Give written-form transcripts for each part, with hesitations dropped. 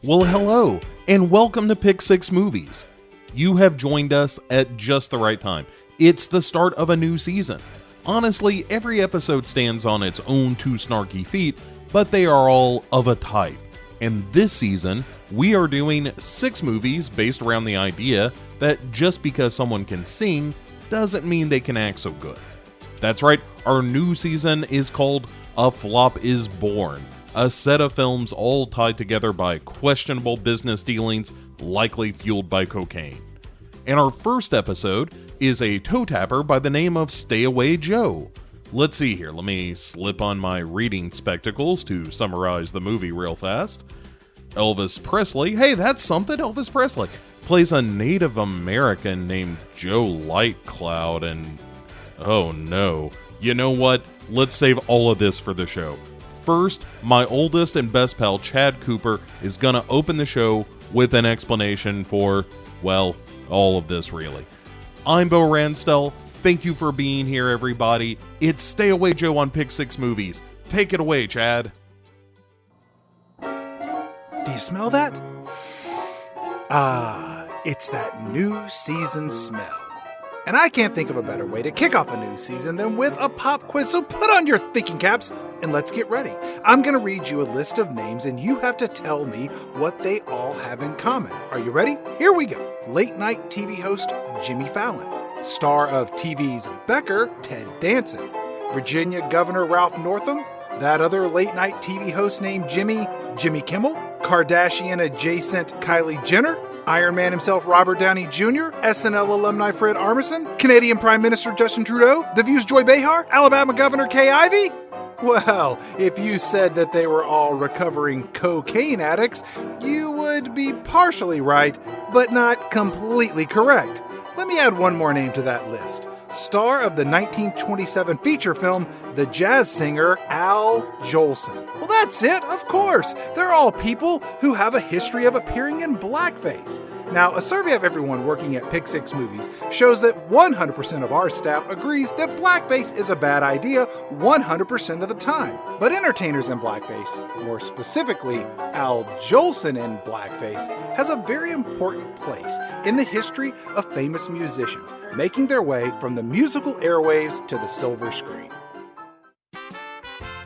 Well, hello, and welcome to Pick 6 Movies. You have joined us at just the right time. It's the start of a new season. Honestly, every episode stands on its own two snarky feet, but they are all of a type. And this season, we are doing 6 movies based around the idea that just because someone can sing doesn't mean they can act so good. That's right, our new season is called A Flop is Born, a set of films all tied together by questionable business dealings, likely fueled by cocaine. And our first episode is a toe tapper by the name of Stay Away Joe. Let's see here, let me slip on my reading spectacles to summarize the movie real fast. Elvis Presley, hey, that's something, Elvis Presley, plays a Native American named Joe Lightcloud, and oh no, you know what? Let's save all of this for the show. First, my oldest and best pal Chad Cooper is gonna open the show with an explanation for, well, all of this really. I'm Bo Ransdell. Thank you for being here, everybody. It's Stay Away Joe on Pick 6 Movies. Take it away, Chad. Do you smell that? It's that new season smell. And I can't think of a better way to kick off a new season than with a pop quiz, so put on your thinking caps and let's get ready. I'm going to read you a list of names and you have to tell me what they all have in common. Are you ready? Here we go. Late night TV host Jimmy Fallon. Star of TV's Becker, Ted Danson. Virginia Governor Ralph Northam. That other late night TV host named Jimmy Kimmel. Kardashian adjacent Kylie Jenner. Iron Man himself, Robert Downey Jr., SNL alumni Fred Armisen, Canadian Prime Minister Justin Trudeau, The View's Joy Behar, Alabama Governor Kay Ivey? Well, if you said that they were all recovering cocaine addicts, you would be partially right, but not completely correct. Let me add one more name to that list. Star of the 1927 feature film, the jazz singer Al Jolson. Well, that's it, of course. They're all people who have a history of appearing in blackface. Now, a survey of everyone working at Pick 6 Movies shows that 100% of our staff agrees that blackface is a bad idea 100% of the time. But entertainers in blackface, more specifically Al Jolson in blackface, has a very important place in the history of famous musicians making their way from the musical airwaves to the silver screen.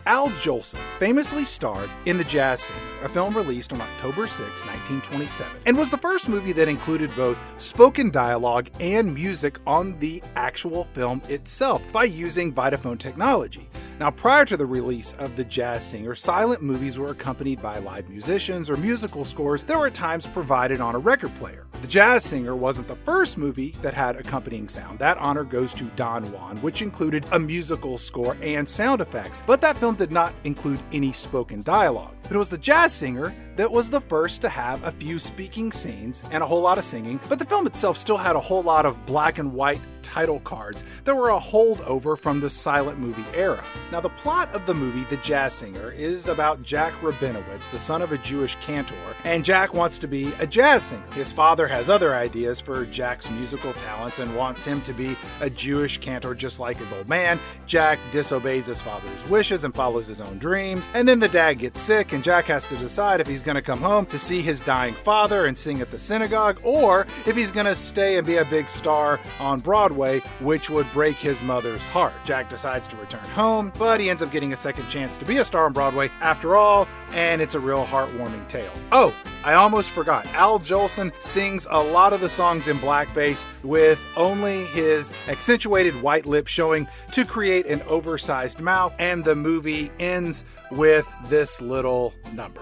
Al Jolson famously starred in The Jazz Singer, a film released on October 6, 1927, and was the first movie that included both spoken dialogue and music on the actual film itself by using Vitaphone technology. Now, prior to the release of The Jazz Singer, silent movies were accompanied by live musicians or musical scores that were at times provided on a record player. The Jazz Singer wasn't the first movie that had accompanying sound. That honor goes to Don Juan, which included a musical score and sound effects, but that film did not include any spoken dialogue. But it was The Jazz Singer that was the first to have a few speaking scenes and a whole lot of singing, but the film itself still had a whole lot of black and white title cards that were a holdover from the silent movie era. Now, the plot of the movie The Jazz Singer is about Jack Rabinowitz, the son of a Jewish cantor, and Jack wants to be a jazz singer. His father has other ideas for Jack's musical talents and wants him to be a Jewish cantor just like his old man. Jack disobeys his father's wishes and follows his own dreams, and then the dad gets sick and Jack has to decide if he's going to come home to see his dying father and sing at the synagogue, or if he's going to stay and be a big star on Broadway, which would break his mother's heart. Jack decides to return home, but he ends up getting a second chance to be a star on Broadway after all, and it's a real heartwarming tale. Oh, I almost forgot. Al Jolson sings a lot of the songs in blackface with only his accentuated white lips showing to create an oversized mouth, and the movie ends with this little number.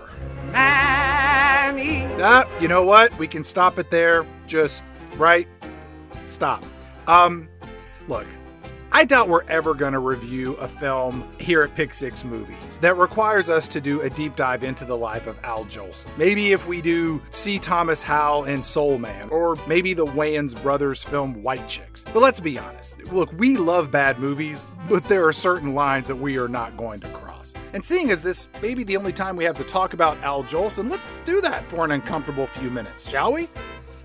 You know what? We can stop it there. Just, right? Stop. Look, I doubt we're ever going to review a film here at Pick 6 Movies that requires us to do a deep dive into the life of Al Jolson. Maybe if we do C. Thomas Howell in Soul Man, or maybe the Wayans brothers film White Chicks. But let's be honest. Look, we love bad movies, but there are certain lines that we are not going to cross. And seeing as this may be the only time we have to talk about Al Jolson, let's do that for an uncomfortable few minutes, shall we?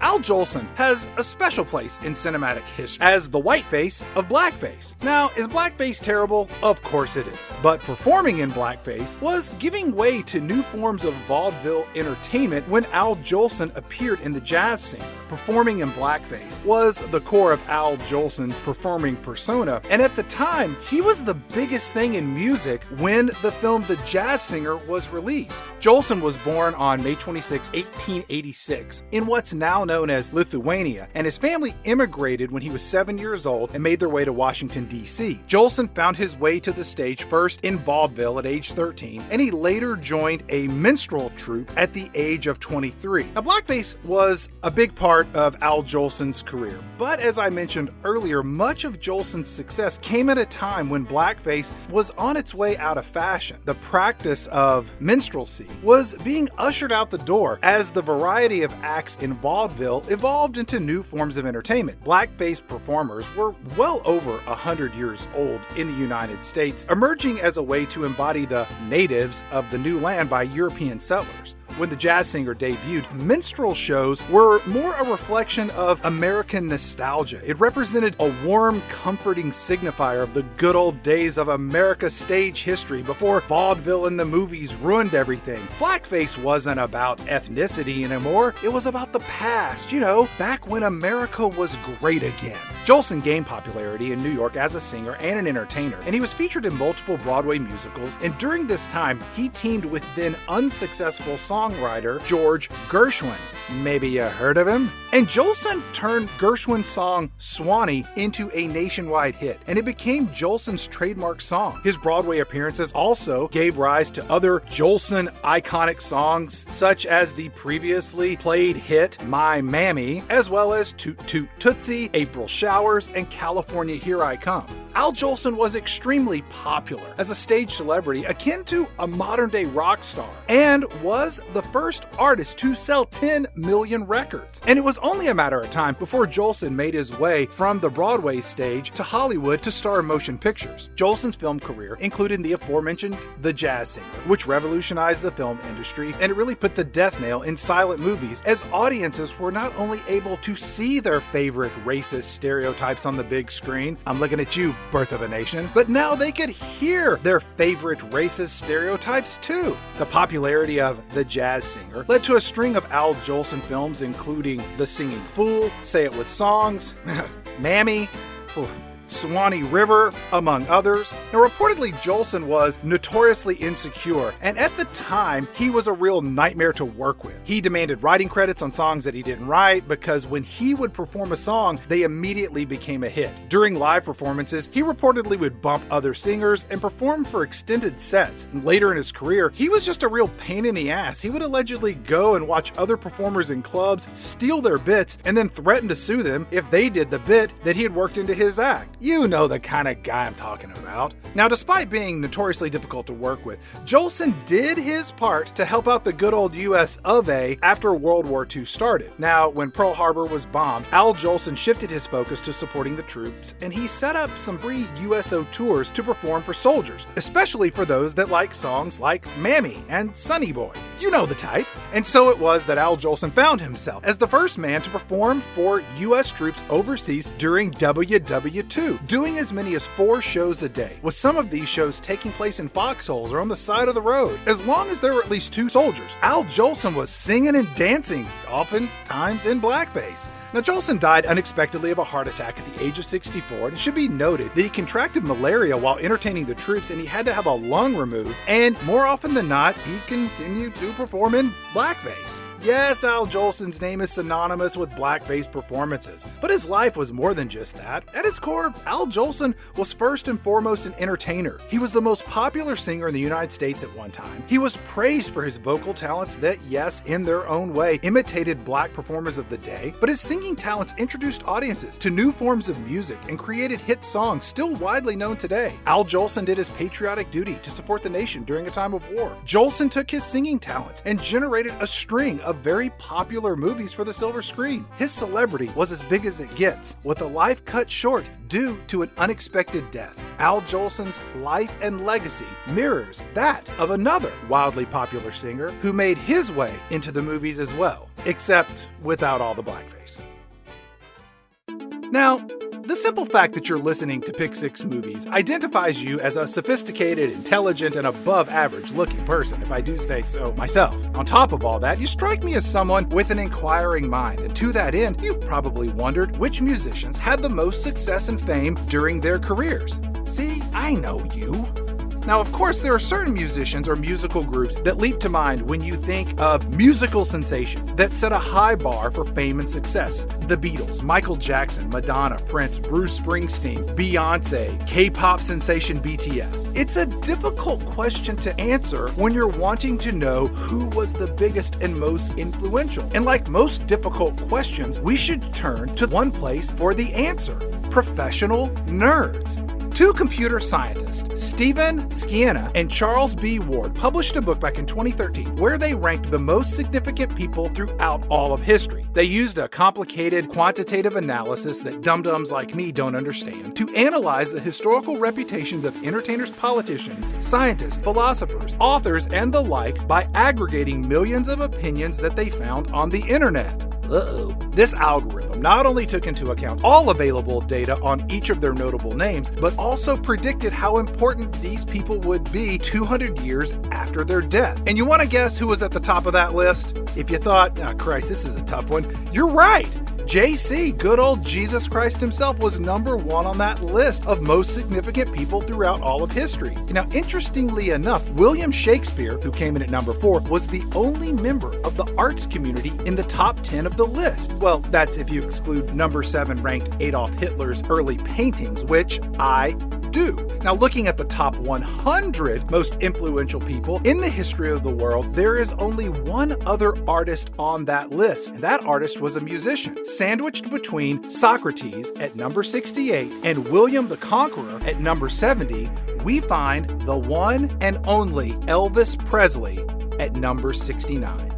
Al Jolson has a special place in cinematic history as the whiteface of blackface. Now, is blackface terrible? Of course it is. But performing in blackface was giving way to new forms of vaudeville entertainment when Al Jolson appeared in The Jazz Singer. Performing in blackface was the core of Al Jolson's performing persona, and at the time, he was the biggest thing in music when the film The Jazz Singer was released. Jolson was born on May 26, 1886, in what's now known as Lithuania, and his family immigrated when he was 7 years old and made their way to Washington, D.C. Jolson found his way to the stage first in vaudeville at age 13, and he later joined a minstrel troupe at the age of 23. Now, blackface was a big part of Al Jolson's career, but as I mentioned earlier, much of Jolson's success came at a time when blackface was on its way out of fashion. The practice of minstrelsy was being ushered out the door as the variety of acts in vaudeville evolved into new forms of entertainment. Blackface performers were well over 100 years old in the United States, emerging as a way to embody the natives of the new land by European settlers. When The Jazz Singer debuted, minstrel shows were more a reflection of American nostalgia. It represented a warm, comforting signifier of the good old days of America's stage history before vaudeville and the movies ruined everything. Blackface wasn't about ethnicity anymore, it was about the past, back when America was great again. Jolson gained popularity in New York as a singer and an entertainer, and he was featured in multiple Broadway musicals, and during this time, he teamed with then unsuccessful songwriter George Gershwin. Maybe you heard of him? And Jolson turned Gershwin's song Swanee into a nationwide hit, and it became Jolson's trademark song. His Broadway appearances also gave rise to other Jolson iconic songs, such as the previously played hit My Mammy, as well as Toot Toot Tootsie, April Showers, and California Here I Come. Al Jolson was extremely popular as a stage celebrity akin to a modern-day rock star, and was the first artist to sell 10 million records. And it was only a matter of time before Jolson made his way from the Broadway stage to Hollywood to star in motion pictures. Jolson's film career included the aforementioned The Jazz Singer, which revolutionized the film industry, and it really put the death nail in silent movies, as audiences were not only able to see their favorite racist stereotypes on the big screen, I'm looking at you, Birth of a Nation, but now they could hear their favorite racist stereotypes too. The popularity of The Jazz Singer led to a string of Al Jolson films, including The Singing Fool, Say It With Songs, Mammy, Swanee River, among others. Now, reportedly, Jolson was notoriously insecure, and at the time, he was a real nightmare to work with. He demanded writing credits on songs that he didn't write, because when he would perform a song, they immediately became a hit. During live performances, he reportedly would bump other singers and perform for extended sets. And later in his career, he was just a real pain in the ass. He would allegedly go and watch other performers in clubs, steal their bits, and then threaten to sue them if they did the bit that he had worked into his act. You know the kind of guy I'm talking about. Now, despite being notoriously difficult to work with, Jolson did his part to help out the good old US of A after World War II started. Now, when Pearl Harbor was bombed, Al Jolson shifted his focus to supporting the troops, and he set up some free USO tours to perform for soldiers, especially for those that like songs like Mammy and Sonny Boy. You know the type. And so it was that Al Jolson found himself as the first man to perform for US troops overseas during WW2, doing as many as 4 shows a day, with some of these shows taking place in foxholes or on the side of the road. As long as there were at least 2 soldiers, Al Jolson was singing and dancing, oftentimes in blackface. Now, Jolson died unexpectedly of a heart attack at the age of 64, and it should be noted that he contracted malaria while entertaining the troops, and he had to have a lung removed, and more often than not, he continued to perform in blackface. Yes, Al Jolson's name is synonymous with blackface performances, but his life was more than just that. At his core, Al Jolson was first and foremost an entertainer. He was the most popular singer in the United States at one time. He was praised for his vocal talents that, yes, in their own way, imitated black performers of the day, but his singing talents introduced audiences to new forms of music and created hit songs still widely known today. Al Jolson did his patriotic duty to support the nation during a time of war. Jolson took his singing talents and generated a string of of very popular movies for the silver screen. His celebrity was as big as it gets, with a life cut short due to an unexpected death. Al Jolson's life and legacy mirrors that of another wildly popular singer who made his way into the movies as well, except without all the blackface. Now, the simple fact that you're listening to Pick 6 Movies identifies you as a sophisticated, intelligent, and above-average looking person, if I do say so myself. On top of all that, you strike me as someone with an inquiring mind, and to that end, you've probably wondered which musicians had the most success and fame during their careers. See, I know you. Now, of course, there are certain musicians or musical groups that leap to mind when you think of musical sensations that set a high bar for fame and success. The Beatles, Michael Jackson, Madonna, Prince, Bruce Springsteen, Beyonce, K-pop sensation BTS. It's a difficult question to answer when you're wanting to know who was the biggest and most influential. And like most difficult questions, we should turn to one place for the answer: professional nerds. Two computer scientists, Stephen Scianna and Charles B. Ward, published a book back in 2013 where they ranked the most significant people throughout all of history. They used a complicated quantitative analysis that dum-dums like me don't understand to analyze the historical reputations of entertainers, politicians, scientists, philosophers, authors, and the like by aggregating millions of opinions that they found on the internet. This algorithm not only took into account all available data on each of their notable names, but also predicted how important these people would be 200 years after their death. And you want to guess who was at the top of that list? If you thought, oh Christ, this is a tough one, you're right! JC, good old Jesus Christ himself, was number one on that list of most significant people throughout all of history. Now, interestingly enough, William Shakespeare, who came in at number 4, was the only member of the arts community in the top 10 of the list. Well, that's if you exclude number 7 ranked Adolf Hitler's early paintings, which I do. Now, looking at the top 100 most influential people in the history of the world, there is only one other artist on that list, and that artist was a musician. Sandwiched between Socrates at number 68 and William the Conqueror at number 70, we find the one and only Elvis Presley at number 69.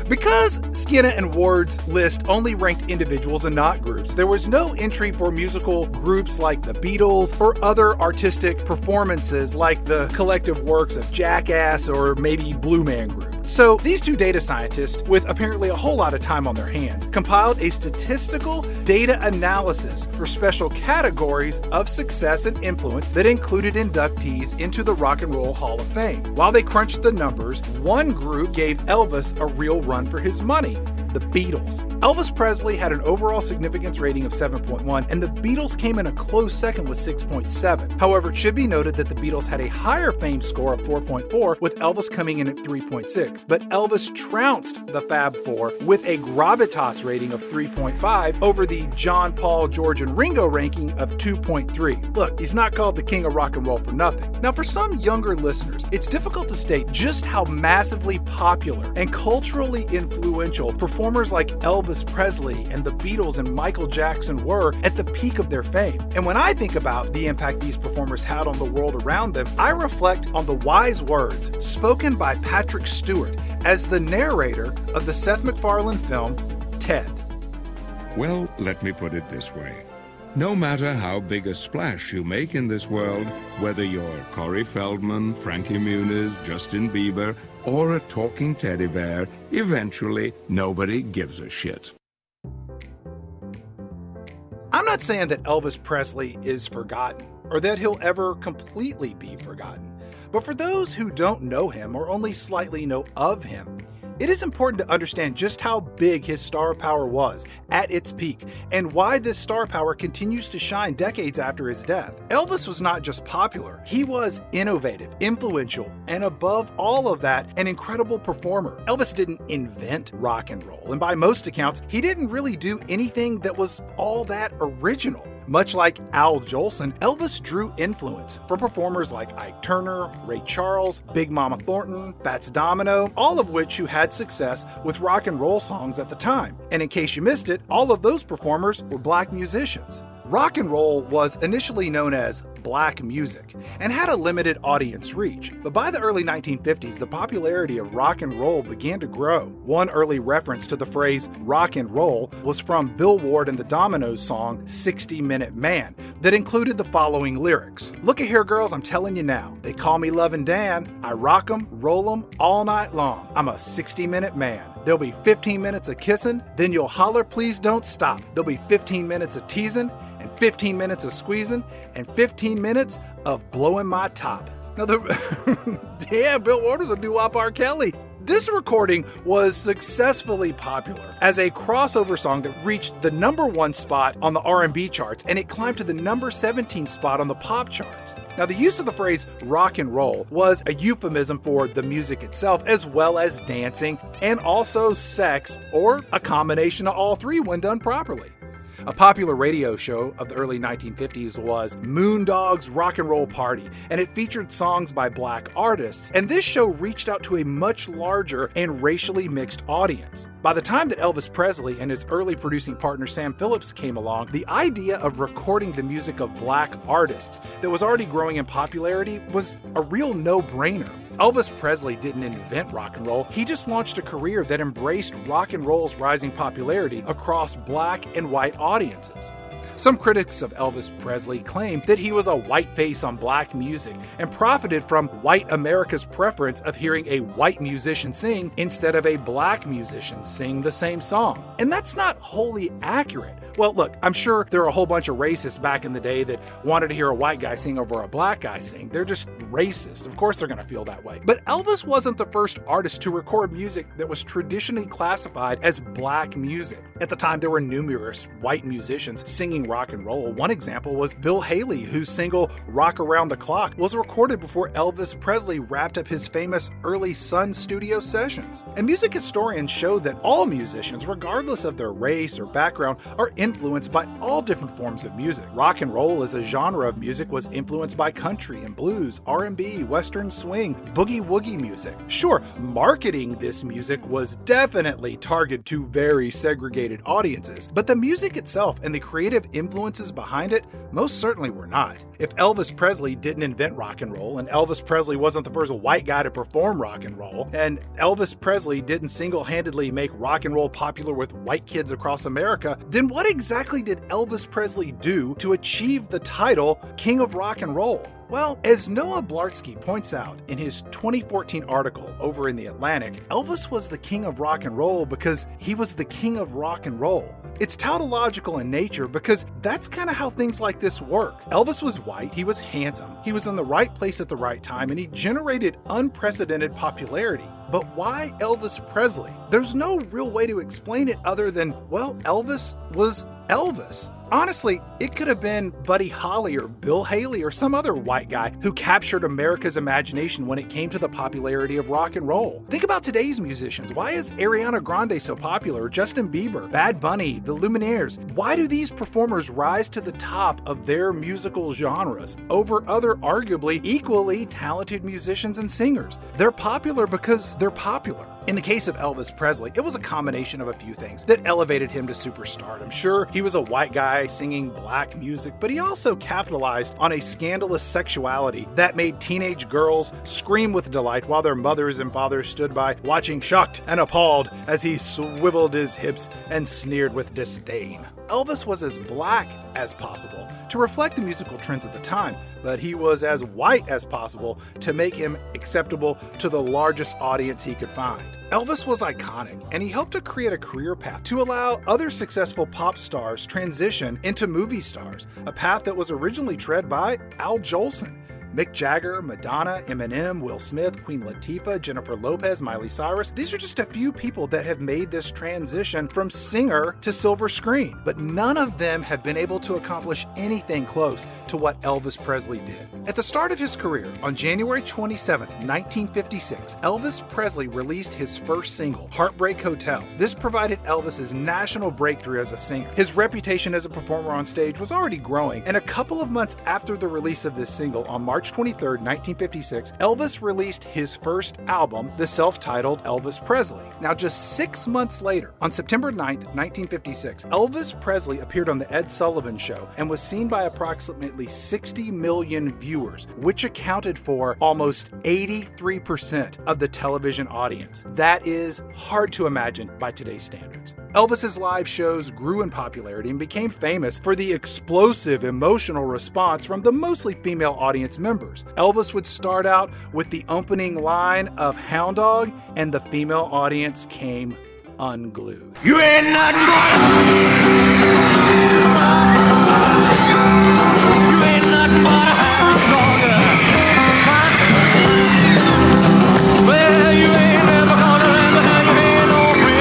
Because Scianna and Ward's list only ranked individuals and not groups, there was no entry for musical groups like the Beatles or other artistic performances like the collective works of Jackass or maybe Blue Man Group. So these two data scientists, with apparently a whole lot of time on their hands, compiled a statistical data analysis for special categories of success and influence that included inductees into the Rock and Roll Hall of Fame. While they crunched the numbers, one group gave Elvis a real run for his money: the Beatles. Elvis Presley had an overall significance rating of 7.1, and the Beatles came in a close second with 6.7. However, it should be noted that the Beatles had a higher fame score of 4.4, with Elvis coming in at 3.6. But Elvis trounced the Fab Four with a gravitas rating of 3.5 over the John, Paul, George, and Ringo ranking of 2.3. Look, he's not called the king of rock and roll for nothing. Now, for some younger listeners, it's difficult to state just how massively popular and culturally influential performers like Elvis Presley and the Beatles and Michael Jackson were at the peak of their fame. And when I think about the impact these performers had on the world around them, I reflect on the wise words spoken by Patrick Stewart as the narrator of the Seth MacFarlane film, Ted. Well, let me put it this way. No matter how big a splash you make in this world, whether you're Corey Feldman, Frankie Muniz, Justin Bieber, or a talking teddy bear, eventually nobody gives a shit. I'm not saying that Elvis Presley is forgotten, or that he'll ever completely be forgotten. But for those who don't know him or only slightly know of him, it is important to understand just how big his star power was at its peak and why this star power continues to shine decades after his death. Elvis was not just popular, he was innovative, influential, and above all of that, an incredible performer. Elvis didn't invent rock and roll, and by most accounts, he didn't really do anything that was all that original. Much like Al Jolson, Elvis drew influence from performers like Ike Turner, Ray Charles, Big Mama Thornton, Fats Domino, all of which who had success with rock and roll songs at the time. And in case you missed it, all of those performers were black musicians. Rock and roll was initially known as black music and had a limited audience reach. But by the early 1950s, the popularity of rock and roll began to grow. One early reference to the phrase rock and roll was from Bill Ward and the Dominoes song 60-Minute Man that included the following lyrics. Look at here, girls, I'm telling you now. They call me Lovin' Dan. I rock 'em, roll 'em all night long. I'm a 60-minute man. There'll be 15 minutes of kissing, then you'll holler, please don't stop. There'll be 15 minutes of teasing, and 15 minutes of squeezing, and 15 minutes of blowing my top. Now, Bill Ward was a doo-wop R. Kelly. This recording was successfully popular as a crossover song that reached the #1 spot on the R&B charts, and it climbed to the #17 spot on the pop charts. Now, the use of the phrase rock and roll was a euphemism for the music itself, as well as dancing and also sex, or a combination of all three when done properly. A popular radio show of the early 1950s was Moondog's Rock and Roll Party, and it featured songs by black artists, and this show reached out to a much larger and racially mixed audience. By the time that Elvis Presley and his early producing partner Sam Phillips came along, the idea of recording the music of black artists that was already growing in popularity was a real no-brainer. Elvis Presley didn't invent rock and roll, he just launched a career that embraced rock and roll's rising popularity across black and white audiences. Some critics of Elvis Presley claim that he was a white face on black music and profited from white America's preference of hearing a white musician sing instead of a black musician sing the same song. And that's not wholly accurate. Well, look, I'm sure there are a whole bunch of racists back in the day that wanted to hear a white guy sing over a black guy sing. They're just racist. Of course they're going to feel that way. But Elvis wasn't the first artist to record music that was traditionally classified as black music. At the time, there were numerous white musicians singing rock and roll. One example was Bill Haley, whose single Rock Around the Clock was recorded before Elvis Presley wrapped up his famous early Sun studio sessions. And music historians show that all musicians, regardless of their race or background, are influenced by all different forms of music. Rock and roll as a genre of music was influenced by country and blues, R&B, western swing, boogie-woogie music. Sure, marketing this music was definitely targeted to very segregated audiences, but the music itself and the creative influences behind it most certainly were not. If Elvis Presley didn't invent rock and roll, and Elvis Presley wasn't the first white guy to perform rock and roll, and Elvis Presley didn't single-handedly make rock and roll popular with white kids across America, then what exactly did Elvis Presley do to achieve the title King of Rock and Roll? Well, as Noah Blarsky points out in his 2014 article over in The Atlantic, Elvis was the king of rock and roll because he was the king of rock and roll. It's tautological in nature because that's kind of how things like this work. Elvis was white, he was handsome, he was in the right place at the right time, and he generated unprecedented popularity. But why Elvis Presley? There's no real way to explain it other than, well, Elvis was Elvis. Honestly, it could have been Buddy Holly or Bill Haley or some other white guy who captured America's imagination when it came to the popularity of rock and roll. Think about today's musicians. Why is Ariana Grande so popular? Justin Bieber, Bad Bunny, the Lumineers. Why do these performers rise to the top of their musical genres over other arguably equally talented musicians and singers? They're popular because they're popular. In the case of Elvis Presley, it was a combination of a few things that elevated him to superstardom. Sure, he was a white guy singing black music, but he also capitalized on a scandalous sexuality that made teenage girls scream with delight while their mothers and fathers stood by watching shocked and appalled as he swiveled his hips and sneered with disdain. Elvis was as black as possible to reflect the musical trends at the time, but he was as white as possible to make him acceptable to the largest audience he could find. Elvis was iconic, and he helped to create a career path to allow other successful pop stars transition into movie stars, a path that was originally tread by Al Jolson. Mick Jagger, Madonna, Eminem, Will Smith, Queen Latifah, Jennifer Lopez, Miley Cyrus. These are just a few people that have made this transition from singer to silver screen, but none of them have been able to accomplish anything close to what Elvis Presley did. At the start of his career, on January 27, 1956, Elvis Presley released his first single, Heartbreak Hotel. This provided Elvis his national breakthrough as a singer. His reputation as a performer on stage was already growing, and a couple of months after the release of this single, on March March 23, 1956, Elvis released his first album, the self-titled Elvis Presley. Now, just 6 months later, on September 9, 1956, Elvis Presley appeared on The Ed Sullivan Show and was seen by approximately 60 million viewers, which accounted for almost 83% of the television audience. That is hard to imagine by today's standards. Elvis's live shows grew in popularity and became famous for the explosive emotional response from the mostly female audience members. Elvis would start out with the opening line of Hound Dog, and the female audience came unglued. You ain't nothing but you ain't nothing but a hound dog. Well, you ain't never gonna learn how you ain't no friend.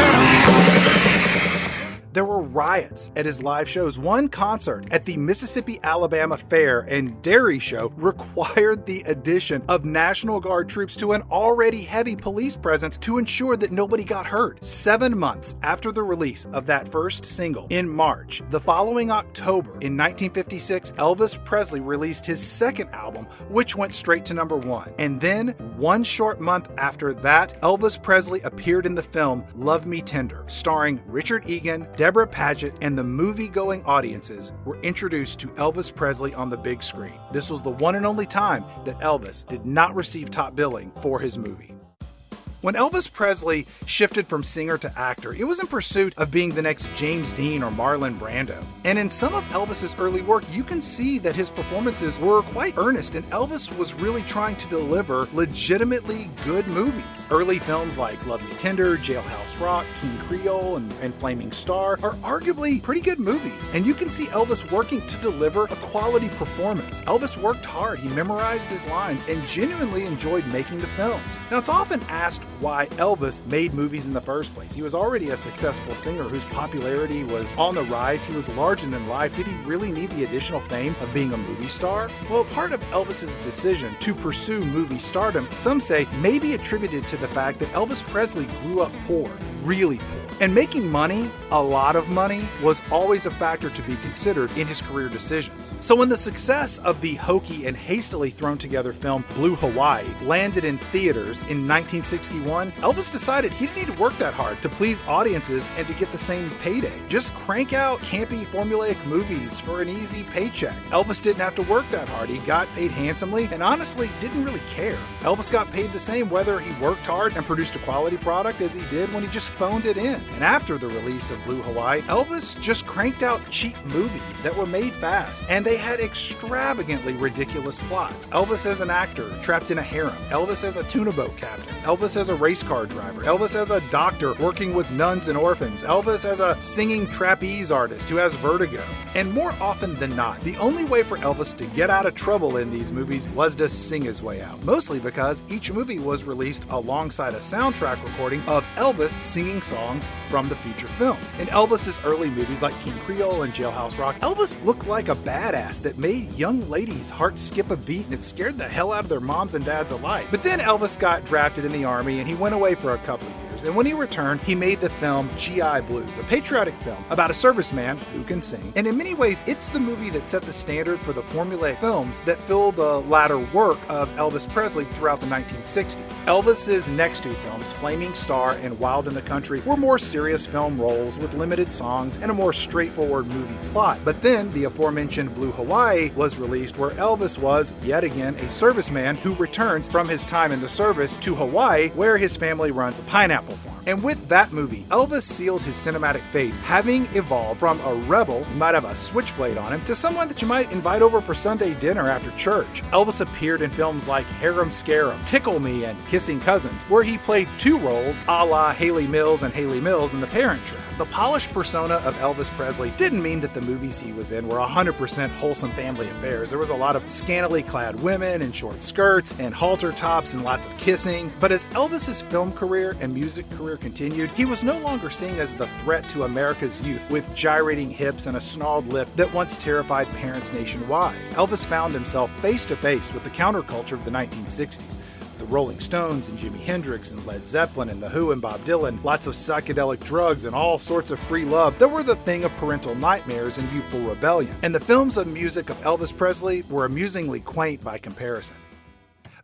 There were riots at his live shows. One concert at the Mississippi Alabama Fair and Dairy Show required the addition of National Guard troops to an already heavy police presence to ensure that nobody got hurt. 7 months after the release of that first single, in March, the following October, in 1956, Elvis Presley released his second album, which went straight to #1. And then, one short month after that, Elvis Presley appeared in the film Love Me Tender, starring Richard Egan, Deborah Paget, and the movie-going audiences were introduced to Elvis Presley on the big screen. This was the one and only time that Elvis did not receive top billing for his movie. When Elvis Presley shifted from singer to actor, it was in pursuit of being the next James Dean or Marlon Brando. And in some of Elvis's early work, you can see that his performances were quite earnest, and Elvis was really trying to deliver legitimately good movies. Early films like Love Me Tender, Jailhouse Rock, King Creole, and Flaming Star are arguably pretty good movies, and you can see Elvis working to deliver a quality performance. Elvis worked hard, he memorized his lines, and genuinely enjoyed making the films. Now, it's often asked why Elvis made movies in the first place. He was already a successful singer whose popularity was on the rise. He was larger than life. Did he really need the additional fame of being a movie star? Well, part of Elvis's decision to pursue movie stardom, some say, may be attributed to the fact that Elvis Presley grew up poor, really poor. And making money, a lot of money, was always a factor to be considered in his career decisions. So when the success of the hokey and hastily thrown together film Blue Hawaii landed in theaters in 1961, Elvis decided he didn't need to work that hard to please audiences and to get the same payday. Just crank out campy, formulaic movies for an easy paycheck. Elvis didn't have to work that hard. He got paid handsomely and honestly didn't really care. Elvis got paid the same whether he worked hard and produced a quality product as he did when he just phoned it in. And after the release of Blue Hawaii, Elvis just cranked out cheap movies that were made fast, and they had extravagantly ridiculous plots. Elvis as an actor trapped in a harem, Elvis as a tuna boat captain, Elvis as a race car driver, Elvis as a doctor working with nuns and orphans, Elvis as a singing trapeze artist who has vertigo. And more often than not, the only way for Elvis to get out of trouble in these movies was to sing his way out, mostly because each movie was released alongside a soundtrack recording of Elvis singing songs from the feature film. In Elvis's early movies like King Creole and Jailhouse Rock, Elvis looked like a badass that made young ladies' hearts skip a beat, and it scared the hell out of their moms and dads alike. But then Elvis got drafted in the Army and he went away for a couple of years, and when he returned, he made the film G.I. Blues, a patriotic film about a serviceman who can sing. And in many ways, it's the movie that set the standard for the formulaic films that fill the latter work of Elvis Presley throughout the 1960s. Elvis's next two films, Flaming Star and Wild in the Country, were more serious film roles with limited songs and a more straightforward movie plot. But then the aforementioned Blue Hawaii was released, where Elvis was, yet again, a serviceman who returns from his time in the service to Hawaii, where his family runs a pineapple farm. And with that movie, Elvis sealed his cinematic fate, having evolved from a rebel who might have a switchblade on him to someone that you might invite over for Sunday dinner after church. Elvis appeared in films like Harem Scarum, Tickle Me, and Kissing Cousins, where he played two roles a la Haley Mills and Haley Mills in The Parent Trap. The polished persona of Elvis Presley didn't mean that the movies he was in were 100% wholesome family affairs. There was a lot of scantily clad women in short skirts and halter tops and lots of kissing. But as Elvis's film career and music career continued, he was no longer seen as the threat to America's youth with gyrating hips and a snarled lip that once terrified parents nationwide. Elvis found himself face to face with the counterculture of the 1960s. The Rolling Stones and Jimi Hendrix and Led Zeppelin and The Who and Bob Dylan, lots of psychedelic drugs and all sorts of free love that were the thing of parental nightmares and youthful rebellion. And the films of music of Elvis Presley were amusingly quaint by comparison.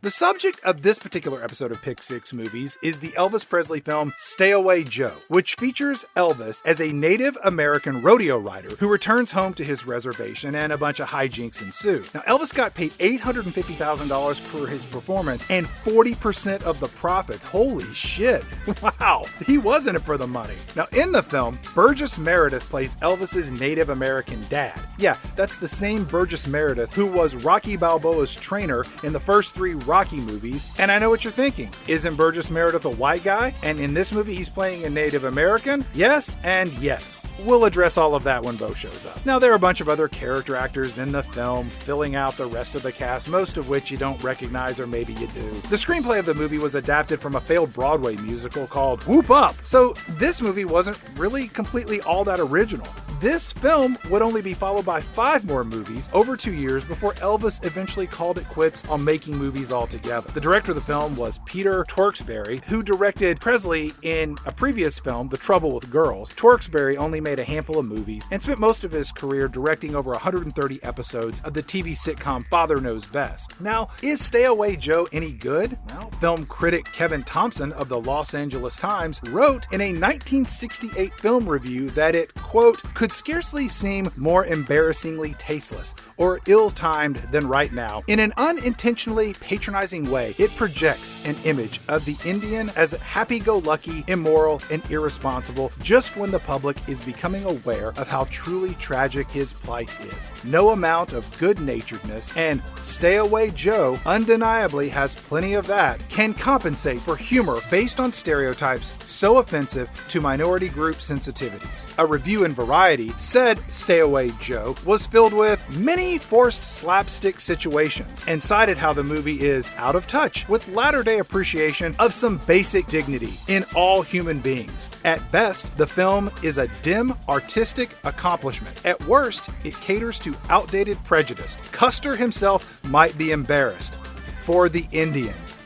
The subject of this particular episode of Pick 6 Movies is the Elvis Presley film Stay Away Joe, which features Elvis as a Native American rodeo rider who returns home to his reservation and a bunch of hijinks ensue. Now, Elvis got paid $850,000 for his performance and 40% of the profits. Holy shit. Wow. He was in it for the money. Now, in the film, Burgess Meredith plays Elvis's Native American dad. Yeah, that's the same Burgess Meredith who was Rocky Balboa's trainer in the first 3 Rocky movies. And I know what you're thinking. Isn't Burgess Meredith a white guy? And in this movie, he's playing a Native American? Yes, and yes. We'll address all of that when Bo shows up. Now, there are a bunch of other character actors in the film, filling out the rest of the cast, most of which you don't recognize, or maybe you do. The screenplay of the movie was adapted from a failed Broadway musical called Whoop Up, so this movie wasn't really completely all that original. This film would only be followed by 5 more movies over 2 years before Elvis eventually called it quits on making movies altogether. The director of the film was Peter Tewksbury, who directed Presley in a previous film, The Trouble with Girls. Tewksbury only made a handful of movies and spent most of his career directing over 130 episodes of the TV sitcom Father Knows Best. Now, is Stay Away Joe any good? Well, film critic Kevin Thompson of the Los Angeles Times wrote in a 1968 film review that it, quote, could scarcely seem more embarrassingly tasteless or ill-timed than right now. In an unintentionally patronizing way, it projects an image of the Indian as happy-go-lucky, immoral, and irresponsible just when the public is becoming aware of how truly tragic his plight is. No amount of good-naturedness, and Stay Away Joe undeniably has plenty of that, can compensate for humor based on stereotypes so offensive to minority group sensitivities. A review in Variety said Stay Away Joe was filled with many forced slapstick situations and cited how the movie is out of touch with latter-day appreciation of some basic dignity in all human beings. At best, the film is a dim artistic accomplishment. At worst, it caters to outdated prejudice. Custer himself might be embarrassed. For the Indians.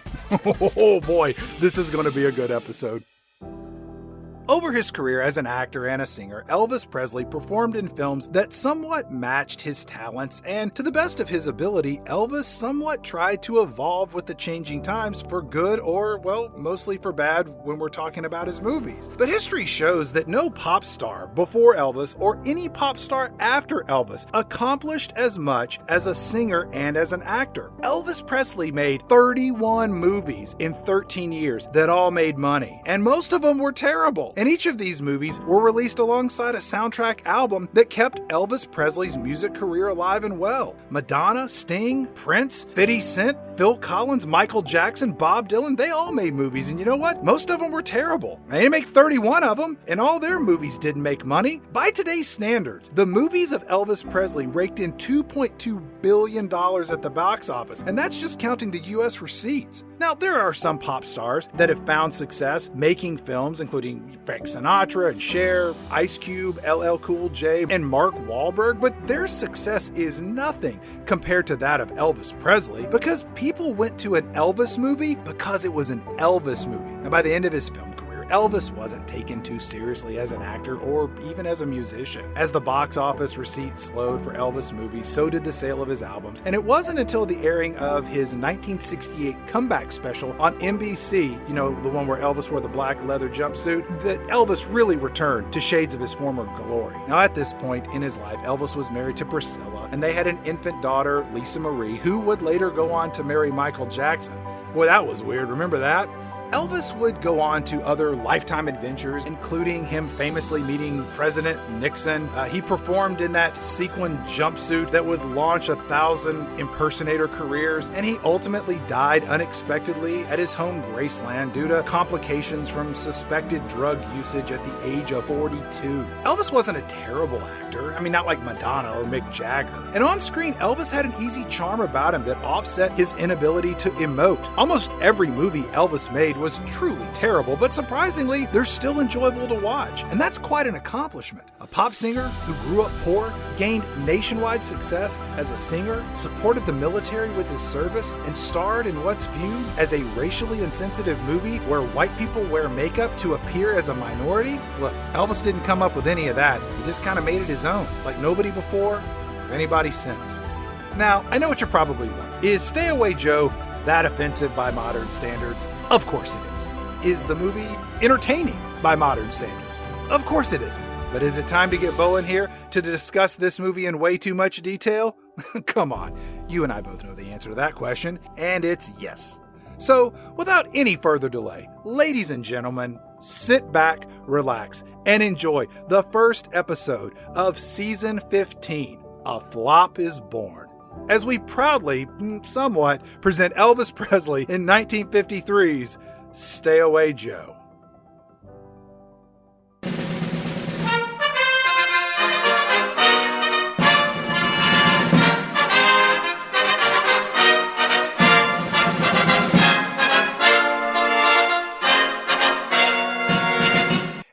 Oh boy, this is going to be a good episode. Over his career as an actor and a singer, Elvis Presley performed in films that somewhat matched his talents, and to the best of his ability, Elvis somewhat tried to evolve with the changing times for good or, well, mostly for bad when we're talking about his movies. But history shows that no pop star before Elvis or any pop star after Elvis accomplished as much as a singer and as an actor. Elvis Presley made 31 movies in 13 years that all made money, and most of them were terrible. And each of these movies were released alongside a soundtrack album that kept Elvis Presley's music career alive and well. Madonna, Sting, Prince, 50 Cent, Phil Collins, Michael Jackson, Bob Dylan, they all made movies, and you know what? Most of them were terrible. They didn't make 31 of them, and all their movies didn't make money. By today's standards, the movies of Elvis Presley raked in $2.2 billion at the box office, and that's just counting the US receipts. Now, there are some pop stars that have found success making films, including Frank Sinatra and Cher, Ice Cube, LL Cool J, and Mark Wahlberg, but their success is nothing compared to that of Elvis Presley, because people went to an Elvis movie because it was an Elvis movie. And by the end of his film career, Elvis wasn't taken too seriously as an actor or even as a musician. As the box office receipts slowed for Elvis movies, so did the sale of his albums, and it wasn't until the airing of his 1968 comeback special on NBC, you know, the one where Elvis wore the black leather jumpsuit, that Elvis really returned to shades of his former glory. Now, at this point in his life, Elvis was married to Priscilla, and they had an infant daughter, Lisa Marie, who would later go on to marry Michael Jackson. Boy, that was weird. Remember that? Elvis would go on to other lifetime adventures, including him famously meeting President Nixon. He performed in that sequin jumpsuit that would launch 1,000 impersonator careers, and he ultimately died unexpectedly at his home Graceland due to complications from suspected drug usage at the age of 42. Elvis wasn't a terrible actor. I mean, not like Madonna or Mick Jagger. And on screen, Elvis had an easy charm about him that offset his inability to emote. Almost every movie Elvis made was truly terrible, but surprisingly, they're still enjoyable to watch. And that's quite an accomplishment. A pop singer who grew up poor, gained nationwide success as a singer, supported the military with his service, and starred in what's viewed as a racially insensitive movie where white people wear makeup to appear as a minority? Look, Elvis didn't come up with any of that. He just kind of made it his own, like nobody before or anybody since. Now, I know what you're probably wondering. Is Stay Away Joe that offensive by modern standards? Of course it is. Is the movie entertaining by modern standards? Of course it isn't. But is it time to get Bo in here to discuss this movie in way too much detail? Come on, you and I both know the answer to that question, and it's yes. So, without any further delay, ladies and gentlemen, sit back, relax, and enjoy the first episode of Season 15, A Flop is Born, as we proudly, somewhat, present Elvis Presley in 1953's Stay Away Joe.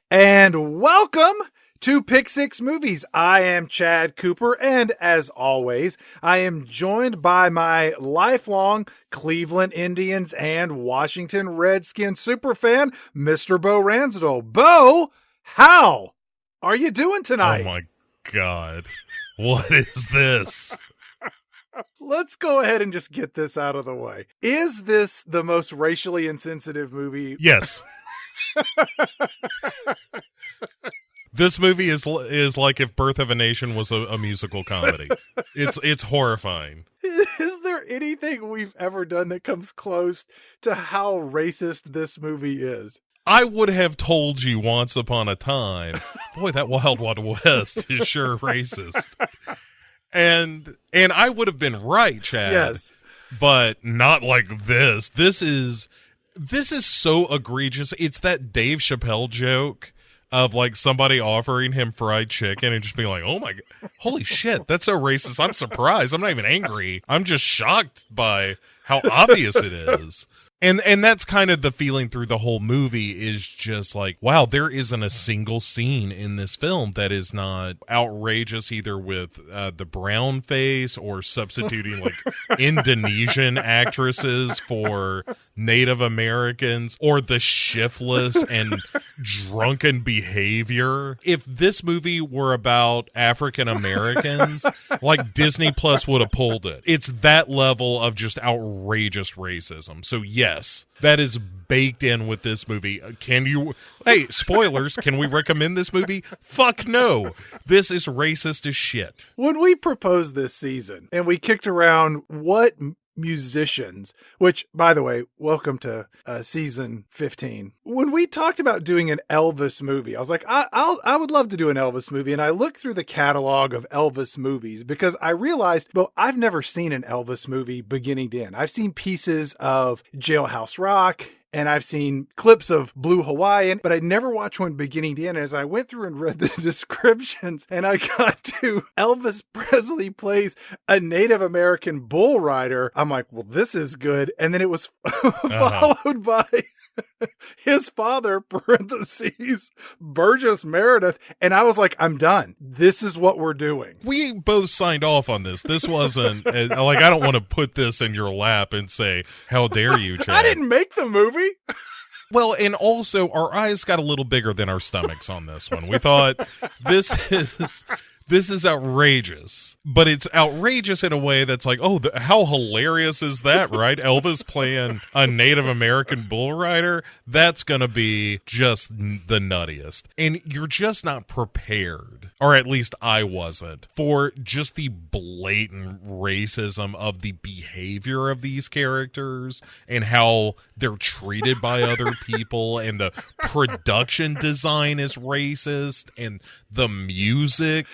And welcome to Pick Six Movies. I am Chad Cooper, and as always, I am joined by my lifelong Cleveland Indians and Washington Redskins superfan, Mr. Bo Ransdell. Bo, how are you doing tonight? Oh my God. What is this? Let's go ahead and just get this out of the way. Is this the most racially insensitive movie? Yes. This movie is like if Birth of a Nation was a musical comedy. It's horrifying. Is there anything we've ever done that comes close to how racist this movie is? I would have told you once upon a time, boy, that Wild Wild West is sure racist. And I would have been right, Chad. Yes. But not like this. This is so egregious. It's that Dave Chappelle joke of like somebody offering him fried chicken and just being like, oh my God, holy shit, that's so racist. I'm surprised. I'm not even angry. I'm just shocked by how obvious it is. And that's kind of the feeling through the whole movie is just like, wow, there isn't a single scene in this film that is not outrageous, either with the brown face or substituting like Indonesian actresses for Native Americans, or the shiftless and drunken behavior. If this movie were about African Americans, like Disney Plus would have pulled it. It's that level of just outrageous racism. So yes, that is baked in with this movie. Hey, spoilers, can we recommend this movie? Fuck no. This is racist as shit. When we proposed this season and we kicked around what musicians, which, by the way, welcome to season 15. When we talked about doing an Elvis movie, I was like, I would love to do an Elvis movie. And I looked through the catalog of Elvis movies because I realized, well, I've never seen an Elvis movie beginning to end. I've seen pieces of Jailhouse Rock, and I've seen clips of Blue Hawaiian, but I never watched one beginning to end. As I went through and read the descriptions, and I got to Elvis Presley plays a Native American bull rider, I'm like, well, this is good. And then it was followed by his father, parentheses, Burgess Meredith. And I was like, I'm done. This is what we're doing. We both signed off on this. This wasn't like, I don't want to put this in your lap and say, how dare you, Chad? I didn't make the movie. Well, and also our eyes got a little bigger than our stomachs on this one. We thought this is outrageous, but it's outrageous in a way that's like, oh, how hilarious is that, right? Elvis playing a Native American bull rider. That's going to be just the nuttiest. And you're just not prepared, or at least I wasn't, for just the blatant racism of the behavior of these characters and how they're treated by other people, and the production design is racist, and the music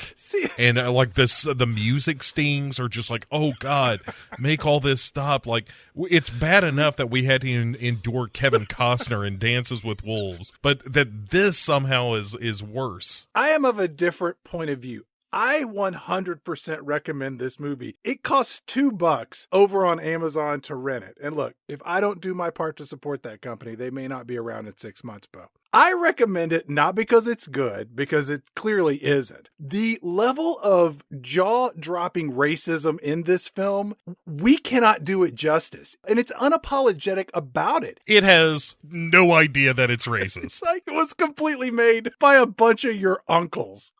and like the music stings are just like, oh God, make all this stop. Like, it's bad enough that we had to endure Kevin Costner in Dances with Wolves, but that this somehow is worse. I am of a different point of view. I 100% recommend this movie. It costs $2 over on Amazon to rent it. And look, if I don't do my part to support that company, they may not be around in 6 months, Bo. I recommend it not because it's good, because it clearly isn't. The level of jaw-dropping racism in this film, we cannot do it justice. And it's unapologetic about it. It has no idea that it's racist. It's like it was completely made by a bunch of your uncles.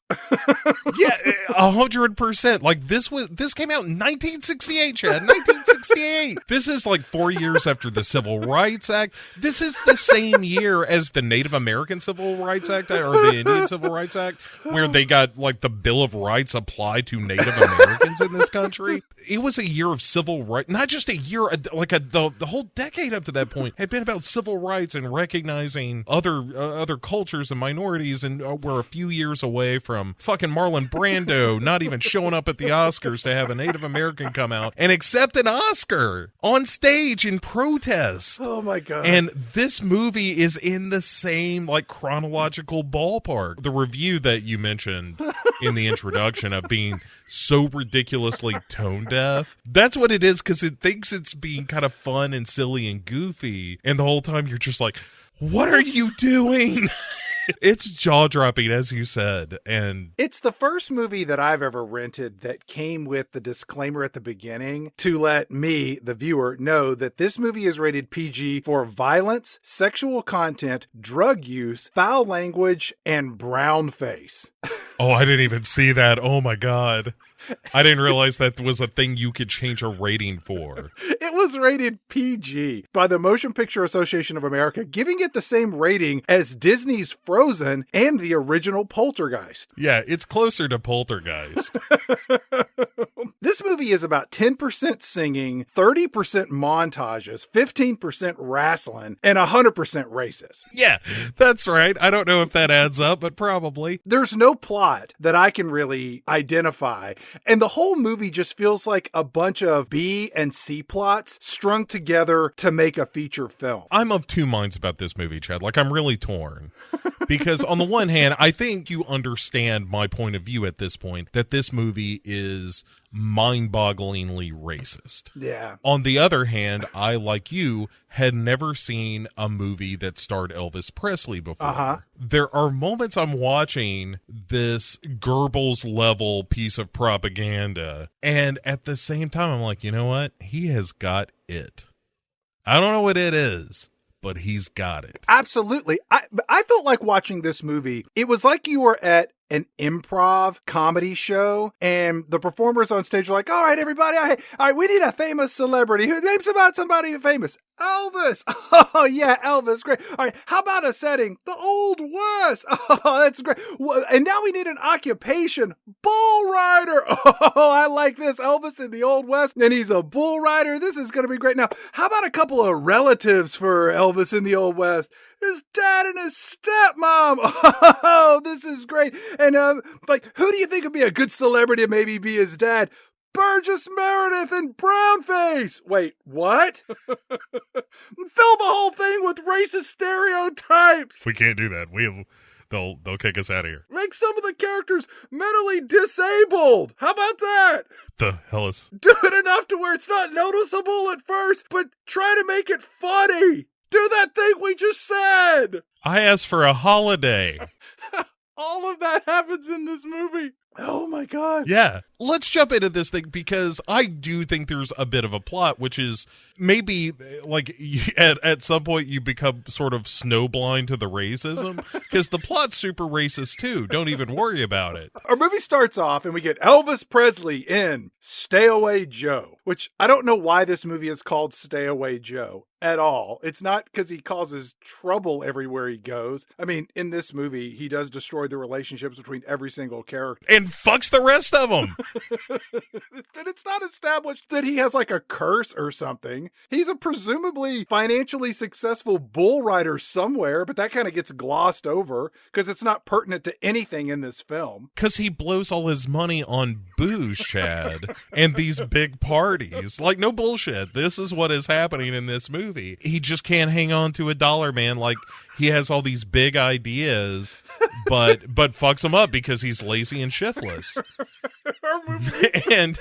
Yeah, 100%. Like this came out in 1968, Chad. 1968. This is like 4 years after the Civil Rights Act. This is the same year as the Native American Civil Rights Act or the Indian Civil Rights Act, where they got like the Bill of Rights applied to Native Americans in this country. It was a year of civil rights, not just a year, the whole decade up to that point had been about civil rights and recognizing other cultures and minorities, and we're a few years away from fucking Marlon Brando not even showing up at the Oscars to have a Native American come out and accept an Oscar on stage in protest. Oh my God. And this movie is in the same like chronological ballpark. The review that you mentioned in the introduction of being so ridiculously tone deaf, that's what it is, because it thinks it's being kind of fun and silly and goofy, and the whole time you're just like, what are you doing? It's jaw-dropping, as you said, and it's the first movie that I've ever rented that came with the disclaimer at the beginning to let me, the viewer, know that this movie is rated PG for violence, sexual content, drug use, foul language, and brown face. Oh, I didn't even see that. Oh my God. I didn't realize that was a thing you could change a rating for. It was rated PG by the Motion Picture Association of America, giving it the same rating as Disney's Frozen and the original Poltergeist. Yeah, it's closer to Poltergeist. This movie is about 10% singing, 30% montages, 15% wrestling, and 100% racist. Yeah, that's right. I don't know if that adds up, but probably. There's no plot that I can really identify. And the whole movie just feels like a bunch of B and C plots strung together to make a feature film. I'm of two minds about this movie, Chad. Like, I'm really torn. Because on the one hand, I think you understand my point of view at this point, that this movie is mind-bogglingly racist. Yeah. On the other hand, I, like you, had never seen a movie that starred Elvis Presley before. Uh-huh. There are moments I'm watching this Goebbels-level piece of propaganda, and at the same time, I'm like, you know what? He has got it. I don't know what it is, but he's got it. Absolutely. I felt like watching this movie. It was like you were at an improv comedy show, and the performers on stage are like, all right, everybody, all right, we need a famous celebrity. Who names about somebody famous? Elvis. Oh, yeah, Elvis. Great. All right, how about a setting? The Old West. Oh, that's great. And now we need an occupation. Bull rider. Oh, I like this. Elvis in the Old West, and he's a bull rider. This is going to be great. Now, how about a couple of relatives for Elvis in the Old West? His dad and his stepmom. Oh, this is great. And like, who do you think would be a good celebrity to maybe be his dad? Burgess Meredith and Brownface. Wait, what? Fill the whole thing with racist stereotypes. We can't do that. They'll kick us out of here. Make some of the characters mentally disabled. How about that? The hell is... Do it enough to where it's not noticeable at first, but try to make it funny. Do that thing we just said. I asked for a holiday. All of that happens in this movie. Oh my God. Yeah. Let's jump into this thing, because I do think there's a bit of a plot, which is maybe like at some point you become sort of snowblind to the racism, because the plot's super racist too. Don't even worry about it. Our movie starts off and we get Elvis Presley in Stay Away Joe, which I don't know why this movie is called Stay Away Joe at all. It's not because he causes trouble everywhere he goes. I mean, in this movie, he does destroy the relationships between every single character. And fucks the rest of them. But it's not established that he has like a curse or something. He's a presumably financially successful bull rider somewhere, but that kind of gets glossed over because it's not pertinent to anything in this film. Because he blows all his money on booze, Chad, and these big parties. Like, no bullshit. This is what is happening in this movie. He just can't hang on to a dollar, man. Like, he has all these big ideas but fucks him up because he's lazy and shiftless. Our movie And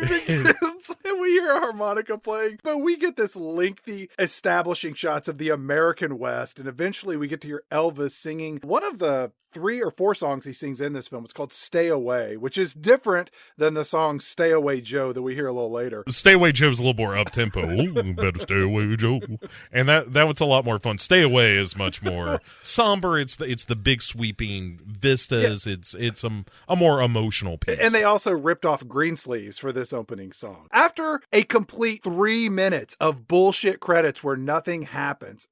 begins, and we hear a harmonica playing, but we get this lengthy establishing shots of the American West, and eventually we get to hear Elvis singing one of the 3 or 4 songs he sings in this film. It's called Stay Away, which is different than the song Stay Away Joe that we hear a little later. Stay Away Joe's a little more up-tempo. Ooh, better stay away, Joe. And that one's a lot more fun. Stay Away is much more somber. It's the big sweeping vistas. Yeah. It's a more emotional piece. And they also ripped off Greensleeves for this opening song. After a complete 3 minutes of bullshit credits where nothing happens,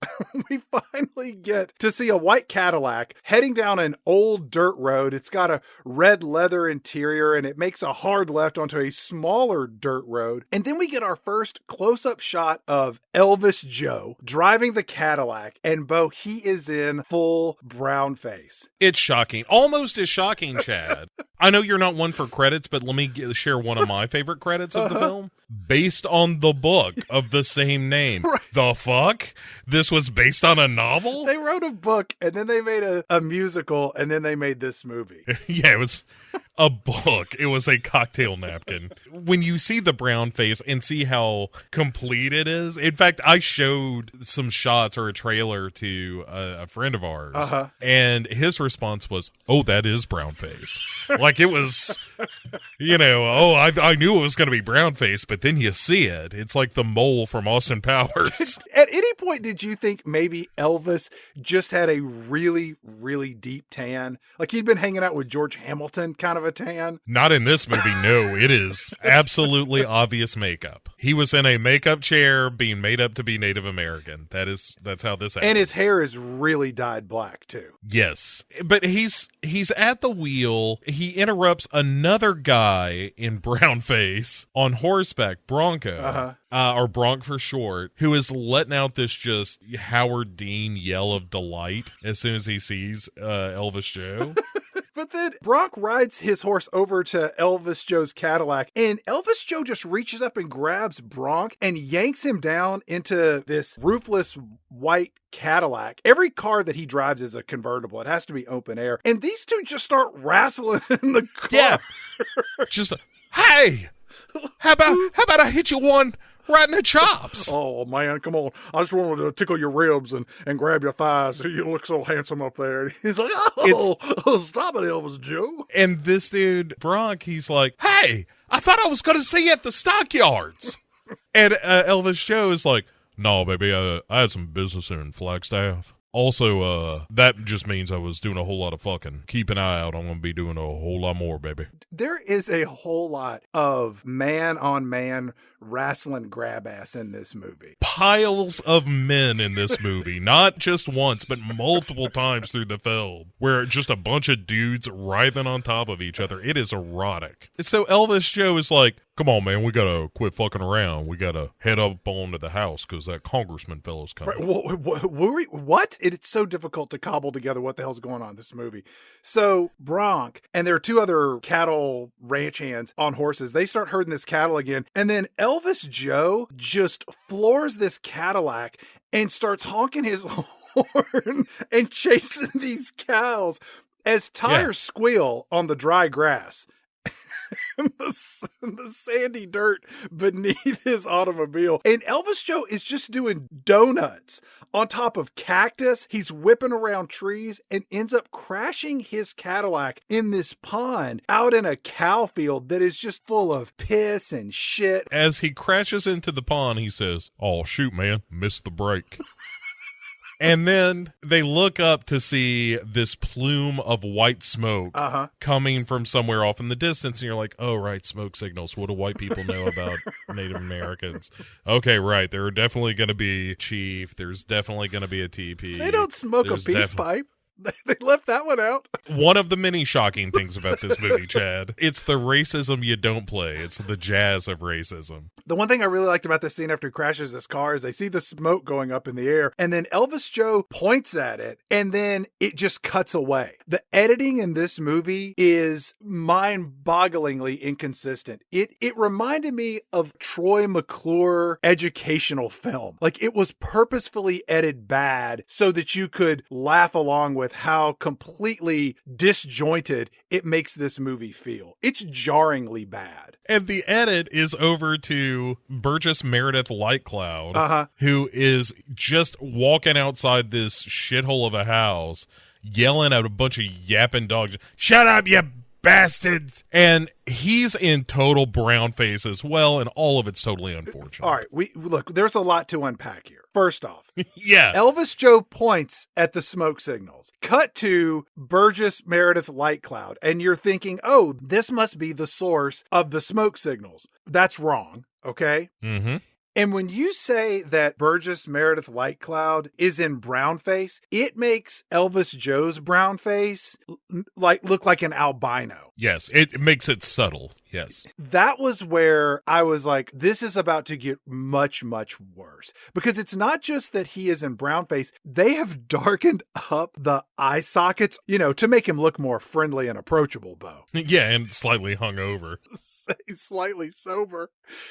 we finally get to see a white Cadillac heading down an old dirt road. It's got a red leather interior and it makes a hard left onto a smaller dirt road. And then we get our first close-up shot of Elvis Joe driving the Cadillac, and Bo, he is in full brown face. It's shocking. Almost as shocking, Chad. I know you're not one for credits, but let me share one of my favorite credits of the film. Based on the book of the same name. Right. The fuck? This was based on a novel? They wrote a book, and then they made a musical, and then they made this movie. Yeah, it was a book. It was a cocktail napkin. When you see the brown face and see how complete it is, in fact, I showed some shots or a trailer to a friend of ours, and his response was, "Oh, that is brown face." Like it was, I knew it was going to be brown face, but then you see it. It's like the mole from Austin Powers. At any point, did you think maybe Elvis just had a really, really deep tan? Like he'd been hanging out with George Hamilton kind of a tan? Not in this movie, no. It is absolutely obvious makeup. He was in a makeup chair being made up to be Native American. That's how this happened. And his hair is really dyed black, too. Yes. But he's at the wheel. He interrupts another guy in brown face on horseback, Bronco, or Bronc for short, who is letting out this just Howard Dean yell of delight as soon as he sees Elvis Joe. But then Bronc rides his horse over to Elvis Joe's Cadillac, and Elvis Joe just reaches up and grabs Bronc and yanks him down into this roofless white Cadillac. Every car that he drives is a convertible. It has to be open air. And these two just start wrestling in the car. Yeah. Just, hey, how about I hit you one right in the chops? Oh, man, come on. I just wanted to tickle your ribs and grab your thighs. You look so handsome up there. And he's like, stop it, Elvis Joe. And this dude, Bronc, he's like, hey, I thought I was going to see you at the stockyards. And Elvis Joe is like, no, baby, I had some business in Flagstaff. Also, that just means I was doing a whole lot of fucking. Keep an eye out. I'm going to be doing a whole lot more, baby. There is a whole lot of man-on-man wrestling grab ass in this movie. Piles of men in this movie. Not just once, but multiple times through the film. Where just a bunch of dudes writhing on top of each other. It is erotic. So Elvis Joe is like, come on, man, we got to quit fucking around. We got to head up on to the house because that congressman fellow's coming. Right. What? It's so difficult to cobble together what the hell's going on in this movie. So Bronc, and there are 2 other cattle ranch hands on horses. They start herding this cattle again. And then Elvis Joe just floors this Cadillac and starts honking his horn and chasing these cows as tires squeal on the dry grass. The sandy dirt beneath his automobile. And Elvis Joe is just doing donuts on top of cactus. He's whipping around trees and ends up crashing his Cadillac in this pond out in a cow field that is just full of piss and shit. As he crashes into the pond, he says, oh, shoot, man, missed the brake. And then they look up to see this plume of white smoke coming from somewhere off in the distance. And you're like, oh, right, smoke signals. What do white people know about Native Americans? Okay, right. There are definitely going to be chief. There's definitely going to be a TP. They don't smoke a peace pipe. They left that one out. One of the many shocking things about this movie, Chad. It's the racism you don't play. It's the jazz of racism. The one thing I really liked about this scene after he crashes his car is they see the smoke going up in the air, and then Elvis Joe points at it, and then it just cuts away. The editing in this movie is mind-bogglingly inconsistent. It reminded me of Troy McClure educational film. Like, it was purposefully edited bad so that you could laugh along with with how completely disjointed it makes this movie feel. It's jarringly bad. And the edit is over to Burgess Meredith Lightcloud, who is just walking outside this shithole of a house, yelling at a bunch of yapping dogs. Shut up, you bastards! And he's in total brown face as well, and all of it's totally unfortunate. All right, look, there's a lot to unpack here. First off, yeah, Elvis Joe points at the smoke signals. Cut to Burgess Meredith Lightcloud, and you're thinking, oh, this must be the source of the smoke signals. That's wrong, okay? Mm-hmm. And when you say that Burgess Meredith Lightcloud is in brown face, it makes Elvis Joe's brown face look like an albino. Yes, it makes it subtle. Yes. That was where I was like, this is about to get much, much worse. Because it's not just that he is in brown face. They have darkened up the eye sockets, to make him look more friendly and approachable, Bo. Yeah, and slightly hungover. Slightly sober.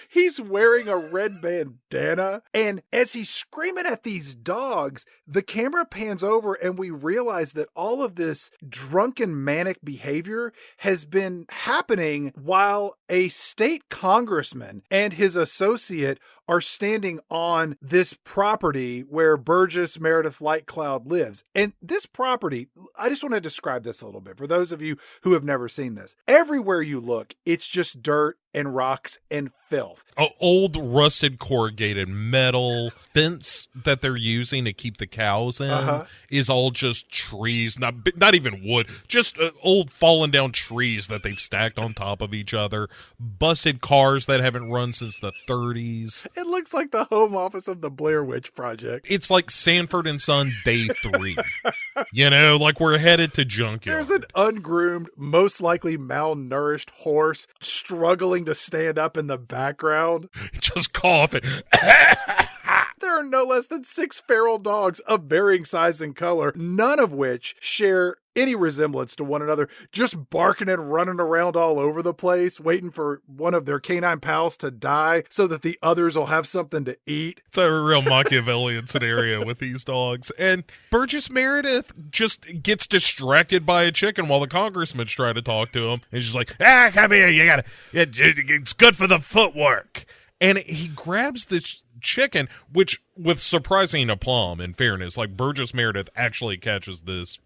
He's wearing a red bandana. And as he's screaming at these dogs, the camera pans over and we realize that all of this drunken manic behavior has been happening while a state congressman and his associate are standing on this property where Burgess Meredith Lightcloud lives. And this property, I just want to describe this a little bit for those of you who have never seen this. Everywhere you look, it's just dirt and rocks and filth. Old rusted corrugated metal fence that they're using to keep the cows in is all just trees, not even wood, just old fallen down trees that they've stacked on top of each other, busted cars that haven't run since the 30s. It looks like the home office of the Blair Witch Project. It's like Sanford and Son Day 3. Like we're headed to junkyard. There's an ungroomed, most likely malnourished horse struggling to stand up in the background. Just coughing. There are no less than 6 feral dogs of varying size and color, none of which share any resemblance to one another, just barking and running around all over the place, waiting for one of their canine pals to die so that the others will have something to eat. It's a real Machiavellian scenario with these dogs. And Burgess Meredith just gets distracted by a chicken while the congressman's trying to talk to him. And she's like, come here, it's good for the footwork. And he grabs this chicken, which with surprising aplomb, in fairness, like Burgess Meredith actually catches this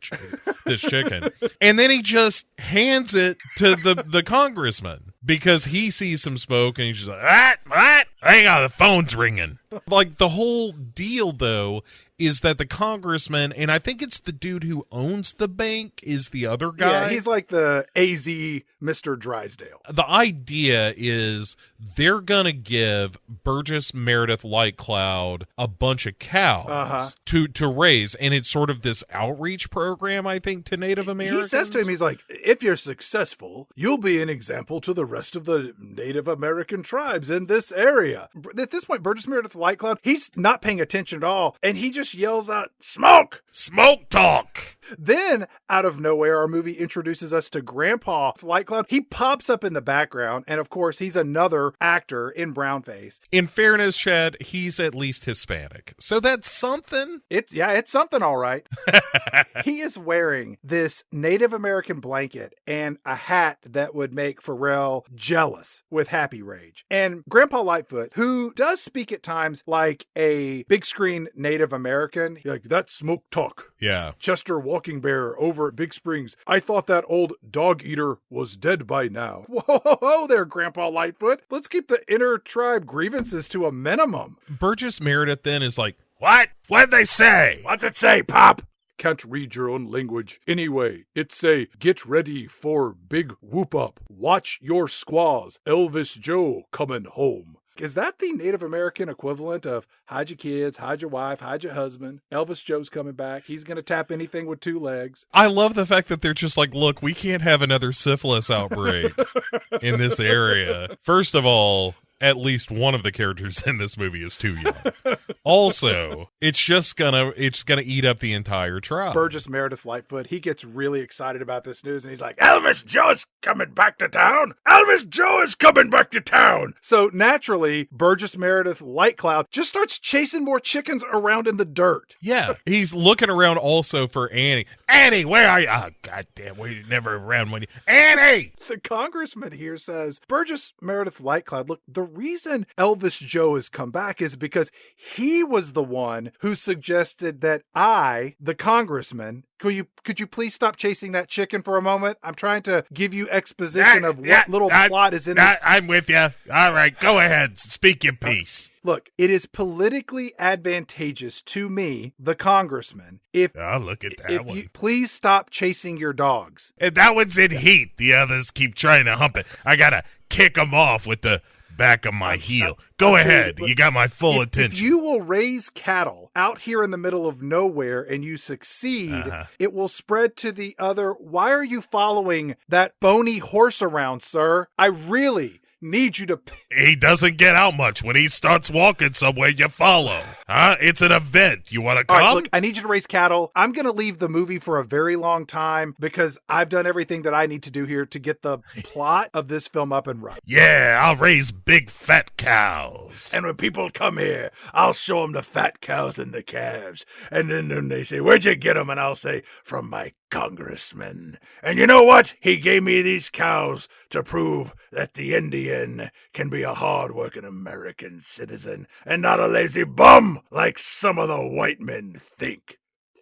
chicken, and then he just hands it to the congressman because he sees some smoke and he's just like, what? Hang on, the phone's ringing. Like the whole deal though is that the congressman, and I think it's the dude who owns the bank, is the other guy. Yeah, he's like the AZ Mr. Drysdale. The idea is they're going to give Burgess Meredith Lightcloud a bunch of cows to raise, and it's sort of this outreach program, I think, to Native Americans. He says to him, he's like, if you're successful, you'll be an example to the rest of the Native American tribes in this area. At this point, Burgess Meredith Lightcloud, he's not paying attention at all, and he just yells out, smoke! Smoke talk! Then, out of nowhere, our movie introduces us to Grandpa Lightcloud. He pops up in the background, and of course, he's another actor in brownface. In fairness, Chad, he's at least Hispanic. So that's something. It's something, all right. He is wearing this Native American blanket and a hat that would make Pharrell jealous with happy rage. And Grandpa Lightfoot, who does speak at times like a big screen Native American, like, that's smoke talk. Yeah. Chester Walking Bear over at Big Springs. I thought that old dog eater was dead by now. Whoa there, Grandpa Lightfoot. Let's keep the inter-tribe grievances to a minimum. Burgess Meredith then is like, what? What'd they say? What's it say, Pop? Can't read your own language. Anyway, it say, get ready for big whoop up. Watch your squaws. Elvis Joe coming home. Is that the Native American equivalent of hide your kids, hide your wife, hide your husband? Elvis Joe's coming back. He's going to tap anything with 2 legs. I love the fact that they're just like, look, we can't have another syphilis outbreak in this area. First of all, at least one of the characters in this movie is too young. Also, it's gonna eat up the entire tribe. Burgess Meredith Lightfoot, he gets really excited about this news and he's like, Elvis Joe is coming back to town. Elvis Joe is coming back to town. So naturally, Burgess Meredith Lightcloud just starts chasing more chickens around in the dirt. Yeah, he's looking around also for Annie. Annie, where are you? Oh, goddamn, we never around when you... Annie! The congressman here says, Burgess Meredith Lightcloud, look, the reason Elvis Joe has come back is because he was the one who suggested that I, the congressman, could you please stop chasing that chicken for a moment? I'm trying to give you exposition of what little plot is in this. I'm with you. All right, go ahead. Speak your piece. Look, it is politically advantageous to me, the congressman, if look at that one. You please stop chasing your dogs. And that one's in heat. The others keep trying to hump it. I gotta kick them off with the back of my heel. Go ahead. You got my full attention. If you will raise cattle out here in the middle of nowhere and you succeed, it will spread to the other. Why are you following that bony horse around, sir? I really need you to... He doesn't get out much. When he starts walking somewhere, you follow. Huh? It's an event. You want to come? All right, look, I need you to raise cattle. I'm going to leave the movie for a very long time because I've done everything that I need to do here to get the plot of this film up and running. Yeah, I'll raise big fat cows. And when people come here, I'll show them the fat cows and the calves. And then they say, where'd you get them? And I'll say, from my congressman. And you know what? He gave me these cows to prove that the Indian can be a hard-working American citizen and not a lazy bum like some of the white men think.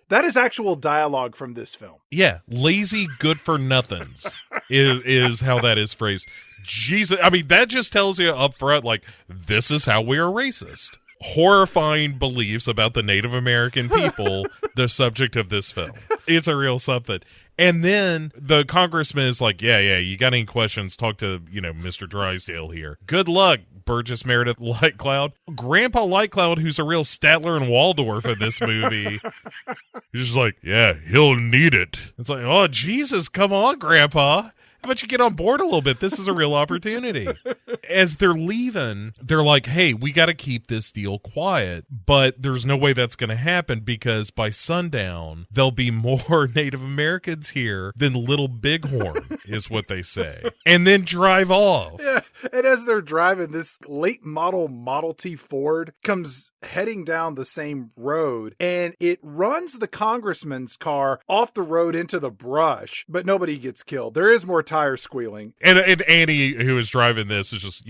That is actual dialogue from this film. Yeah, lazy good-for-nothings is how that is phrased. Jesus, I mean, that just tells you up front, like, this is how we are racist. Horrifying beliefs about the Native American people, the subject of this film. It's a real something. And then the congressman is like, yeah, you got any questions, talk to, Mr. Drysdale here. Good luck, Burgess Meredith Lightcloud. Grandpa Lightcloud, who's a real Statler and Waldorf in this movie. He's just like, yeah, he'll need it. It's like, oh, Jesus, come on, Grandpa. How about you get on board a little bit? This is a real opportunity. As they're leaving, they're like, hey, we got to keep this deal quiet. But there's no way that's going to happen because by sundown, there'll be more Native Americans here than Little Bighorn, is what they say. And then drive off. Yeah. And as they're driving, this late Model T Ford comes heading down the same road and it runs the congressman's car off the road into the brush, but nobody gets killed. There is more tire squealing. And Annie, who is driving this, is just,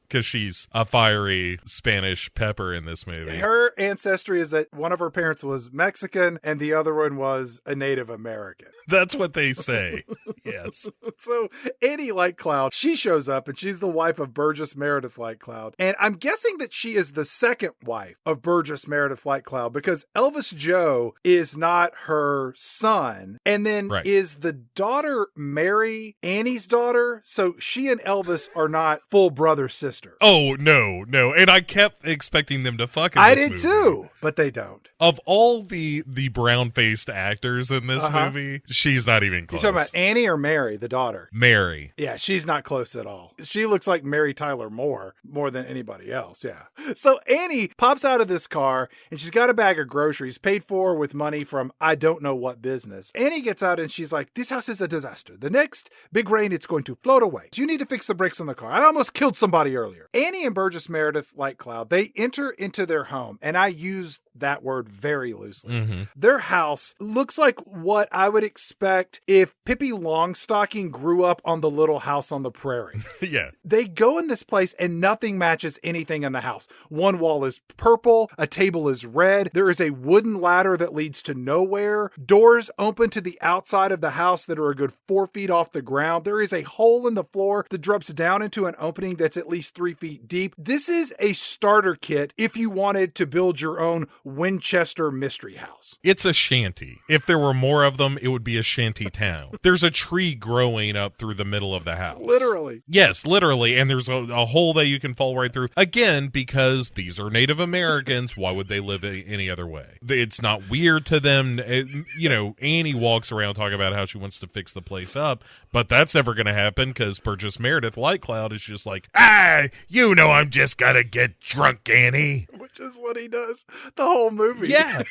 because she's a fiery Spanish pepper in this movie. Her ancestry is that one of her parents was Mexican and the other one was a Native American. That's what they say. Yes. So Annie Lightcloud, she shows up and she's the wife of Burgess Meredith Lightcloud. And I'm guessing that she is the second wife of Burgess Meredith Lightcloud because Elvis Joe is not her son. And then is the daughter Mary Annie's daughter? So she and Elvis are not full brother-sister. Oh, no. And I kept expecting them to fuck in this movie. I did too, but they don't. Of all the brown-faced actors in this movie, she's not even close. You're talking about Annie or Mary, the daughter? Mary. Yeah, she's not close at all. She looks like Mary Tyler Moore more than anybody else, yeah. So Annie pops out of this car, and she's got a bag of groceries paid for with money from I don't know what business. Annie gets out, and she's like, this house is a disaster. The next big rain, it's going to float away. So you need to fix the brakes on the car. I almost killed somebody earlier. Annie and Burgess Meredith Lightcloud, they enter into their home, and I use that word very loosely. Mm-hmm. Their house looks like what I would expect if Pippi Longstocking grew up on the Little House on the Prairie. Yeah. They go in this place and nothing matches anything in the house. One wall is purple, a table is red, there is a wooden ladder that leads to nowhere, doors open to the outside of the house that are a good 4 feet off the ground. There is a hole in the floor that drops down into an opening that's at least 3 feet deep. This is a starter kit if you wanted to build your own Winchester Mystery House. It's a shanty. If there were more of them, it would be a shanty town. There's a tree growing up through the middle of the house. Literally. Yes, literally. And there's a hole that you can fall right through. Again, because these are Native Americans, why would they live any other way? It's not weird to them. Annie walks around talking about how she wants to fix the place up, but that's never going to happen because Burgess Meredith Lightcloud is just like, I'm just going to get drunk, Annie. Which is what he does the whole movie. Yeah.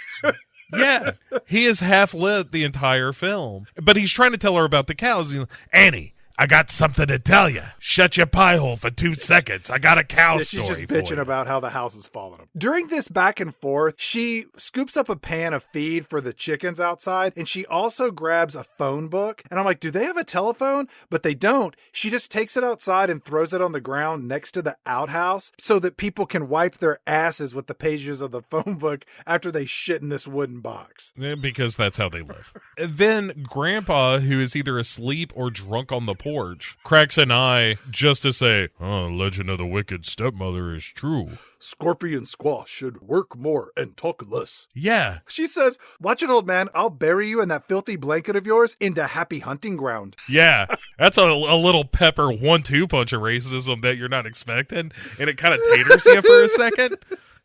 Yeah. He is half lit the entire film. But he's trying to tell her about the cows. He's like, Annie, I got something to tell you. Shut your pie hole for 2 seconds. I got a cow story. She's just bitching about how the house is falling apart. During this back and forth, she scoops up a pan of feed for the chickens outside, and she also grabs a phone book. And I'm like, do they have a telephone? But they don't. She just takes it outside and throws it on the ground next to the outhouse so that people can wipe their asses with the pages of the phone book after they shit in this wooden box. Because that's how they live. Then Grandpa, who is either asleep or drunk on the porch, cracks an eye just to say, legend of the wicked stepmother is true. Scorpion Squash should work more and talk less. Yeah. She says, watch it, old man. I'll bury you in that filthy blanket of yours into happy hunting ground. Yeah. That's a little pepper 1-2 punch of racism that you're not expecting. And it kind of taters you for a second.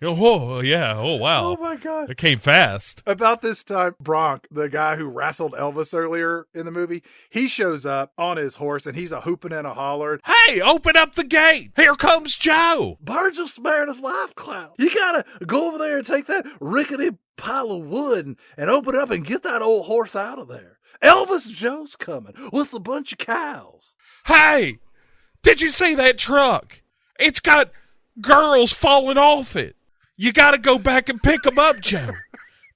Oh, yeah. Oh, wow. Oh, my God. It came fast. About this time, Bronk, the guy who wrestled Elvis earlier in the movie, he shows up on his horse and he's a hooping and a hollering. Hey, open up the gate. Here comes Joe. Burgess Meredith Life Cloud. You got to go over there and take that rickety pile of wood and open it up and get that old horse out of there. Elvis Joe's coming with a bunch of cows. Hey, did you see that truck? It's got girls falling off it. You got to go back and pick them up, Joe.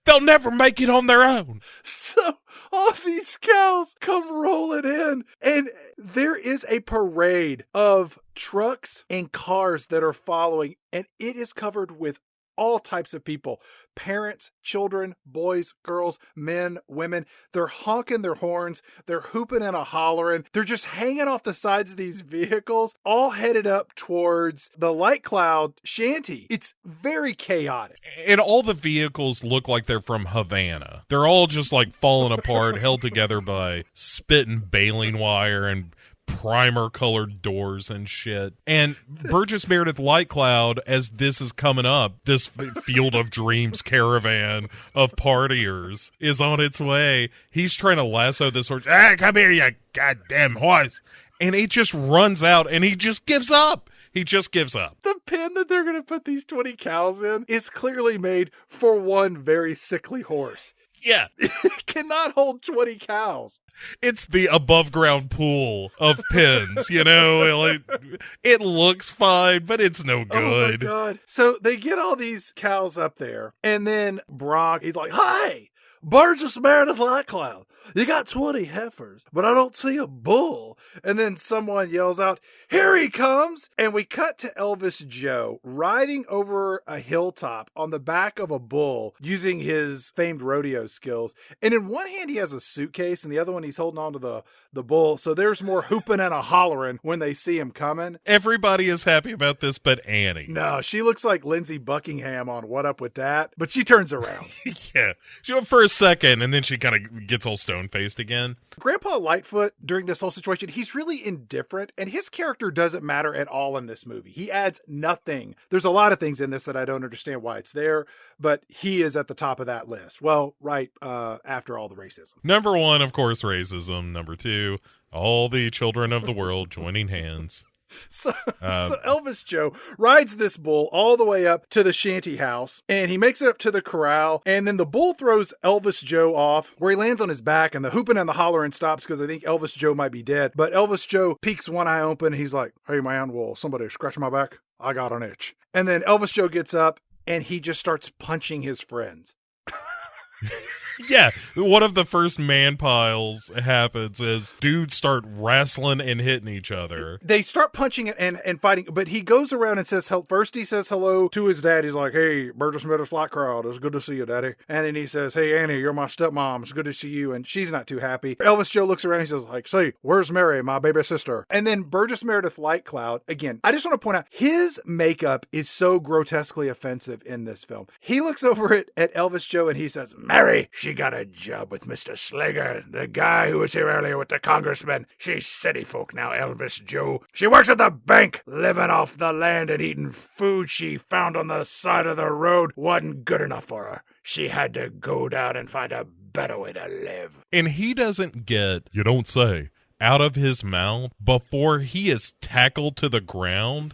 They'll never make it on their own. So all these cows come rolling in, and there is a parade of trucks and cars that are following, and it is covered with all types of people. Parents, children, boys, girls, men, women. They're honking their horns. They're hooping and a hollering. They're just hanging off the sides of these vehicles, all headed up towards the Light Cloud shanty. It's very chaotic. And all the vehicles look like they're from Havana. They're all just like falling apart, held together by spit and baling wire and primer colored doors and shit. And Burgess Meredith Lightcloud, as this is coming up, this Field of Dreams caravan of partiers is on its way. He's trying to lasso this horse. Hey, come here, you goddamn horse. And it just runs out and he just gives up. He just gives up. The pen that they're going to put these 20 cows in is clearly made for one very sickly horse. Yeah. It cannot hold 20 cows. It's the above ground pool of pins, it looks fine, but it's no good. Oh my God. So they get all these cows up there, and then Bronk, he's like, hey, Burgess Meredith Lightcloud, you got 20 heifers, but I don't see a bull. And then someone yells out, here he comes. And we cut to Elvis Joe riding over a hilltop on the back of a bull using his famed rodeo skills. And in one hand, he has a suitcase, and the other one, he's holding on to the bull. So there's more hooping and a hollering when they see him coming. Everybody is happy about this, but Annie. No, she looks like Lindsey Buckingham on What Up With That, but she turns around. Yeah. She went for a second, and then she kind of gets all stone-faced again. Grandpa Lightfoot, during this whole situation, he's really indifferent, and his character doesn't matter at all in this movie. He adds nothing. There's a lot of things in this that I don't understand why it's there, but he is at the top of that list. Well, right after all the racism. Number 1, of course, racism. Number 2, all the children of the world joining hands. So Elvis Joe rides this bull all the way up to the shanty house, and he makes it up to the corral, and then the bull throws Elvis Joe off where he lands on his back, and the hooping and the hollering stops because I think Elvis Joe might be dead. But Elvis Joe peeks one eye open, and he's like, hey man, will somebody scratch my back? I got an itch. And then Elvis Joe gets up and he just starts punching his friends. Yeah, one of the first man piles happens as dudes start wrestling and hitting each other. They start punching it and fighting, but he goes around and says, first he says hello to his dad. He's like, hey, Burgess Meadows Flight Crowd, it's good to see you, Daddy. And then he says, hey, Annie, you're my stepmom. It's good to see you. And she's not too happy. Elvis Joe looks around and he says, like, say, where's Mary, my baby sister? And then Burgess Meredith Light Cloud, again, I just want to point out, his makeup is so grotesquely offensive in this film. He looks over at Elvis Joe and he says, Mary, she got a job with Mr. Slager, the guy who was here earlier with the congressman. She's city folk now, Elvis Joe. She works at the bank, living off the land and eating food she found on the side of the road. Wasn't good enough for her. She had to go down and find a better way to live. And he doesn't get, you don't say, out of his mouth before he is tackled to the ground.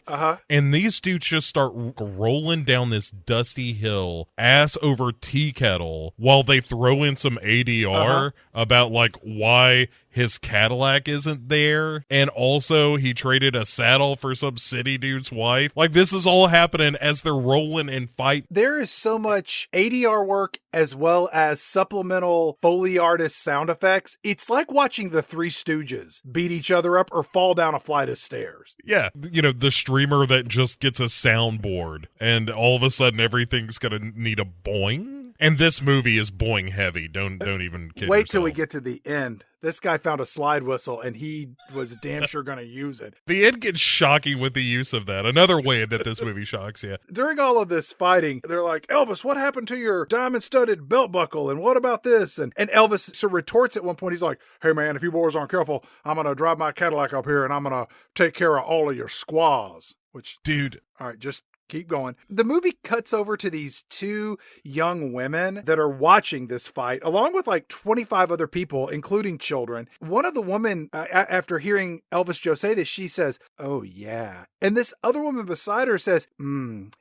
And these dudes just start rolling down this dusty hill, ass over tea kettle, while they throw in some ADR about like why his Cadillac isn't there, and also he traded a saddle for some city dude's wife. Like, this is all happening as they're rolling and fight. There is so much ADR work as well as supplemental Foley artist sound effects. It's like watching the Three Stooges beat each other up or fall down a flight of stairs. Yeah, you know, the streamer that just gets a soundboard, and all of a sudden everything's gonna need a boing. And this movie is boing heavy. Don't even kid Wait yourself. till we get to the end. This guy found a slide whistle, and he was damn sure going to use it. The end gets shocking with the use of that. Another way that this movie shocks you. During all of this fighting, they're like, Elvis, what happened to your diamond-studded belt buckle? And what about this? And Elvis so retorts at one point. He's like, hey, man, if you boys aren't careful, I'm going to drive my Cadillac up here, and I'm going to take care of all of your squaws. Which, dude, all right, just keep going. The movie cuts over to these two young women that are watching this fight, along with like 25 other people, including children. One of the women, after hearing Elvis Joe say this, she says, oh, yeah. And this other woman beside her says,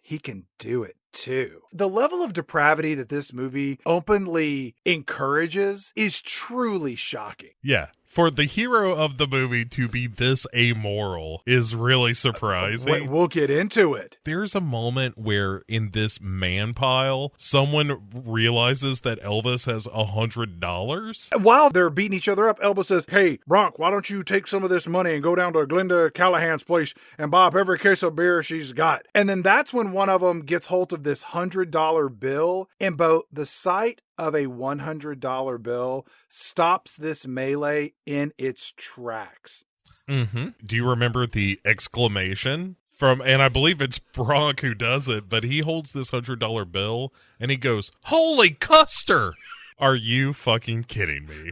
he can do it too. The level of depravity that this movie openly encourages is truly shocking. Yeah. For the hero of the movie to be this amoral is really surprising. We'll get into it. There's a moment where in this man pile, someone realizes that Elvis has $100. While they're beating each other up, Elvis says, hey, Bronk, why don't you take some of this money and go down to Glenda Callahan's place and buy up every case of beer she's got. And then that's when one of them gets hold of this $100 bill, and both the sight of a $100 bill stops this melee in its tracks. Do you remember the exclamation from, and I believe it's Bronk who does it, but he holds this $100 bill and he goes, holy Custer! Are you fucking kidding me?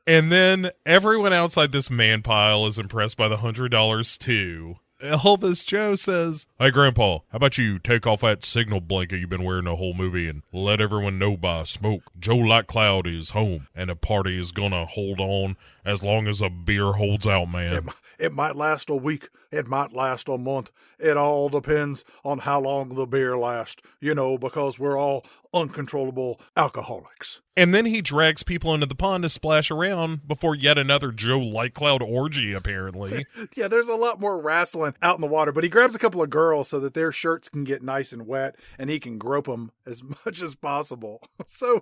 And then everyone outside this man pile is impressed by the $100 too. Elvis Joe says, hey, Grandpa, how about you take off that signal blanket you've been wearing the whole movie and let everyone know by smoke Joe Lightcloud is home and the party is gonna hold on as long as a beer holds out, man. It might last a week. It might last a month. It all depends on how long the beer lasts, because we're all uncontrollable alcoholics. And then he drags people into the pond to splash around before yet another Joe Lightcloud orgy, apparently. Yeah, there's a lot more wrestling out in the water, but he grabs a couple of girls so that their shirts can get nice and wet and he can grope them as much as possible.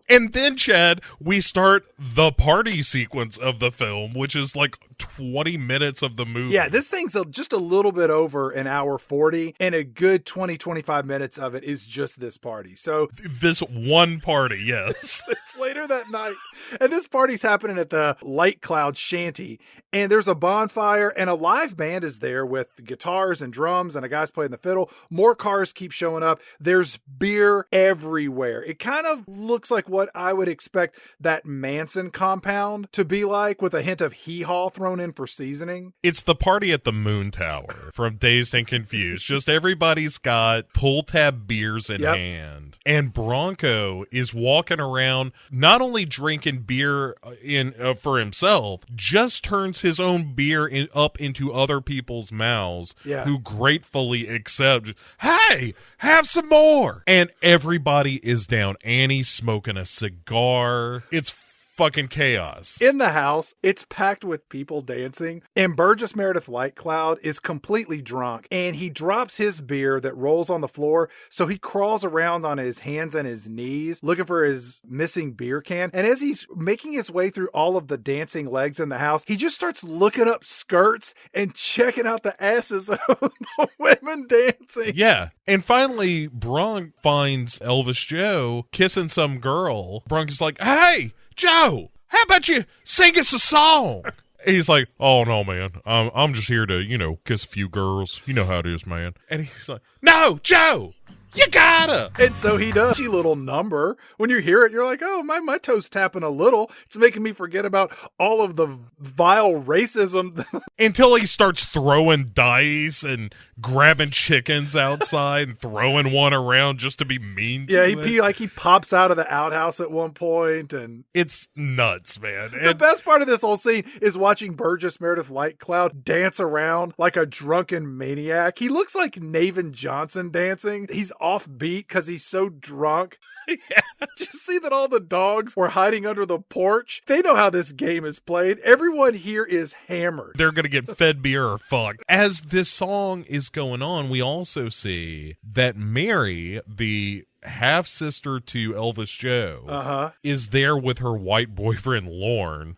And then, Chad, we start the party sequence of the film, which is like 20 minutes of the movie. Yeah, this thing's just a little bit over an hour 40, and a good 20-25 minutes of it is just this party. So this one party, yes. It's later that night, and this party's happening at the Light Cloud Shanty, and there's a bonfire, and a live band is there with guitars and drums, and a guy's playing the fiddle. More cars keep showing up. There's beer everywhere. It kind of looks like what I would expect that Manson compound to be like, with a hint of hee-haw thrown in for seasoning. It's the party at the Moon Tower from Dazed and Confused. Just everybody's got pull tab beers in hand. And Bronco is walking around, not only drinking beer for himself, just turns his own beer up into other people's mouths, who gratefully accept, hey, have some more. And everybody is down. Annie's smoking a cigar. It's fucking chaos. In the house, it's packed with people dancing, and Burgess Meredith Lightcloud is completely drunk, and he drops his beer that rolls on the floor, so he crawls around on his hands and his knees looking for his missing beer can, and as he's making his way through all of the dancing legs in the house, he just starts looking up skirts and checking out the asses of the women dancing. Yeah. And finally, Bronk finds Elvis Joe kissing some girl. Bronk is like, hey, Joe, how about you sing us a song? And he's like, oh, no, man. I'm just here to, kiss a few girls. You know how it is, man. And he's like, no, Joe, you gotta. And so he does. A little number. When you hear it, you're like, oh, my toe's tapping a little. It's making me forget about all of the vile racism. Until he starts throwing dice and grabbing chickens outside and throwing one around just to be mean to it. He pops out of the outhouse at one point, and it's nuts, man. The best part of this whole scene is watching Burgess Meredith Lightcloud dance around like a drunken maniac. He looks like Navin Johnson dancing. He's offbeat because he's so drunk. Yeah. Did you see that all the dogs were hiding under the porch? They know how this game is played. Everyone here is hammered. They're going to get fed beer or fuck. As this song is going on, we also see that Mary, the half-sister to Elvis Joe, is there with her white boyfriend, Lorne,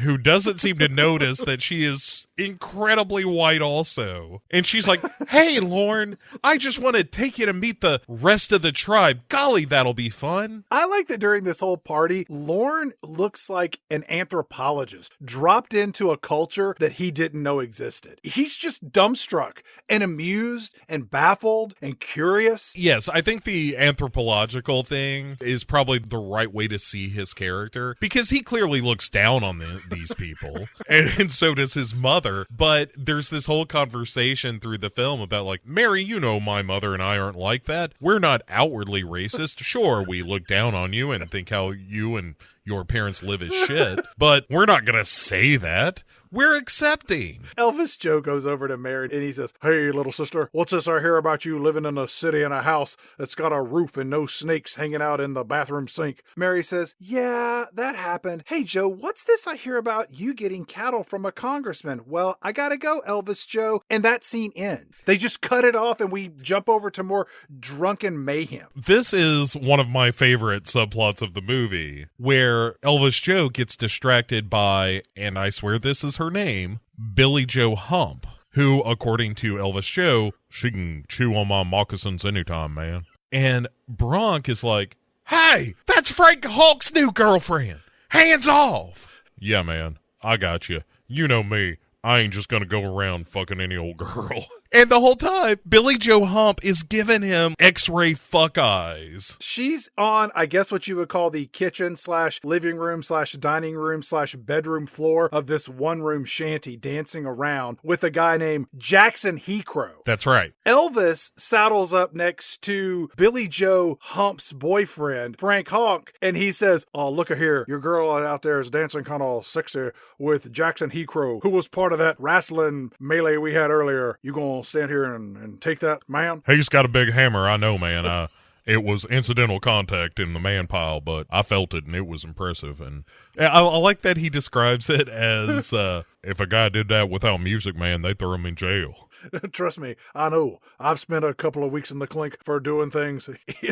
who doesn't seem to notice that she is incredibly white also. And she's like, hey, Lorne, I just want to take you to meet the rest of the tribe. Golly, that'll be fun. I like that during this whole party, Lorne looks like an anthropologist dropped into a culture that he didn't know existed. He's just dumbstruck and amused and baffled and curious. Yes, I think the anthropological thing is probably the right way to see his character, because he clearly looks down on these people, and so does his mother. But there's this whole conversation through the film about like, Mary, my mother and I aren't like that. We're not outwardly racist. Sure, we look down on you and think how you and your parents live as shit, but we're not gonna say that. We're accepting. Elvis Joe goes over to Mary and he says, hey, little sister, what's this I hear about you living in a city in a house that's got a roof and no snakes hanging out in the bathroom sink? Mary says, yeah, that happened. Hey, Joe, what's this I hear about you getting cattle from a congressman? Well, I gotta go, Elvis Joe. And that scene ends. They just cut it off and we jump over to more drunken mayhem. This is one of my favorite subplots of the movie, where Elvis Joe gets distracted by, and I swear this is her name, Billy Joe Hump, who, according to Elvis Joe, she can chew on my moccasins anytime, man. And Bronk is like, hey, that's Frank Hulk's new girlfriend. Hands off. Yeah, man, I got you. You know me. I ain't just gonna go around fucking any old girl. And the whole time, Billy Joe Hump is giving him X-ray fuck eyes. She's on, I guess what you would call the kitchen / living room / dining room / bedroom floor of this one-room shanty, dancing around with a guy named Jackson Hecrow. That's right. Elvis saddles up next to Billy Joe Hump's boyfriend, Frank Honk, and he says, oh, look here, your girl out there is dancing kind of sexy with Jackson Hecrow, who was part of that wrestling melee we had earlier. You gonna stand here and take that, man? He's got a big hammer, I know, man. It was incidental contact in the man pile, but I felt it and it was impressive. And I like that he describes it as if a guy did that without music, man, they'd throw him in jail. Trust me, I know. I've spent a couple of weeks in the clink for doing things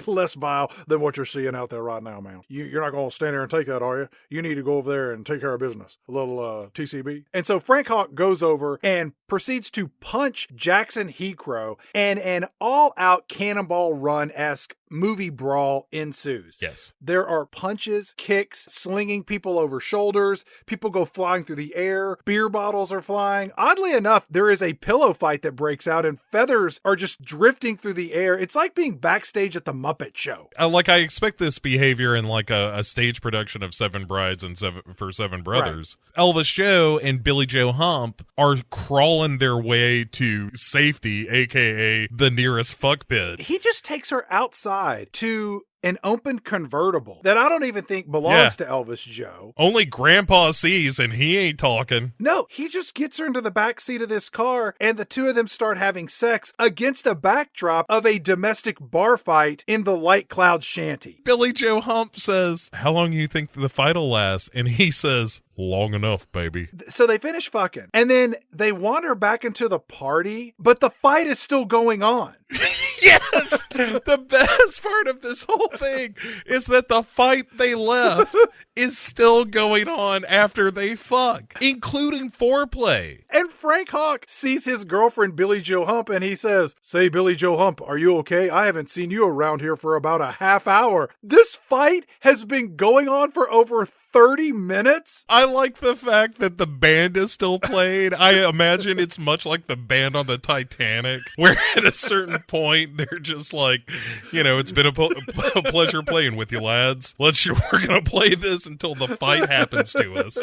less vile than what you're seeing out there right now, man. You're not going to stand there and take that, are you? You need to go over there and take care of business. A little TCB. And so Frank Hawk goes over and proceeds to punch Jackson Hecrow, and an all-out Cannonball Run-esque movie brawl ensues. Yes. There are punches, kicks, slinging people over shoulders. People go flying through the air. Beer bottles are flying. Oddly enough, there is a pillow fight that breaks out and feathers are just drifting through the air. It's like being backstage at the Muppet Show. I expect this behavior in like a stage production of Seven Brides and Seven Brothers. Right. Elvis Joe and Billy Joe Hump are crawling their way to safety, aka the nearest fuck pit. He just takes her outside to an open convertible that I don't even think belongs to Elvis Joe. Only Grandpa sees, and he ain't talking. No, he just gets her into the back seat of this car, and the two of them start having sex against a backdrop of a domestic bar fight in the Light Cloud shanty. Billy Joe Hump says, "How long do you think the fight will last?" And he says, "Long enough, baby." So they finish fucking, and then they wander back into the party, but the fight is still going on. Yes! The best part of this whole thing is that the fight they left is still going on after they fuck, including foreplay. And Frank Hawk sees his girlfriend, Billy Joe Hump, and he says, "Say, Billy Joe Hump, are you okay? I haven't seen you around here for about a half hour." This fight has been going on for over 30 minutes. I like the fact that the band is still played. I imagine it's much like the band on the Titanic, where at a certain point, they're just like, it's been a pleasure playing with you, lads. We're going to play this until the fight happens to us.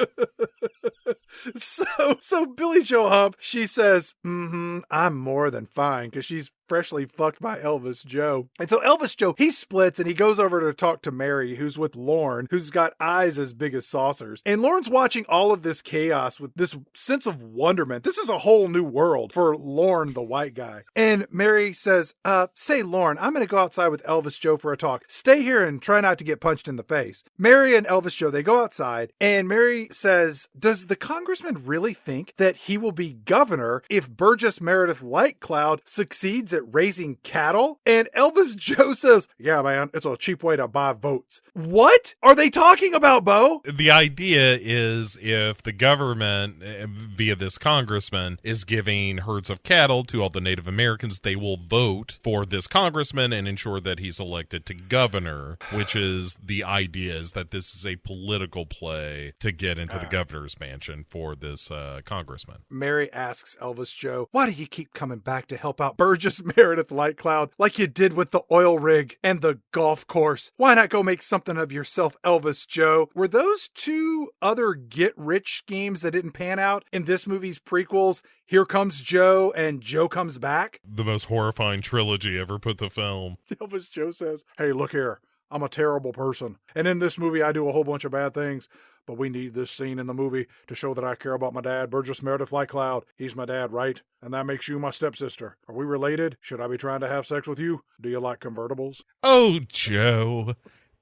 So Billy Joe Hump, she says, I'm more than fine, because she's freshly fucked by Elvis Joe. And so Elvis Joe, he splits and he goes over to talk to Mary, who's with Lorne, who's got eyes as big as saucers. And Lorne's watching all of this chaos with this sense of wonderment. This is a whole new world for Lorne, the white guy. And Mary says, say, Lorne, I'm going to go outside with Elvis Joe for a talk. Stay here and try not to get punched in the face. Mary and Elvis Joe, they go outside, and Mary says, does the congressman really think that he will be governor if Burgess Meredith Lightcloud succeeds at raising cattle? And Elvis Joe says, yeah, man, it's a cheap way to buy votes. What are they talking about, Bo? The idea is if the government, via this congressman, is giving herds of cattle to all the Native Americans, they will vote for this congressman and ensure that he's elected to governor, which is the idea, is that this is a political play to get into the governor's mansion for this congressman. Mary asks Elvis Joe, why do you keep coming back to help out Burgess Meredith Lightcloud like you did with the oil rig and the golf course? Why not go make something of yourself, Elvis Joe? Were those two other get-rich schemes that didn't pan out in this movie's prequels, Here Comes Joe and Joe Comes Back? The most horrifying trilogy ever put to film. Elvis Joe says, hey, look here, I'm a terrible person, and in this movie I do a whole bunch of bad things, but we need this scene in the movie to show that I care about my dad, Burgess Meredith Lightcloud. He's my dad, right? And that makes you my stepsister. Are we related? Should I be trying to have sex with you? Do you like convertibles? Oh, Joe.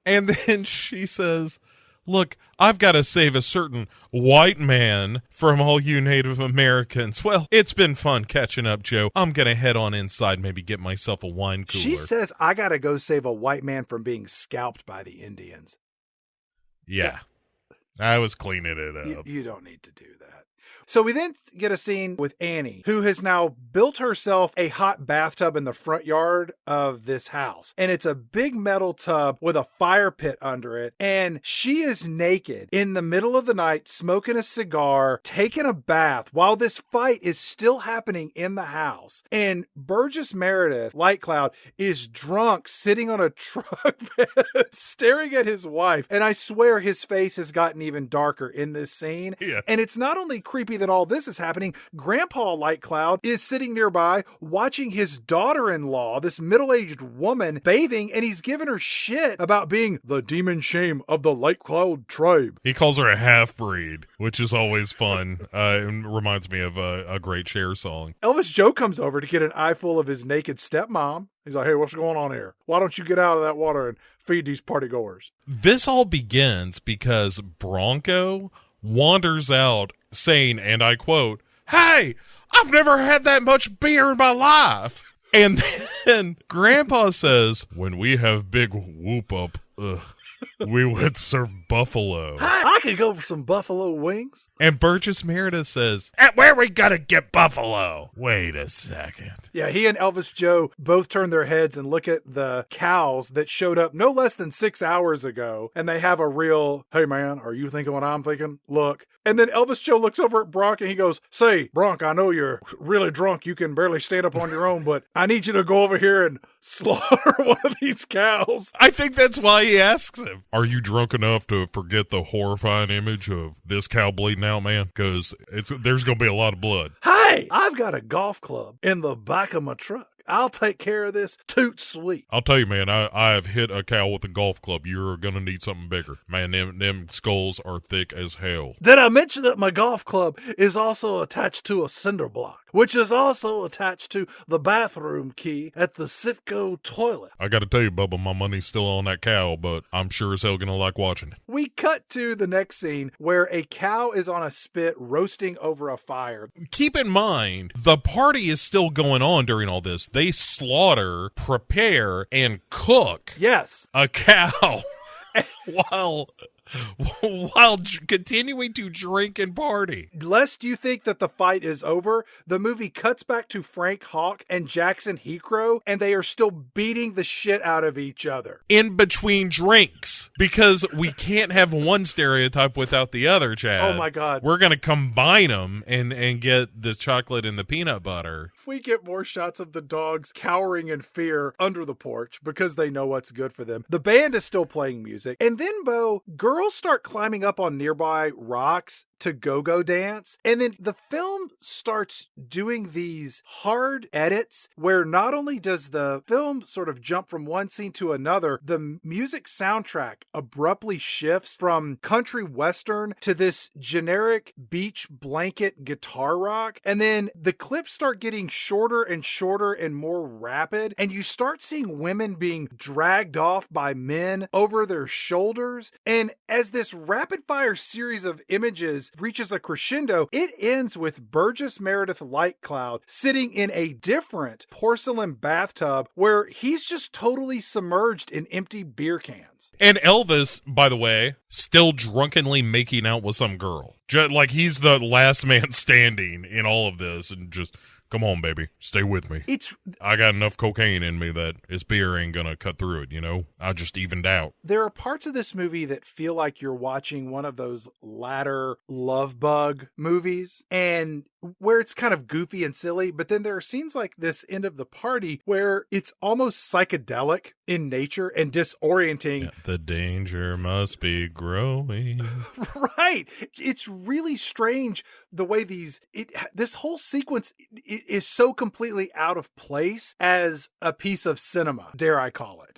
And then she says, look, I've got to save a certain white man from all you Native Americans. Well, it's been fun catching up, Joe. I'm going to head on inside, maybe get myself a wine cooler. She says, I got to go save a white man from being scalped by the Indians. Yeah. I was cleaning it up. You don't need to do that. So we then get a scene with Annie, who has now built herself a hot bathtub in the front yard of this house. And it's a big metal tub with a fire pit under it. And she is naked in the middle of the night, smoking a cigar, taking a bath while this fight is still happening in the house. And Burgess Meredith Lightcloud is drunk, sitting on a truck bed, staring at his wife. And I swear his face has gotten even darker in this scene. Yeah. And it's not only creepy that all this is happening, Grandpa Lightcloud is sitting nearby watching his daughter-in-law, this middle-aged woman, bathing, and he's giving her shit about being the demon shame of the Lightcloud tribe. He calls her a half-breed, which is always fun. It reminds me of a great Cher song. Elvis Joe comes over to get an eyeful of his naked stepmom. He's like, hey, what's going on here? Why don't you get out of that water and feed these partygoers? This all begins because Bronco wanders out saying, and I quote, hey, I've never had that much beer in my life. And then Grandpa says, when we have big whoop up, we would serve buffalo. I could go for some buffalo wings. And Burgess Meredith says, at where we gotta get buffalo? Wait a second. Yeah, he and Elvis Joe both turn their heads and look at the cows that showed up no less than 6 hours ago. And they have a real, hey man, are you thinking what I'm thinking? Look. And then Elvis Joe looks over at Bronk and he goes, say, Bronk, I know you're really drunk. You can barely stand up on your own, but I need you to go over here and slaughter one of these cows. I think that's why he asks him, are you drunk enough to forget the horrifying image of this cow bleeding out, man? Because there's going to be a lot of blood. Hey, I've got a golf club in the back of my truck. I'll take care of this toot sweet. I'll tell you, man, I have hit a cow with a golf club. You're going to need something bigger. Man, them skulls are thick as hell. Did I mention that my golf club is also attached to a cinder block, which is also attached to the bathroom key at the Citgo toilet? I got to tell you, Bubba, my money's still on that cow, but I'm sure as hell going to like watching it. We cut to the next scene where a cow is on a spit roasting over a fire. Keep in mind, the party is still going on during all this. They slaughter, prepare, and cook Yes. a cow while continuing to drink and party. Lest you think that the fight is over, the movie cuts back to Frank Hawk and Jackson Hecrow, and they are still beating the shit out of each other. In between drinks, because we can't have one stereotype without the other, Chad. Oh my God. We're going to combine them and get the chocolate and the peanut butter. We get more shots of the dogs cowering in fear under the porch because they know what's good for them. The band is still playing music. And then, Bo, girls start climbing up on nearby rocks to go-go dance. And then the film starts doing these hard edits where not only does the film sort of jump from one scene to another, the music soundtrack abruptly shifts from country western to this generic beach blanket guitar rock. And then the clips start getting shorter and shorter and more rapid. And you start seeing women being dragged off by men over their shoulders. And as this rapid fire series of images reaches a crescendo, it ends with Burgess Meredith Lightcloud sitting in a different porcelain bathtub where he's just totally submerged in empty beer cans. And Elvis, by the way, still drunkenly making out with some girl. Like he's the last man standing in all of this and just... Come on, baby. Stay with me. I got enough cocaine in me that this beer ain't gonna cut through it, you know? I just evened out. There are parts of this movie that feel like you're watching one of those latter love bug movies, and where it's kind of goofy and silly, but then there are scenes like this end of the party where it's almost psychedelic in nature and disorienting. Yeah, the danger must be growing. Right. It's really strange the way this whole sequence is so completely out of place as a piece of cinema, dare I call it.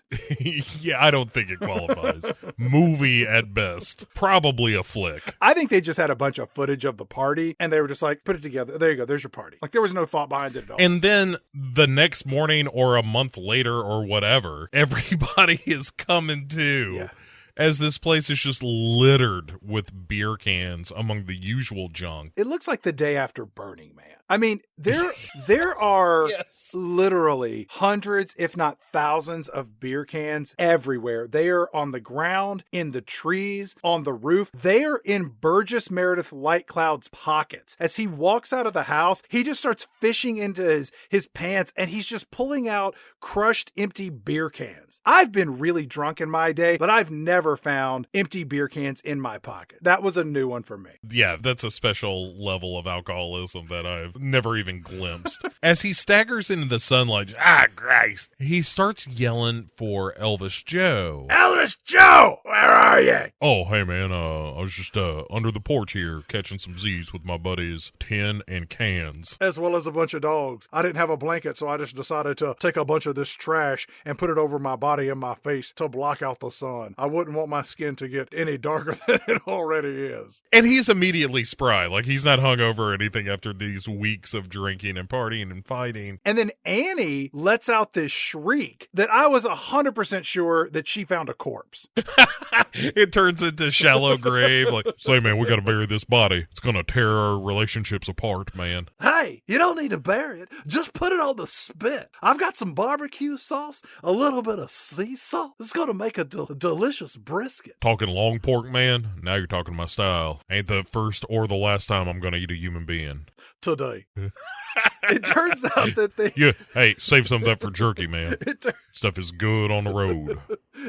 Yeah, I don't think it qualifies. Movie at best. Probably a flick. I think they just had a bunch of footage of the party and they were just like, put it together. There you go. There's your party. Like there was no thought behind it at all. And then the next morning or a month later or whatever, everybody is coming to. Yeah. As this place is just littered with beer cans among the usual junk. It looks like the day after Burning Man. I mean, there are Yes. literally hundreds, if not thousands, of beer cans everywhere. They are on the ground, in the trees, on the roof. They are in Burgess Meredith Lightcloud's pockets. As he walks out of the house, he just starts fishing into his pants and he's just pulling out crushed, empty beer cans. I've been really drunk in my day, but I've never found empty beer cans in my pocket. That was a new one for me. Yeah, that's a special level of alcoholism that I've never even glimpsed. As he staggers into the sunlight, Christ, he starts yelling for Elvis Joe. Elvis Joe, where are you? Oh, hey man, I was just under the porch here catching some Z's with my buddies, tin and cans. As well as a bunch of dogs. I didn't have a blanket, so I just decided to take a bunch of this trash and put it over my body and my face to block out the sun. I wouldn't want my skin to get any darker than it already is. And he's immediately spry, like he's not hungover or anything after these weeks of drinking and partying and fighting. And then Annie lets out this shriek that I was 100% sure that she found a corpse. It turns into Shallow Grave, like, say man, we gotta bury this body. It's gonna tear our relationships apart, man. Hey, you don't need to bury it. Just put it on the spit. I've got some barbecue sauce, a little bit of sea salt. It's going to make a delicious brisket. Talking long pork, man? Now you're talking my style. Ain't the first or the last time I'm gonna eat a human being. Today. It turns out that they... Yeah, hey, save some of that for jerky, man. Stuff is good on the road.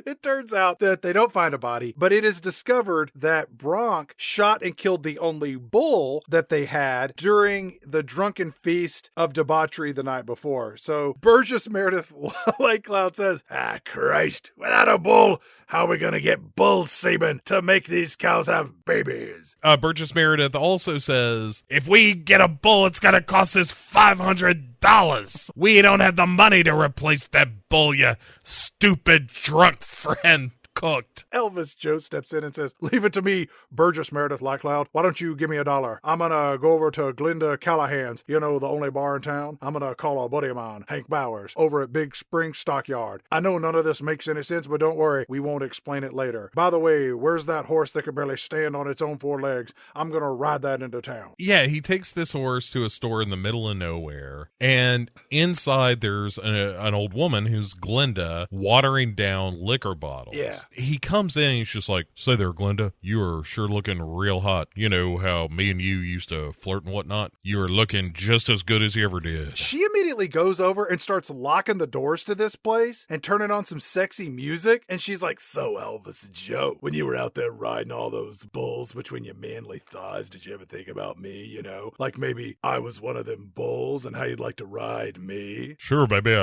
It turns out that they don't find a body, but it is discovered that Bronk shot and killed the only bull that they had during the drunken feast of debauchery the night before. So Burgess Meredith Lightcloud says, Christ, without a bull, how are we going to get bull semen to make these cows have babies? Burgess Meredith also says, if we get a bull, it's going to cost us $5 $500. We don't have the money to replace that bull you stupid drunk friend cooked. Elvis Joe steps in and says, leave it to me, Burgess Meredith Lightcloud. Why don't you give me $1? I'm gonna go over to Glinda Callahan's, the only bar in town. I'm gonna call a buddy of mine, Hank Bowers, over at Big Spring Stockyard. I know none of this makes any sense, but don't worry, we won't explain it later. By the way, where's that horse that can barely stand on its own 4 legs? I'm gonna ride that into town. Yeah, he takes this horse to a store in the middle of nowhere, and inside there's an old woman who's Glinda watering down liquor bottles. Yeah. He comes in and he's just like, say there, Glinda, you are sure looking real hot. You know how me and you used to flirt and whatnot? You are looking just as good as you ever did. She immediately goes over and starts locking the doors to this place and turning on some sexy music. And she's like, so Elvis Joe, when you were out there riding all those bulls between your manly thighs, did you ever think about me, Like maybe I was one of them bulls and how you'd like to ride me? Sure, baby,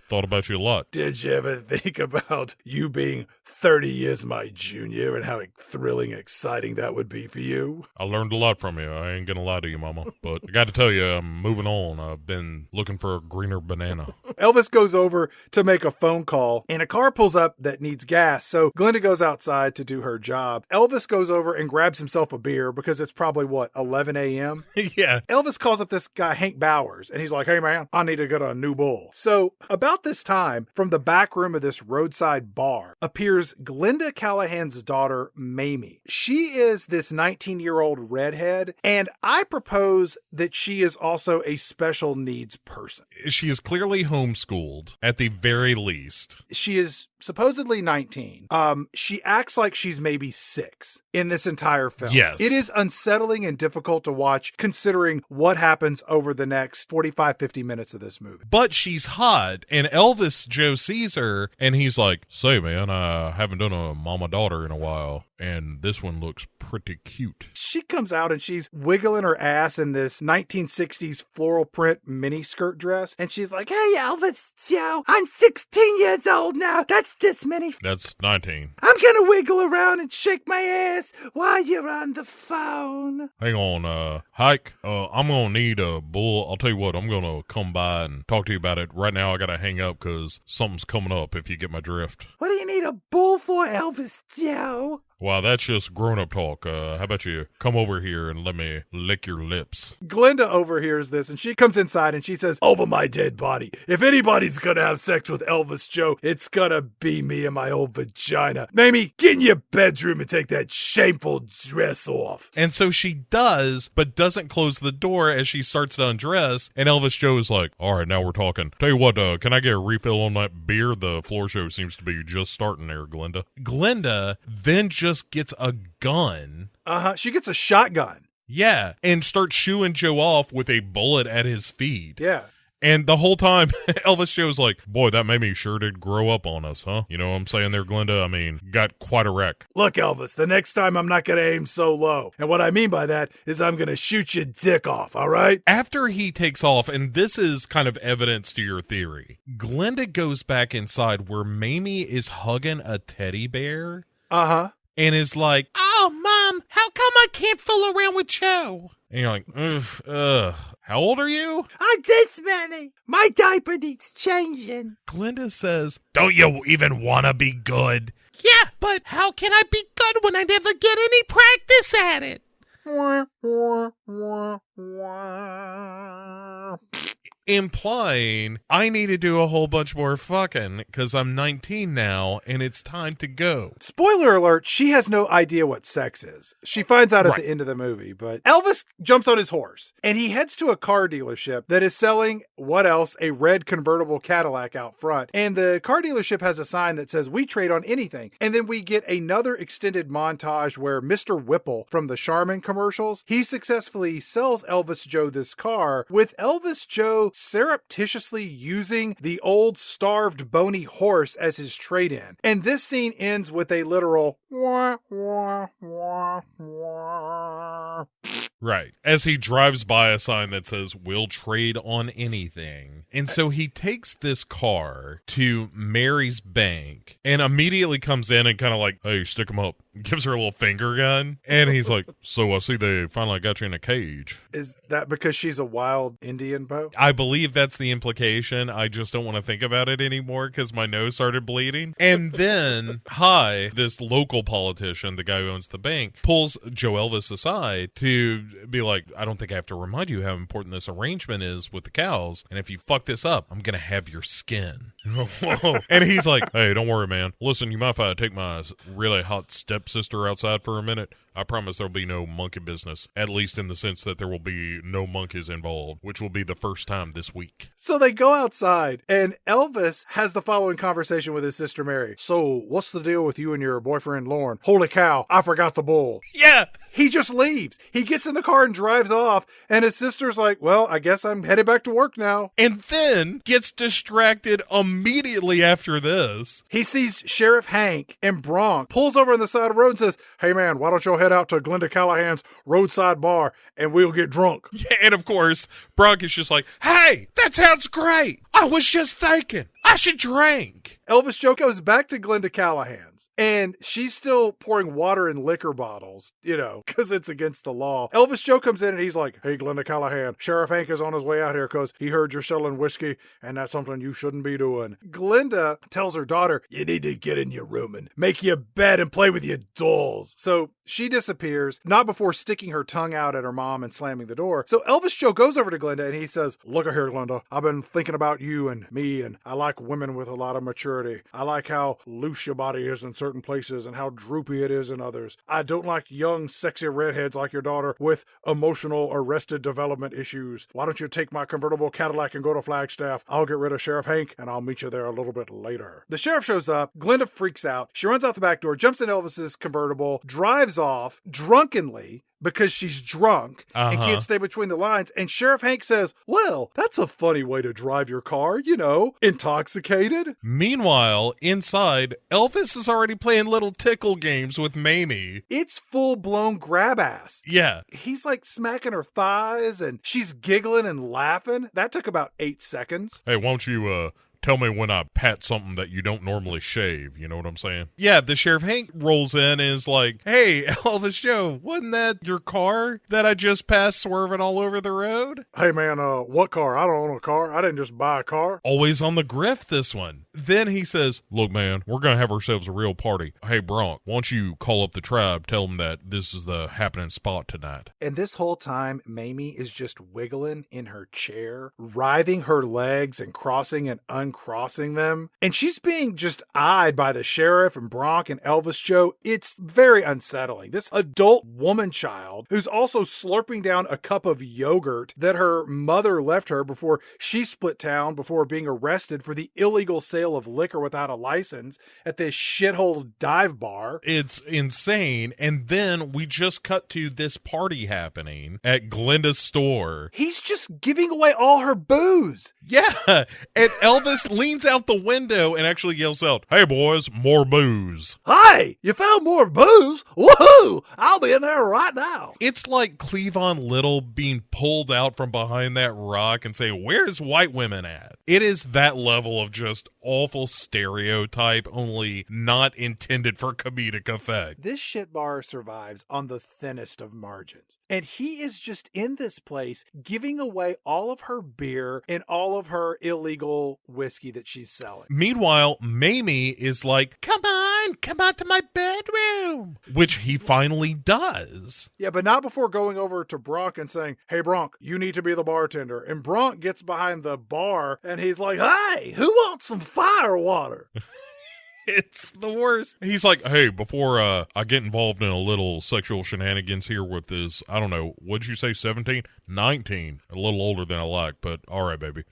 thought about you a lot. Did you ever think about you being 30 years my junior and how thrilling and exciting that would be for you? I learned a lot from you. I ain't gonna lie to you, Mama. But I got to tell you, I'm moving on. I've been looking for a greener banana. Elvis goes over to make a phone call, and a car pulls up that needs gas, so Glinda goes outside to do her job. Elvis goes over and grabs himself a beer because it's probably, 11 a.m.? Yeah. Elvis calls up this guy, Hank Bowers, and he's like, hey, man, I need to get a new bull. So about this time, from the back room of this roadside bar, appears Glinda Callahan's daughter, Mamie. She is this 19-year-old redhead, and I propose that she is also a special needs person. She is clearly homeschooled, at the very least. She is supposedly 19. She acts like she's maybe 6 in this entire film. Yes. It is unsettling and difficult to watch considering what happens over the next 45, 50 minutes of this movie. But she's hot, and Elvis Joe sees her, and he's like, say, man, I haven't done a mama-daughter in a while, and this one looks pretty cute. She comes out and she's wiggling her ass in this 1960s floral print miniskirt dress, and she's like, hey, Elvis Joe, I'm 16 years old now. That's this many. That's 19. I'm gonna wiggle around and shake my ass while you're on the phone. Hang on, Hike, I'm gonna need a bull. I'll tell you what, I'm gonna come by and talk to you about it. Right now, I gotta hang up because something's coming up, if you get my drift. What do you need a bull for, Elvis Joe? Wow, that's just grown-up talk. How about you come over here and let me lick your lips? Glinda overhears this, and she comes inside and she says, over my dead body, if anybody's gonna have sex with Elvis Joe, it's gonna be me and my old vagina. Mamie, get in your bedroom and take that shameful dress off. And so she does, but doesn't close the door as she starts to undress, and Elvis Joe is like, all right, now we're talking. Tell you what, can I get a refill on that beer? The floor show seems to be just starting there, Glinda. Glinda then just gets a gun. She gets a shotgun. Yeah, and starts shooing Joe off with a bullet at his feet. Yeah. And the whole time, Elvis Joe's like, boy, that Mamie sure did grow up on us, huh? You know what I'm saying there, Glinda? I mean, got quite a wreck. Look, Elvis, the next time I'm not going to aim so low. And what I mean by that is I'm going to shoot your dick off, all right? After he takes off, and this is kind of evidence to your theory, Glinda goes back inside where Mamie is hugging a teddy bear. Uh-huh. And is like, oh, Mom, how come I can't fool around with Joe? And you're like, how old are you? I'm this many. My diaper needs changing. Glinda says, don't you even want to be good? Yeah, but how can I be good when I never get any practice at it? Implying I need to do a whole bunch more fucking because I'm 19 now and it's time to go. Spoiler alert, she has no idea what sex is. She finds out at the end of the movie, but Elvis jumps on his horse and he heads to a car dealership that is selling, what else, a red convertible Cadillac out front. And the car dealership has a sign that says, we trade on anything. And then we get another extended montage where Mr. Whipple from the Charmin commercials, he successfully sells Elvis Joe this car with Elvis Joe surreptitiously using the old starved bony horse as his trade-in. And this scene ends with a literal wah, wah, wah, wah. Right. As he drives by a sign that says, we'll trade on anything. And so he takes this car to Mary's bank and immediately comes in and kind of like, hey, stick him up. gives her a little finger gun. And he's like, so I see they finally got you in a cage. Is that because she's a wild Indian, Bo? I believe that's the implication. I just don't want to think about it anymore because my nose started bleeding. And then, this local politician, the guy who owns the bank, pulls Joe Elvis aside to be like, I don't think I have to remind you how important this arrangement is with the cows. And if you fuck this up, I'm going to have your skin. And he's like, hey, don't worry, man. Listen, you mind if I take my really hot stepsister outside for a minute? I promise there'll be no monkey business, at least in the sense that there will be no monkeys involved, which will be the first time this week. So they go outside, and Elvis has the following conversation with his sister Mary. So, what's the deal with you and your boyfriend Lauren? Holy cow, I forgot the bull. Yeah! He just leaves. He gets in the car and drives off, and his sister's like, well, I guess I'm headed back to work now. And then gets distracted immediately after this. He sees Sheriff Hank and Bronk, pulls over on the side of the road and says, hey man, why don't y'all head out to Glenda Callahan's roadside bar and we'll get drunk. Yeah, and of course, Bronk is just like, hey, that sounds great. I was just thinking I should drink. Elvis Joe goes back to Glenda Callahan's, and she's still pouring water in liquor bottles, because it's against the law. Elvis Joe comes in and he's like, hey, Glenda Callahan, Sheriff Hank is on his way out here because he heard you're selling whiskey, and that's something you shouldn't be doing. Glenda tells her daughter, you need to get in your room and make your bed and play with your dolls. So she disappears, not before sticking her tongue out at her mom and slamming the door. So Elvis Joe goes over to Glenda and he says, look at here, Glenda, I've been thinking about you and me, and I like women with a lot of maturity. I like how loose your body is in certain places and how droopy it is in others. I don't like young, sexy redheads like your daughter with emotional arrested development issues. Why don't you take my convertible Cadillac and go to Flagstaff? I'll get rid of Sheriff Hank and I'll meet you there a little bit later. The sheriff shows up. Glenda freaks out. She runs out the back door, jumps in Elvis's convertible, drives off drunkenly, because she's drunk and can't stay between the lines. And Sheriff Hank says, well, that's a funny way to drive your car, intoxicated. Meanwhile, inside, Elvis is already playing little tickle games with Mamie. It's full-blown grab ass. Yeah. He's like smacking her thighs and she's giggling and laughing. That took about 8 seconds. Hey, won't you, tell me when I pat something that you don't normally shave, you know what I'm saying? Yeah, the Sheriff Hank rolls in and is like, hey, Elvis Joe, wasn't that your car that I just passed swerving all over the road? Hey man, what car? I don't own a car. I didn't just buy a car. Always on the grift, this one. Then he says, look man, we're going to have ourselves a real party. Hey Bronk, why don't you call up the tribe, tell them that this is the happening spot tonight. And this whole time, Mamie is just wiggling in her chair, writhing her legs and crossing and uncrossing them. And she's being just eyed by the sheriff and Bronk and Elvis Joe. It's very unsettling. This adult woman child who's also slurping down a cup of yogurt that her mother left her before she split town before being arrested for the illegal sale of liquor without a license at this shithole dive bar. It's insane. And then we just cut to this party happening at Glenda's store. He's just giving away all her booze. Yeah. And Elvis leans out the window and actually yells out, hey boys, more booze. Hey, you found more booze? Woohoo! I'll be in there right now. It's like Cleavon Little being pulled out from behind that rock and saying, where's white women at? It is that level of just awful stereotype, only not intended for comedic effect. This shit bar survives on the thinnest of margins. And he is just in this place giving away all of her beer and all of her illegal whiskey that she's selling. Meanwhile, Mamie is like, come out to my bedroom, which he finally does. Yeah, but not before going over to Bronk and saying, hey Bronk, you need to be the bartender. And Bronk gets behind the bar and he's like, hey, who wants some fire water? It's the worst. He's like, hey, before I get involved in a little sexual shenanigans here with this, I don't know, what'd you say, 17? 19. A little older than I like, but all right, baby.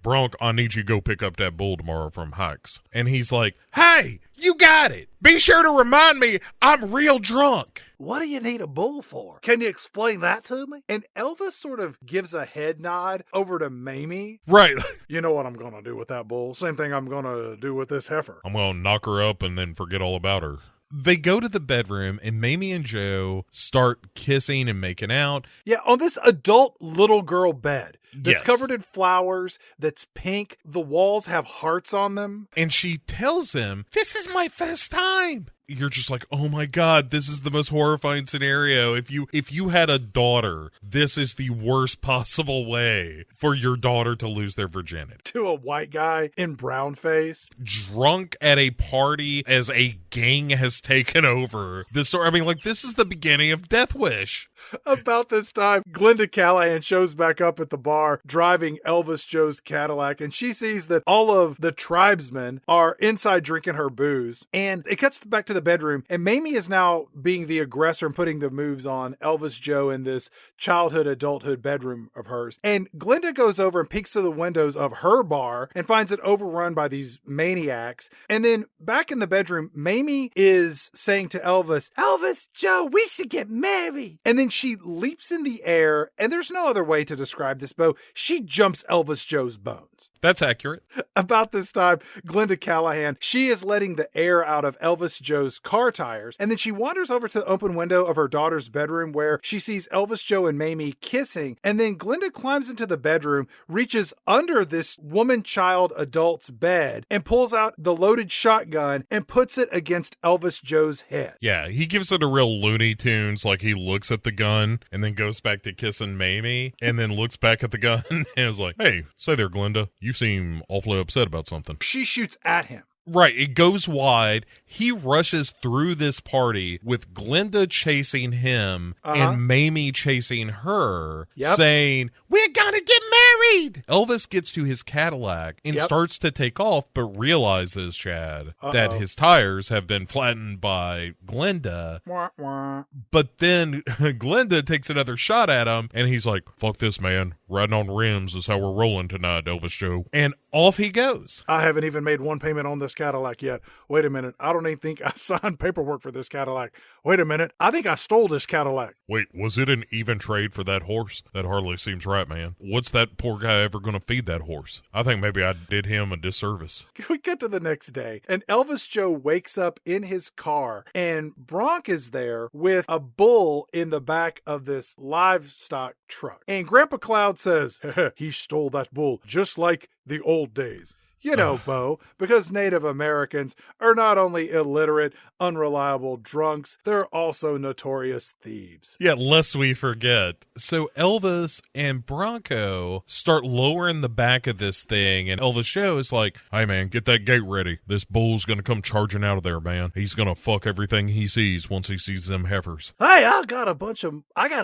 Bronk, I need you to go pick up that bull tomorrow from Hikes. And he's like, hey, you got it. Be sure to remind me I'm real drunk. What do you need a bull for? Can you explain that to me? And Elvis sort of gives a head nod over to Mamie. Right. You know what I'm going to do with that bull? Same thing I'm going to do with this heifer. I'm going to knock her up and then forget all about her. They go to the bedroom and Mamie and Joe start kissing and making out. Yeah, on this adult little girl bed. that's covered in flowers, that's pink. The walls have hearts on them. And she tells him, "This is my first time." You're just like, oh my God, this is the most horrifying scenario. If you had a daughter, this is the worst possible way for your daughter to lose their virginity. To a white guy in brown face. Drunk at a party as a gang has taken over the story. I mean, like, this is the beginning of Death Wish. About this time, Glenda Callahan shows back up at the bar driving Elvis Joe's Cadillac, and she sees that all of the tribesmen are inside drinking her booze. And it cuts back to the bedroom, and Mamie is now being the aggressor and putting the moves on Elvis Joe in this childhood, adulthood bedroom of hers. And Glenda goes over and peeks through the windows of her bar and finds it overrun by these maniacs. And then back in the bedroom, Mamie is saying to Elvis, "Elvis Joe, we should get married." And then she leaps in the air, and there's no other way to describe this, Bo. She jumps Elvis Joe's bones. That's accurate. About this time, Glenda Callahan, she is letting the air out of Elvis Joe's car tires, and then she wanders over to the open window of her daughter's bedroom where she sees Elvis Joe and Mamie kissing, and then Glenda climbs into the bedroom, reaches under this woman, child, adult's bed, and pulls out the loaded shotgun and puts it against Elvis Joe's head. Yeah, he gives it a real Looney Tunes, like he looks at the gun and then goes back to kissing Mamie and then looks back at the gun and is like, "Hey, say there, Glenda, you seem awfully upset about something." She shoots at him. Right, it goes wide. He rushes through this party with Glenda chasing him and Mamie chasing her, saying, "We're gonna get married!" Elvis gets to his Cadillac and starts to take off, but realizes, Chad, that his tires have been flattened by Glenda. Wah, wah. But then Glenda takes another shot at him, and he's like, "Fuck this, man. Riding on rims is how we're rolling tonight, Elvis Joe." And off he goes. I haven't even made one payment on this Cadillac yet. Wait a minute. I don't even think I signed paperwork for this Cadillac. Wait a minute. I think I stole this Cadillac. Wait, was it an even trade for that horse? That hardly seems right, man. What's that poor guy ever going to feed that horse? I think maybe I did him a disservice. We get to the next day, and Elvis Joe wakes up in his car, and Bronk is there with a bull in the back of this livestock truck. And Grandpa Cloud says, "He stole that bull just like the old days." You know, Bo, because Native Americans are not only illiterate, unreliable drunks, they're also notorious thieves. Yeah, lest we forget. So Elvis and Bronco start lowering the back of this thing, and Elvis Joe is like, "Hey, man, get that gate ready. This bull's going to come charging out of there, man. He's going to fuck everything he sees once he sees them heifers." "Hey, I got a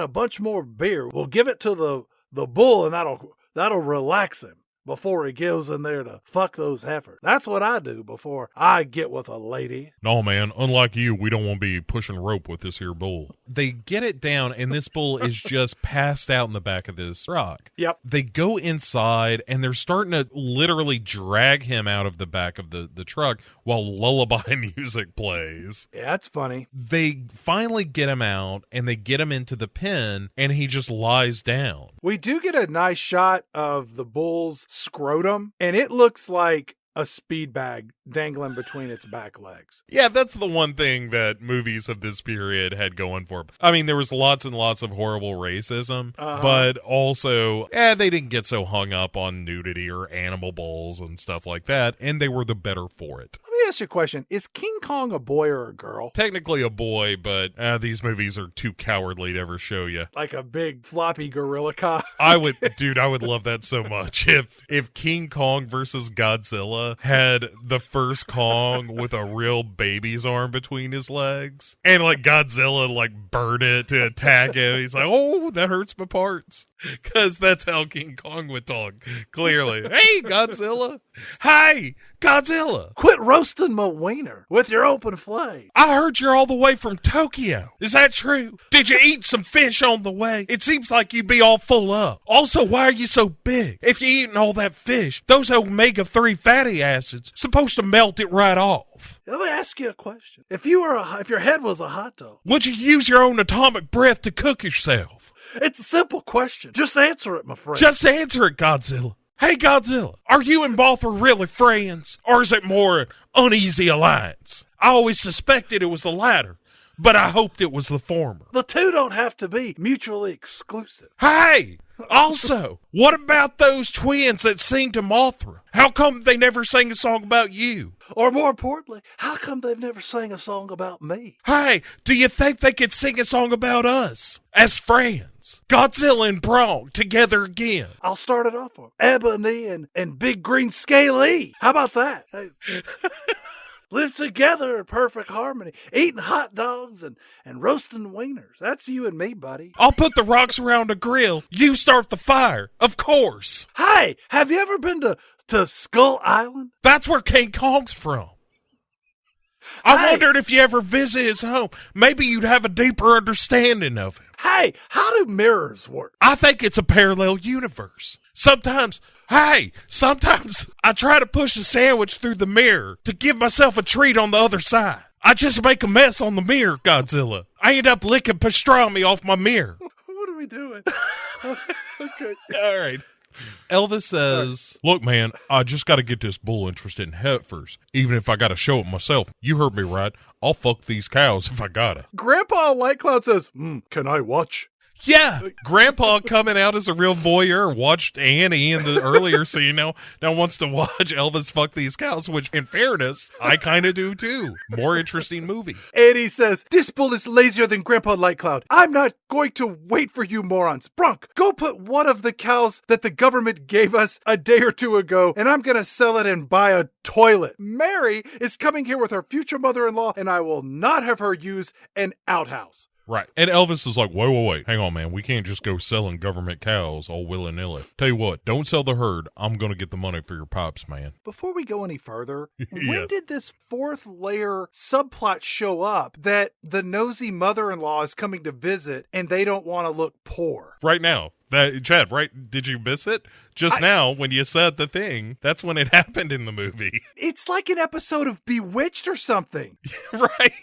bunch more beer. We'll give it to the bull, and that'll relax him before he goes in there to fuck those heifers. That's what I do before I get with a lady." "No, man, unlike you, we don't want to be pushing rope with this here bull." They get it down, and this bull is just passed out in the back of this truck. Yep. They go inside, and they're starting to literally drag him out of the back of the truck while lullaby music plays. Yeah, that's funny. They finally get him out, and they get him into the pen, and he just lies down. We do get a nice shot of the bull's scrotum, and it looks like a speed bag dangling between its back legs. Yeah, that's the one thing that movies of this period had going for them. I mean, there was lots and lots of horrible racism, but also, they didn't get so hung up on nudity or animal balls and stuff like that, and they were the better for it. Let me ask you a question. Is King Kong a boy or a girl? Technically a boy, but these movies are too cowardly to ever show you. Like a big floppy gorilla cock? I would love that so much. If King Kong versus Godzilla had the first Kong with a real baby's arm between his legs, and like Godzilla like burned it to attack him. He's like, "Oh, that hurts my parts." Because that's how King Kong would talk, clearly. "Hey, Godzilla. Hey, Godzilla. Quit roasting my wiener with your open flame. I heard you're all the way from Tokyo. Is that true? Did you eat some fish on the way? It seems like you'd be all full up. Also, why are you so big? If you're eating all that fish, those omega-3 fatty acids supposed to melt it right off. Let me ask you a question. If your head was a hot dog, would you use your own atomic breath to cook yourself?" It's a simple question. Just answer it, my friend. Just answer it, Godzilla. Hey, Godzilla, are you and Mothra really friends? Or is it more an uneasy alliance? I always suspected it was the latter. but I hoped it was the former. The two don't have to be mutually exclusive. Hey! Also, what about those twins that sing to Mothra? How come they never sang a song about you? Or more importantly, how come they've never sang a song about me? Hey, do you think they could sing a song about us as friends? Godzilla and Prong together again. I'll start it off for Ebony and Big Green Scaly. How about that? Hey. Live together in perfect harmony, eating hot dogs and roasting wieners. That's you and me, buddy. I'll put the rocks around a grill. You start the fire, of course. Hey, have you ever been to Skull Island? That's where King Kong's from. I wondered if you ever visit his home. Maybe you'd have a deeper understanding of him. Hey, how do mirrors work? I think it's a parallel universe. Sometimes I try to push a sandwich through the mirror to give myself a treat on the other side. I just make a mess on the mirror, Godzilla. I end up licking pastrami off my mirror. What are we doing? Okay. All right. Elvis says, look, man, I just got to get this bull interested in heifers, even if I got to show it myself. You heard me right. I'll fuck these cows if I gotta. Grandpa White Cloud says, can I watch? Yeah, Grandpa coming out as a real voyeur watched Annie in the earlier scene. Now wants to watch Elvis fuck these cows, which, in fairness, I kind of do too. More interesting movie. Eddie says, this bull is lazier than Grandpa Lightcloud. I'm not going to wait for you morons. Bronk, go put one of the cows that the government gave us a day or two ago, and I'm going to sell it and buy a toilet. Mary is coming here with her future mother-in-law, and I will not have her use an outhouse. Right. And Elvis is like, wait. Hang on, man. We can't just go selling government cows all willy-nilly. Tell you what, don't sell the herd. I'm going to get the money for your pops, man. Before we go any further, Yeah. when did this fourth layer subplot show up that the nosy mother-in-law is coming to visit and they don't want to look poor? Right now. Chad, right? Did you miss it? Just now, when you said the thing, that's when it happened in the movie. It's like an episode of Bewitched or something. Right.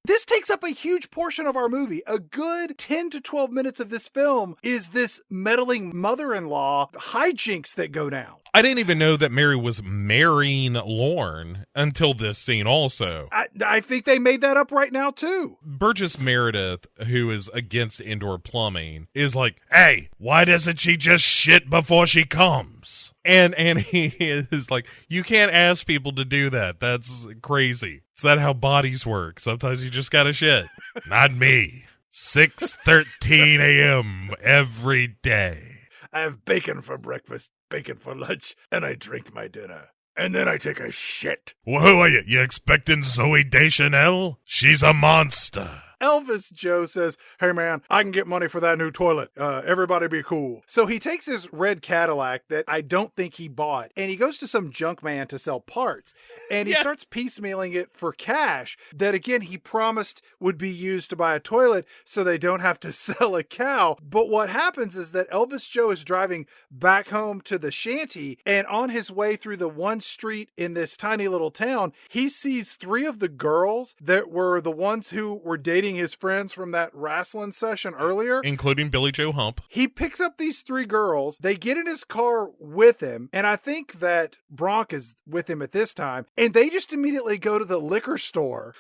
This takes up a huge portion of our movie. A good 10 to 12 minutes of this film is this meddling mother-in-law hijinks that go down. I didn't even know that Mary was marrying Lorne until this scene also. I think they made that up right now, too. Burgess Meredith, who is against indoor plumbing, is like, hey, why doesn't she just shit before she comes? And he is like, you can't ask people to do that. That's crazy. Is that how bodies work? Sometimes you just gotta shit. Not me. 6:13 a.m. every day. I have bacon for breakfast, bacon for lunch, and I drink my dinner. And then I take a shit. Well, who are you? You expecting Zoe Deschanel? She's a monster. Elvis Joe says, hey man, I can get money for that new toilet. Everybody be cool. So he takes his red Cadillac that I don't think he bought, and he goes to some junk man to sell parts. And he starts piecemealing it for cash that, again, he promised would be used to buy a toilet so they don't have to sell a cow. But what happens is that Elvis Joe is driving back home to the shanty, and on his way through the one street in this tiny little town, he sees three of the girls that were the ones who were dating his friends from that wrestling session earlier, including Billy Joe Hump. He picks up these three girls. They get in his car with him, and I think that Bronk is with him at this time, and they just immediately go to the liquor store.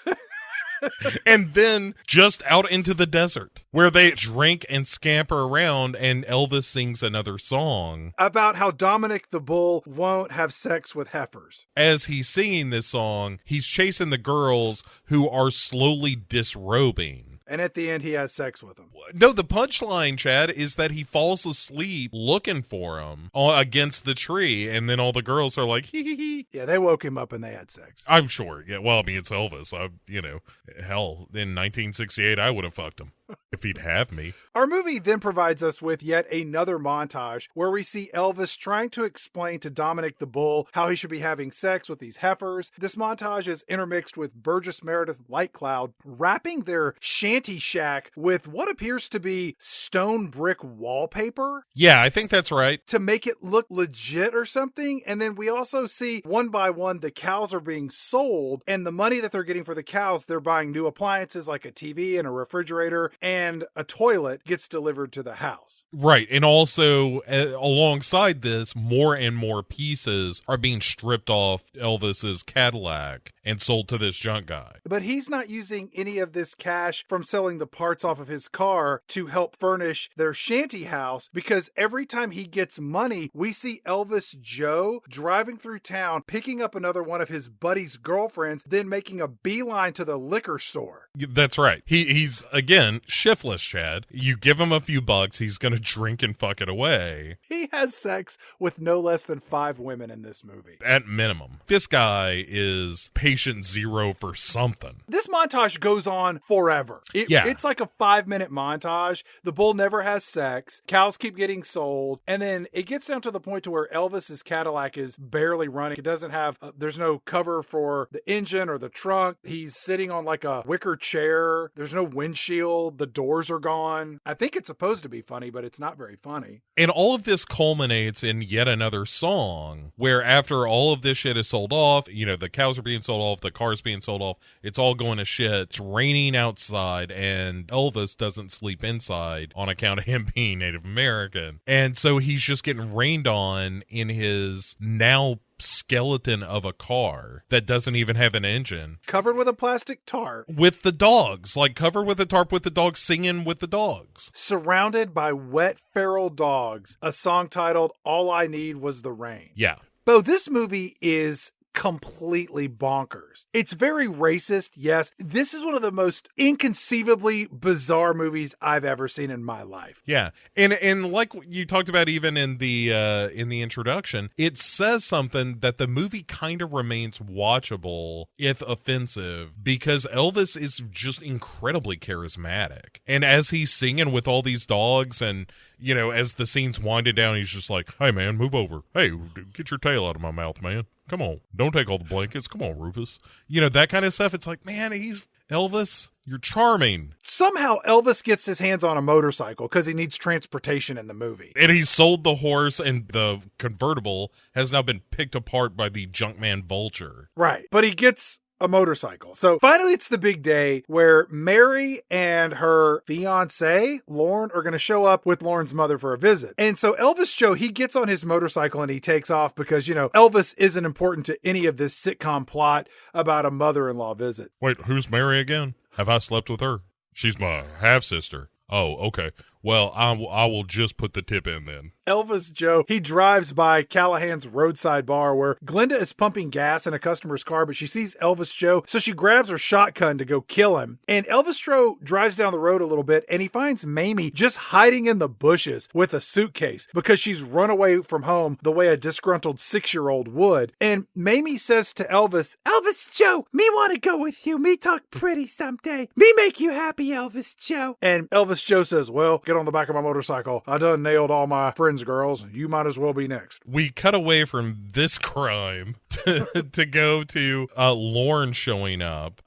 And then just out into the desert where they drink and scamper around, and Elvis sings another song about how Dominic the Bull won't have sex with heifers. As he's singing this song, he's chasing the girls who are slowly disrobing. And at the end, he has sex with them. No, the punchline, Chad, is that he falls asleep looking for him against the tree, and then all the girls are like, hee hee hee. Yeah, they woke him up and they had sex. I'm sure. Yeah, well, I mean, it's Elvis. Hell, in 1968, I would have fucked him. If he'd have me. Our movie then provides us with yet another montage where we see Elvis trying to explain to Dominic the Bull how he should be having sex with these heifers. This montage is intermixed with Burgess Meredith Lightcloud wrapping their shanty shack with what appears to be stone brick wallpaper. Yeah, I think that's right. To make it look legit or something. And then we also see one by one the cows are being sold, and the money that they're getting for the cows, they're buying new appliances like a TV and a refrigerator, and a toilet gets delivered to the house. Right. And also, alongside this, more and more pieces are being stripped off Elvis's Cadillac and sold to this junk guy. But he's not using any of this cash from selling the parts off of his car to help furnish their shanty house, because every time he gets money, we see Elvis Joe driving through town, picking up another one of his buddy's girlfriends, then making a beeline to the liquor store. That's right. He's, again, shiftless, Chad. You give him a few bucks, he's going to drink and fuck it away. He has sex with no less than 5 women in this movie. At minimum. This guy is patient zero for something. This montage goes on forever. It's like a 5-minute montage. The bull never has sex. Cows keep getting sold. And then it gets down to the point to where Elvis's Cadillac is barely running. It doesn't have, there's no cover for the engine or the trunk. He's sitting on like a wicker chair. There's no windshield. The doors are gone. I think it's supposed to be funny, but it's not very funny. And all of this culminates in yet another song where after all of this shit is sold off, you know, the cows are being sold off, the car's being sold off, it's all going to shit. It's raining outside and Elvis doesn't sleep inside on account of him being Native American. And so he's just getting rained on in his now skeleton of a car that doesn't even have an engine, covered with a plastic tarp, with the dogs, like covered with a tarp with the dogs, singing with the dogs, surrounded by wet feral dogs. A song titled All I Need Was the Rain. Yeah. Bo, this movie is completely bonkers. It's very racist, yes. This is one of the most inconceivably bizarre movies I've ever seen in my life. Yeah. And like you talked about even in the introduction, it says something that the movie kind of remains watchable if offensive, because Elvis is just incredibly charismatic. And as he's singing with all these dogs and, you know, as the scene's winding down, he's just like, hey man, move over. Hey, get your tail out of my mouth, man. Come on. Don't take all the blankets. Come on, Rufus. You know, that kind of stuff. It's like, man, he's Elvis. You're charming. Somehow Elvis gets his hands on a motorcycle because he needs transportation in the movie. And he sold the horse, and the convertible has now been picked apart by the Junkman Vulture. Right. But he gets a motorcycle. So finally it's the big day where Mary and her fiance Lorne are going to show up with Lorne's mother for a visit. And so Elvis Joe, he gets on his motorcycle and he takes off because, you know, Elvis isn't important to any of this sitcom plot about a mother-in-law visit. Wait, who's Mary again? Have I slept with her? She's my half-sister. Oh, okay. Well, I will just put the tip in then. Elvis Joe, he drives by Callahan's roadside bar where Glenda is pumping gas in a customer's car, but she sees Elvis Joe, so she grabs her shotgun to go kill him. And Elvis Joe drives down the road a little bit, and he finds Mamie just hiding in the bushes with a suitcase because she's run away from home the way a disgruntled 6-year-old would. And Mamie says to Elvis, Elvis Joe, me want to go with you. Me talk pretty someday. Me make you happy, Elvis Joe. And Elvis Joe says, well, get on the back of my motorcycle. I done nailed all my friends, girls. You might as well be next. We cut away from this crime to go to Lorne showing up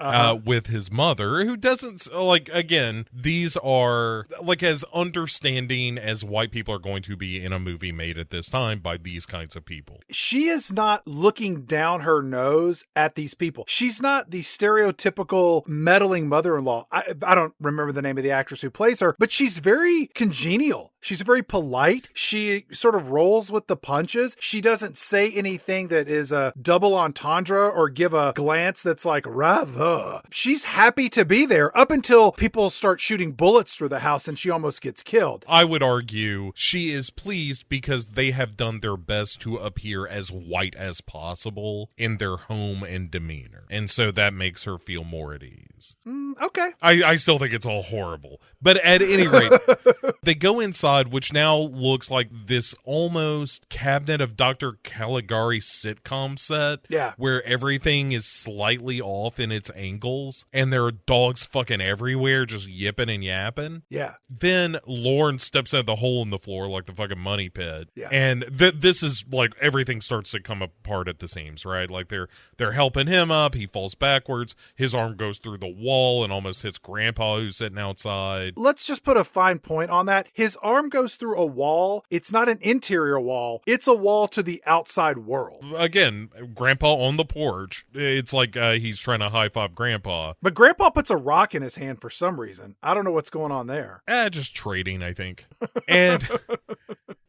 with his mother, who doesn't, like, again, these are, like, as understanding as white people are going to be in a movie made at this time by these kinds of people. She is not looking down her nose at these people. She's not the stereotypical meddling mother-in-law. I don't remember the name of the actress who plays her, but she's very congenial. She's very polite. She sort of rolls with the punches. She doesn't say anything that is a double entendre or give a glance that's like, rather. She's happy to be there up until people start shooting bullets through the house and she almost gets killed. I would argue she is pleased because they have done their best to appear as white as possible in their home and demeanor. And so that makes her feel more at ease. Okay. I still think it's all horrible. But at any rate, they go inside, which now looks like this almost Cabinet of Dr. Caligari sitcom set. Yeah. Where everything is slightly off in its angles and there are dogs fucking everywhere just yipping and yapping. Yeah. Then Lorne steps out the hole in the floor like the fucking money pit. Yeah. And this is like everything starts to come apart at the seams, right? Like they're helping him up. He falls backwards. His arm goes through the wall and almost hits Grandpa, who's sitting outside. Let's just put a fine point on that. His arm goes through a wall. It's not an interior wall. It's a wall to the outside world. Again, Grandpa on the porch. It's like he's trying to high-five Grandpa. But Grandpa puts a rock in his hand for some reason. I don't know what's going on there. Just trading, I think. And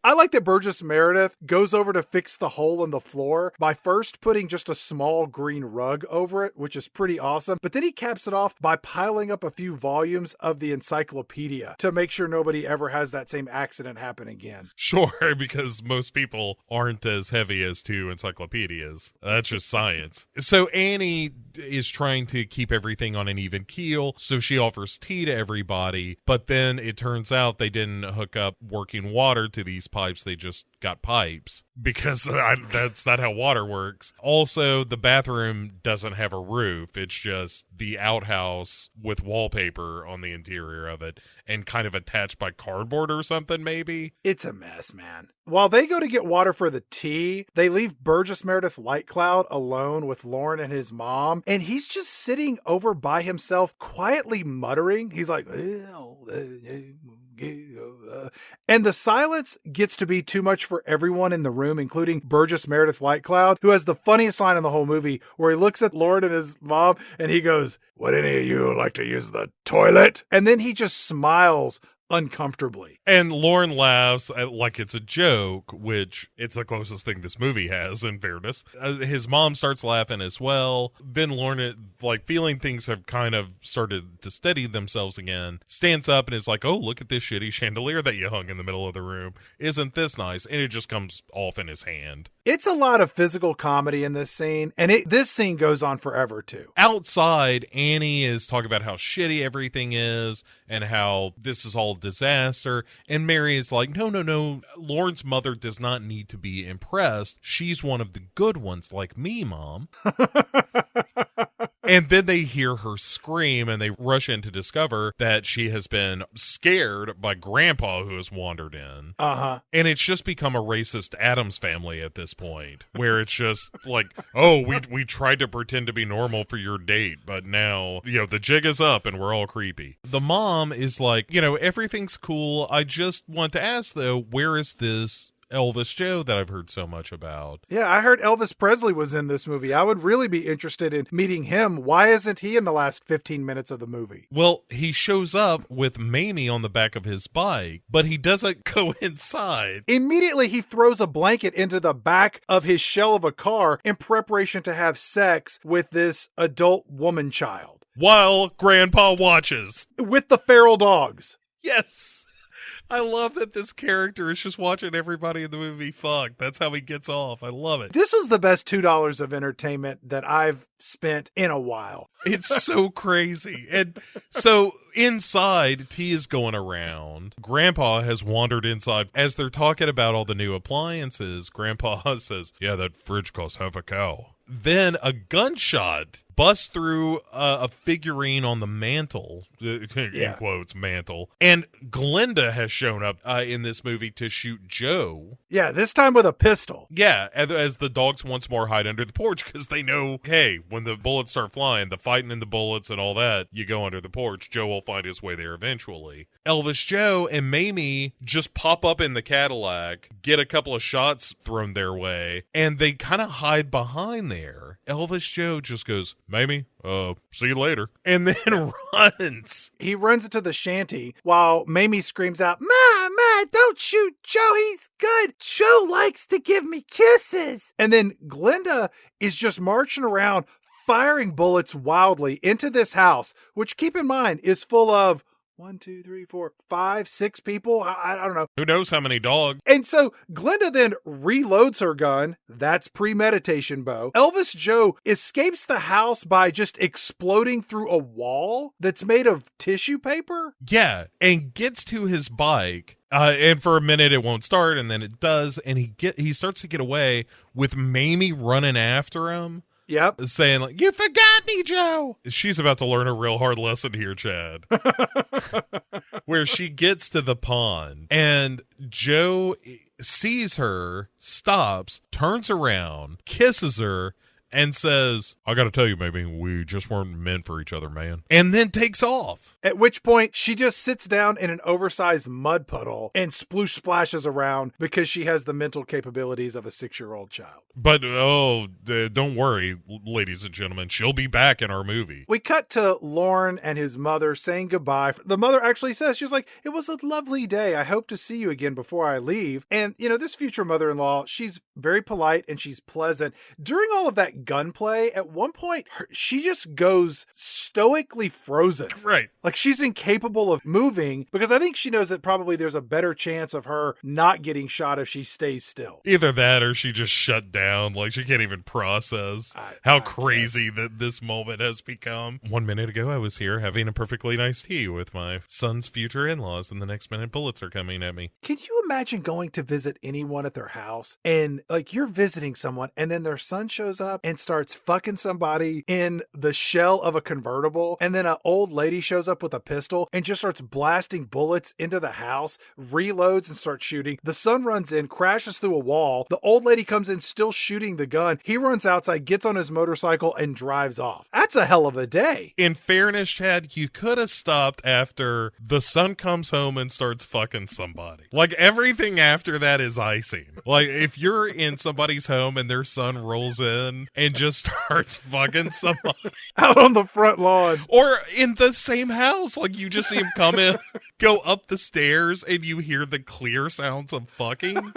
I like that Burgess Meredith goes over to fix the hole in the floor by first putting just a small green rug over it, which is pretty awesome. But then he caps it off by piling up a few volumes of the encyclopedia to make sure nobody ever has that same accident happen again. Sure, because most people aren't as heavy as 2 encyclopedias. That's just science. So Annie is trying to keep everything on an even keel, so she offers tea to everybody, but then it turns out they didn't hook up working water to these pipes, they just got pipes, because that's not how water works. Also, the bathroom doesn't have a roof, it's just the outhouse with wallpaper on the interior of it, and kind of attached by cardboard or something, maybe. It's a mess, man. While they go to get water for the tea, they leave Burgess Meredith Lightcloud alone with Lauren and his mom, and he's just sitting over by himself, quietly muttering. He's like, and the silence gets to be too much for everyone in the room, including Burgess Meredith Lightcloud, who has the funniest line in the whole movie, where he looks at Lauren and his mom, and he goes, "Would any of you like to use the toilet?" And then he just smiles uncomfortably. And Lauren laughs like it's a joke, which it's the closest thing this movie has, in fairness. His mom starts laughing as well. Then Lauren, like feeling things have kind of started to steady themselves again, stands up and is like, "Oh, look at this shitty chandelier that you hung in the middle of the room. Isn't this nice?" And it just comes off in his hand. It's a lot of physical comedy in this scene, and this scene goes on forever too. Outside, Annie is talking about how shitty everything is and how this is all disaster, and Mary is like, no, Lauren's mother does not need to be impressed. She's one of the good ones, like me, Mom. And then they hear her scream, and they rush in to discover that she has been scared by Grandpa, who has wandered in. Uh-huh. And it's just become a racist Addams Family at this point, where it's just like, oh, we tried to pretend to be normal for your date, but now, the jig is up and we're all creepy. The mom is like, everything's cool. I just want to ask, though, where is this Elvis Joe that I've heard so much about? Yeah, I heard Elvis Presley was in this movie. I would really be interested in meeting him. Why isn't he in the last 15 minutes of the movie? Well, he shows up with Mamie on the back of his bike, but he doesn't go inside. Immediately, he throws a blanket into the back of his shell of a car in preparation to have sex with this adult woman child. While Grandpa watches. With the feral dogs. Yes. I love that this character is just watching everybody in the movie fuck. That's how he gets off. I love it. This was the best $2 of entertainment that I've spent in a while. It's so crazy. And so inside, tea is going around. Grandpa has wandered inside. As they're talking about all the new appliances, Grandpa says, "Yeah, that fridge costs half a cow." Then a gunshot busts through a figurine on the mantle, in quotes, mantle. And Glinda has shown up in this movie to shoot Joe. Yeah, this time with a pistol. Yeah, as the dogs once more hide under the porch, because they know, hey, when the bullets start flying, the fighting and the bullets and all that, you go under the porch. Joe will find his way there eventually. Elvis Joe and Mamie just pop up in the Cadillac, get a couple of shots thrown their way, and they kind of hide behind there. Elvis Joe just goes, "Mamie, see you later," and then runs. He runs into the shanty while Mamie screams out, Ma, don't shoot Joe, he's good. Joe likes to give me kisses. And then Glinda is just marching around firing bullets wildly into this house, which, keep in mind, is full of 1, 2, 3, 4, 5, 6 people. I don't know. Who knows how many dogs? And so Glinda then reloads her gun. That's premeditation, Bo. Elvis Joe escapes the house by just exploding through a wall that's made of tissue paper. Yeah, and gets to his bike. And for a minute it won't start, and then it does, and he starts to get away with Mamie running after him. Yep. Saying like, "You forgot me, Joe." She's about to learn a real hard lesson here, Chad. Where she gets to the pond and Joe sees her, stops, turns around, kisses her, and says, I gotta tell you, maybe we just weren't meant for each other, man. And then takes off. At which point, she just sits down in an oversized mud puddle and sploosh splashes around because she has the mental capabilities of a 6-year-old child. But, don't worry, ladies and gentlemen, she'll be back in our movie. We cut to Lorne and his mother saying goodbye. The mother actually says, she was like, it was a lovely day. I hope to see you again before I leave. And, this future mother-in-law, she's very polite and she's pleasant. During all of that gunplay, at one point, she just goes stoically frozen. Right. Like she's incapable of moving because I think she knows that probably there's a better chance of her not getting shot if she stays still. Either that or she just shut down. Like she can't even process how crazy that this moment has become. 1 minute ago, I was here having a perfectly nice tea with my son's future in-laws, and the next minute bullets are coming at me. Can you imagine going to visit anyone at their house and like you're visiting someone and then their son shows up and starts fucking somebody in the shell of a convertible, and then an old lady shows up with a pistol and just starts blasting bullets into the house, reloads and starts shooting. The son runs in, crashes through a wall. The old lady comes in still shooting the gun. He runs outside, gets on his motorcycle and drives off. That's a hell of a day. In fairness, Chad, you could have stopped after the son comes home and starts fucking somebody. Like everything after that is icing. Like if you're in somebody's home and their son rolls in and just starts fucking somebody out on the front lawn or in the same house, like you just see him come in, go up the stairs and you hear the clear sounds of fucking.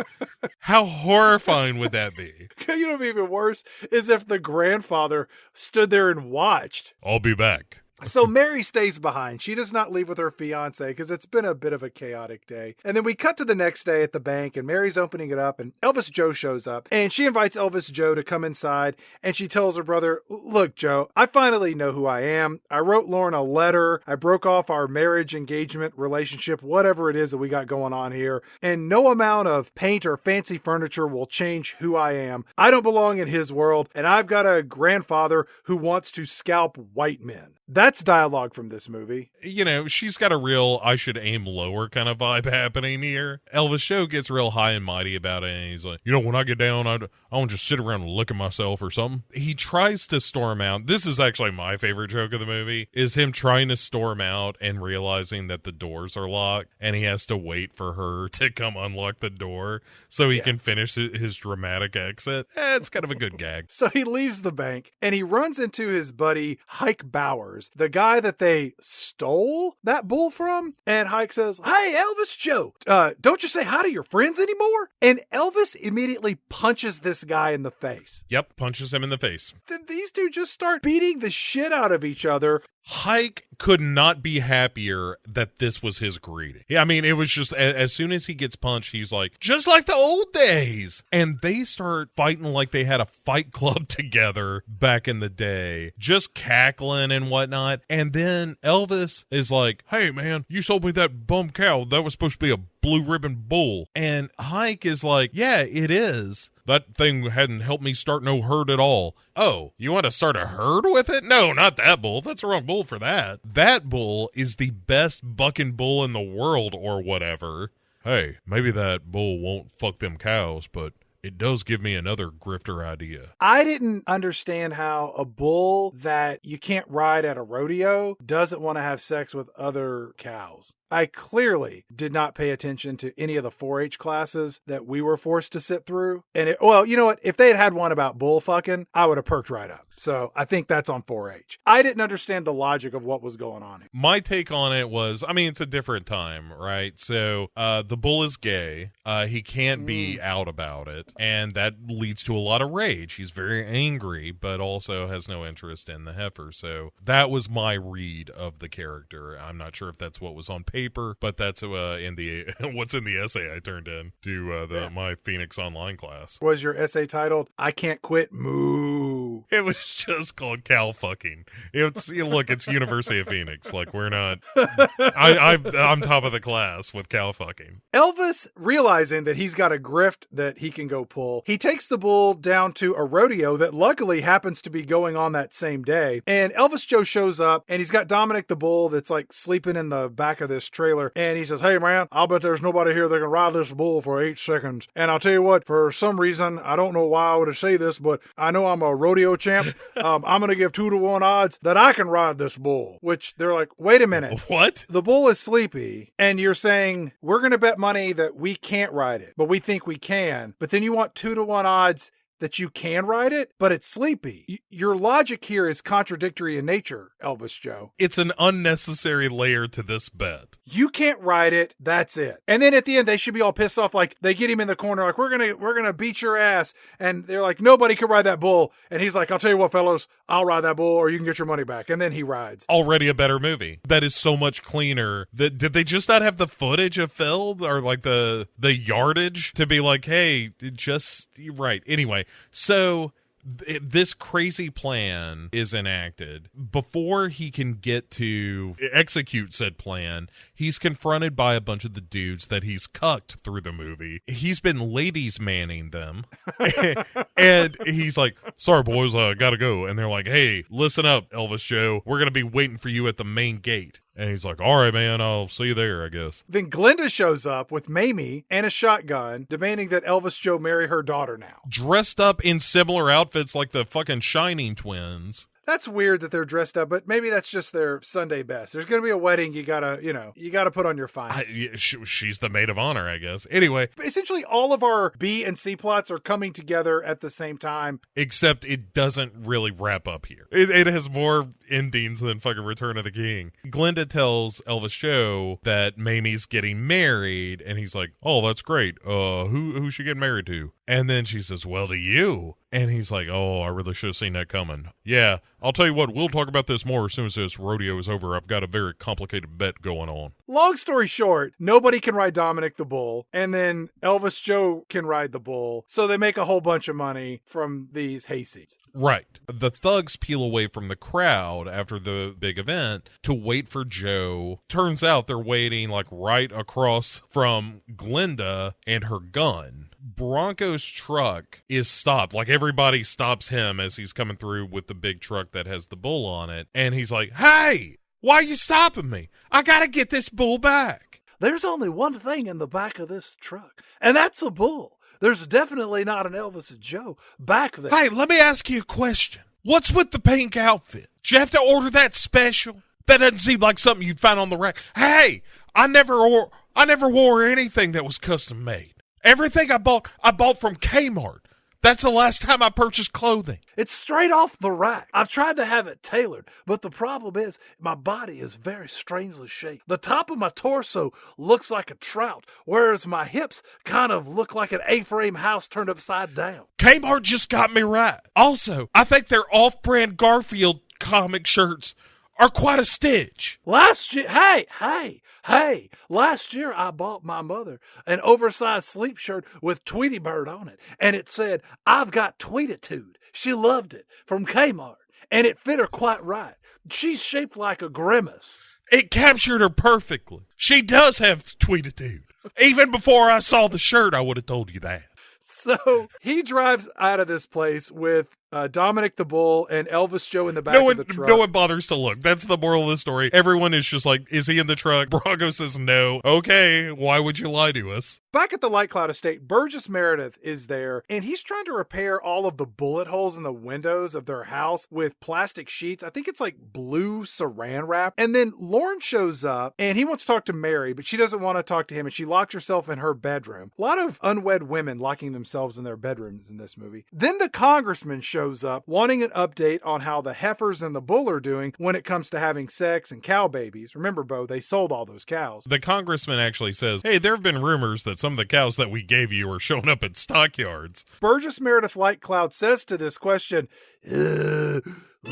How horrifying would that be? You know what'd be even worse is if the grandfather stood there and watched. I'll be back. So Mary stays behind. She does not leave with her fiance because it's been a bit of a chaotic day. And then we cut to the next day at the bank and Mary's opening it up and Elvis Joe shows up and she invites Elvis Joe to come inside and she tells her brother, look, Joe, I finally know who I am. I wrote Lauren a letter. I broke off our marriage, engagement, relationship, whatever it is that we got going on here. And no amount of paint or fancy furniture will change who I am. I don't belong in his world and I've got a grandfather who wants to scalp white men. That's dialogue from this movie. She's got a real I should aim lower kind of vibe happening here. Elvis Joe gets real high and mighty about it, and he's like, when I get down, I don't just sit around and look at myself or something. He tries to storm out. This is actually my favorite joke of the movie, is him trying to storm out and realizing that the doors are locked, and he has to wait for her to come unlock the door so he can finish his dramatic exit. It's kind of a good gag. So he leaves the bank, and he runs into his buddy, Hike Bowers, the guy that they stole that bull from. And Hike says, hey, Elvis Joe, don't you say hi to your friends anymore? And Elvis immediately punches this guy in the face. Yep, punches him in the face. Then these two just start beating the shit out of each other. Hike could not be happier that this was his greeting. I mean, it was just, as soon as he gets punched, he's like, just like the old days. And they start fighting like they had a fight club together back in the day, just cackling and whatnot. And then Elvis is like, hey, man, you sold me that bum cow. That was supposed to be a blue ribbon bull. And Hike is like, yeah, it is. That thing hadn't helped me start no herd at all. Oh, you want to start a herd with it? No, not that bull. That's the wrong bull for that. That bull is the best bucking bull in the world or whatever. Hey, maybe that bull won't fuck them cows, but it does give me another grifter idea. I didn't understand how a bull that you can't ride at a rodeo doesn't want to have sex with other cows. I clearly did not pay attention to any of the 4-H classes that we were forced to sit through. And you know what? If they had one about bull fucking, I would have perked right up. So I think that's on 4-H. I didn't understand the logic of what was going on here. My take on it was, it's a different time, right? So the bull is gay. He can't be out about it. And that leads to a lot of rage. He's very angry, but also has no interest in the heifer. So that was my read of the character. I'm not sure if that's what was on paper, but that's in the what's in the essay I turned in to my Phoenix Online class. Was your essay titled, I Can't Quit Moo? It was just called cow fucking. It's University of Phoenix. Like, we're not, I'm top of the class with cow fucking. Elvis, realizing that he's got a grift that he can go pull, he takes the bull down to a rodeo that luckily happens to be going on that same day. And Elvis Joe shows up and he's got Dominic the bull that's like sleeping in the back of this trailer. And he says, hey man, I'll bet there's nobody here that can ride this bull for 8 seconds. And I'll tell you what, for some reason, I don't know why I would say this, but I know I'm a rodeo rodeo champ. I'm going to give 2-to-1 odds that I can ride this bull, which they're like, wait a minute. What? The bull is sleepy, and you're saying we're going to bet money that we can't ride it, but we think we can. But then you want 2-to-1 odds that you can ride it, but it's sleepy. Your logic here is contradictory in nature, Elvis Joe. It's an unnecessary layer to this bet. You can't ride it, that's it. And then at the end, they should be all pissed off, like they get him in the corner, like, we're gonna beat your ass. And they're like, nobody can ride that bull. And he's like, I'll tell you what, fellows, I'll ride that bull, or you can get your money back. And then he rides. Already a better movie. That is so much cleaner. Did they just not have the footage of filmed, or like the yardage to be like, hey, just right. Anyway, so this crazy plan is enacted. Before he can get to execute said plan, he's confronted by a bunch of the dudes that he's cucked through the movie. He's been ladies manning them. And he's like, sorry, boys, I gotta go. And they're like, hey, listen up, Elvis Joe. We're gonna be waiting for you at the main gate. And he's like, all right, man, I'll see you there, I guess. Then Glinda shows up with Mamie and a shotgun, demanding that Elvis Joe marry her daughter now. Dressed up in similar outfits like the fucking Shining twins. That's weird that they're dressed up, but maybe that's just their Sunday best. There's going to be a wedding. You gotta put on your finest. She's the maid of honor, I guess. Anyway. Essentially, all of our B and C plots are coming together at the same time. Except it doesn't really wrap up here. It has more endings than fucking Return of the King. Glinda tells Elvis Joe that Mamie's getting married, and he's like, oh, that's great. Who's she getting married to? And then she says, well, to you. And he's like, oh, I really should have seen that coming. Yeah, I'll tell you what, we'll talk about this more as soon as this rodeo is over. I've got a very complicated bet going on. Long story short, nobody can ride Dominic the Bull, and then Elvis Joe can ride the bull, so they make a whole bunch of money from these hayseeds. Right. The thugs peel away from the crowd after the big event to wait for Joe. Turns out they're waiting like right across from Glinda and her gun. Bronco's truck is stopped. Like everybody stops him as he's coming through with the big truck that has the bull on it. And he's like, hey, why are you stopping me? I gotta get this bull back. There's only one thing in the back of this truck, and that's a bull. There's definitely not an Elvis Joe back there. Hey, let me ask you a question. What's with the pink outfit? Did you have to order that special? That doesn't seem like something you'd find on the rack. Hey, I never wore anything that was custom made. Everything I bought from Kmart. That's the last time I purchased clothing. It's straight off the rack. I've tried to have it tailored, but the problem is my body is very strangely shaped. The top of my torso looks like a trout, whereas my hips kind of look like an A-frame house turned upside down. Kmart just got me right. Also, I think their off-brand Garfield comic shirts are quite a stitch. Last year, last year I bought my mother an oversized sleep shirt with Tweety Bird on it, and it said, I've got tweetitude. She loved it, from Kmart, and it fit her quite right. She's shaped like a grimace. It captured her perfectly. She does have tweetitude. Even before I saw the shirt, I would have told you that. So he drives out of this place with Dominic the Bull and Elvis Joe in the back of the truck. No one bothers to look. That's the moral of the story. Everyone is just like, is he in the truck? Bronco says no. Okay, why would you lie to us? Back at the Light Cloud estate, Burgess Meredith is there, and he's trying to repair all of the bullet holes in the windows of their house with plastic sheets. I think it's like blue saran wrap. And then Lauren shows up, and he wants to talk to Mary, but she doesn't want to talk to him, and she locks herself in her bedroom. A lot of unwed women locking themselves in their bedrooms in this movie. Then the congressman shows up, wanting an update on how the heifers and the bull are doing when it comes to having sex and cow babies. Remember, Bo, they sold all those cows. The congressman actually says, hey, there have been rumors that some of the cows that we gave you are showing up in stockyards. Burgess Meredith Light Cloud says to this question, yeah. He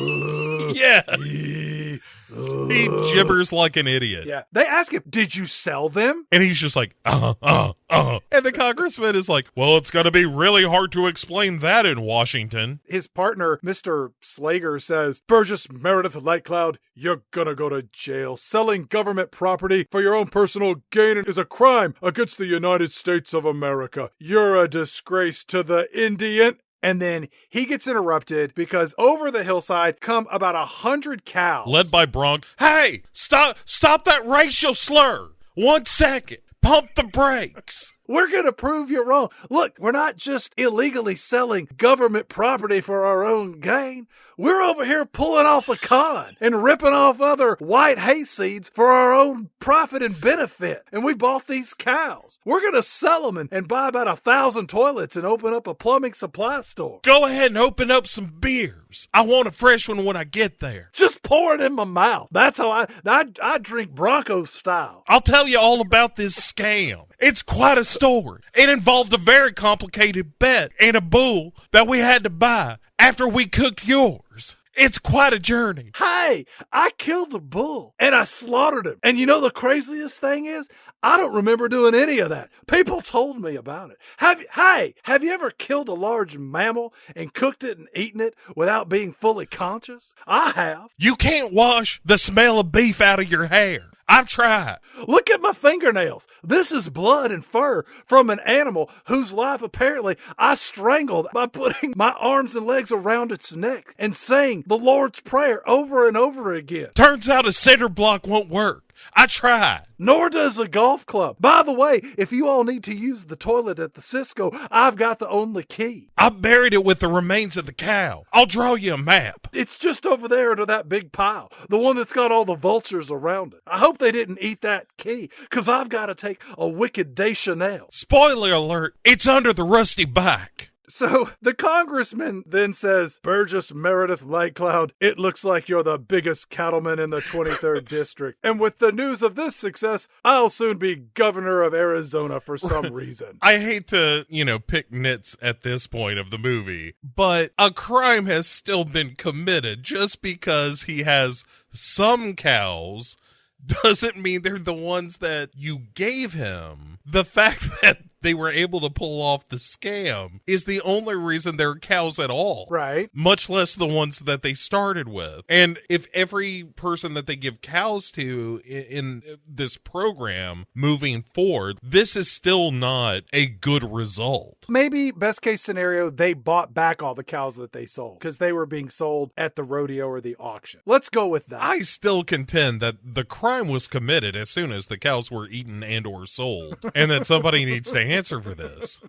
gibbers like an idiot. Yeah. They ask him, did you sell them? And he's just like, And the congressman is like, well, it's going to be really hard to explain that in Washington. His partner, Mr. Slager, says, Burgess Meredith Light Cloud, you're gonna go to jail. Selling government property for your own personal gain is a crime against the United States of America. You're a disgrace to the Indian. And then he gets interrupted because over the hillside come about 100 cows. Led by Bronco. Hey, stop that racial slur. 1 second. Pump the brakes. We're going to prove you wrong. Look, we're not just illegally selling government property for our own gain. We're over here pulling off a con and ripping off other white hayseeds for our own profit and benefit. And we bought these cows. We're going to sell them and buy about 1,000 toilets and open up a plumbing supply store. Go ahead and open up some beers. I want a fresh one when I get there. Just pour it in my mouth. That's how I drink Bronco style. I'll tell you all about this scam. It's quite a story. It involved a very complicated bet and a bull that we had to buy after we cooked yours. It's quite a journey. Hey, I killed a bull and I slaughtered him. And you know the craziest thing is? I don't remember doing any of that. People told me about it. Have you ever killed a large mammal and cooked it and eaten it without being fully conscious? I have. You can't wash the smell of beef out of your hair. I've tried. Look at my fingernails. This is blood and fur from an animal whose life apparently I strangled by putting my arms and legs around its neck and saying the Lord's Prayer over and over again. Turns out a cinder block won't work. I tried. Nor does a golf club. By the way, if you all need to use the toilet at the Cisco, I've got the only key. I buried it with the remains of the cow. I'll draw you a map. It's just over there under that big pile, the one that's got all the vultures around it. I hope they didn't eat that key, because I've got to take a wicked Deschanel. Spoiler alert, it's under the rusty bike. So the congressman then says, Burgess Meredith Lightcloud, it looks like you're the biggest cattleman in the 23rd district. And with the news of this success, I'll soon be governor of Arizona for some reason. I hate to, pick nits at this point of the movie, but a crime has still been committed. Just because he has some cows doesn't mean they're the ones that you gave him. The fact that they were able to pull off the scam is the only reason they're cows at all. Right. Much less the ones that they started with. And if every person that they give cows to in this program moving forward, this is still not a good result. Maybe best case scenario, they bought back all the cows that they sold because they were being sold at the rodeo or the auction. Let's go with that. I still contend that the crime was committed as soon as the cows were eaten and or sold, and that somebody needs to answer for this.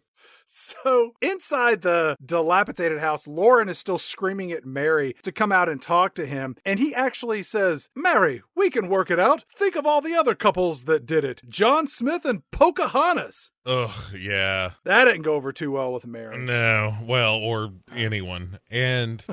So inside the dilapidated house, Lauren is still screaming at Mary to come out and talk to him. And he actually says, Mary, we can work it out. Think of all the other couples that did it. John Smith and Pocahontas. Ugh, yeah. That didn't go over too well with Mary. No, well, or anyone. And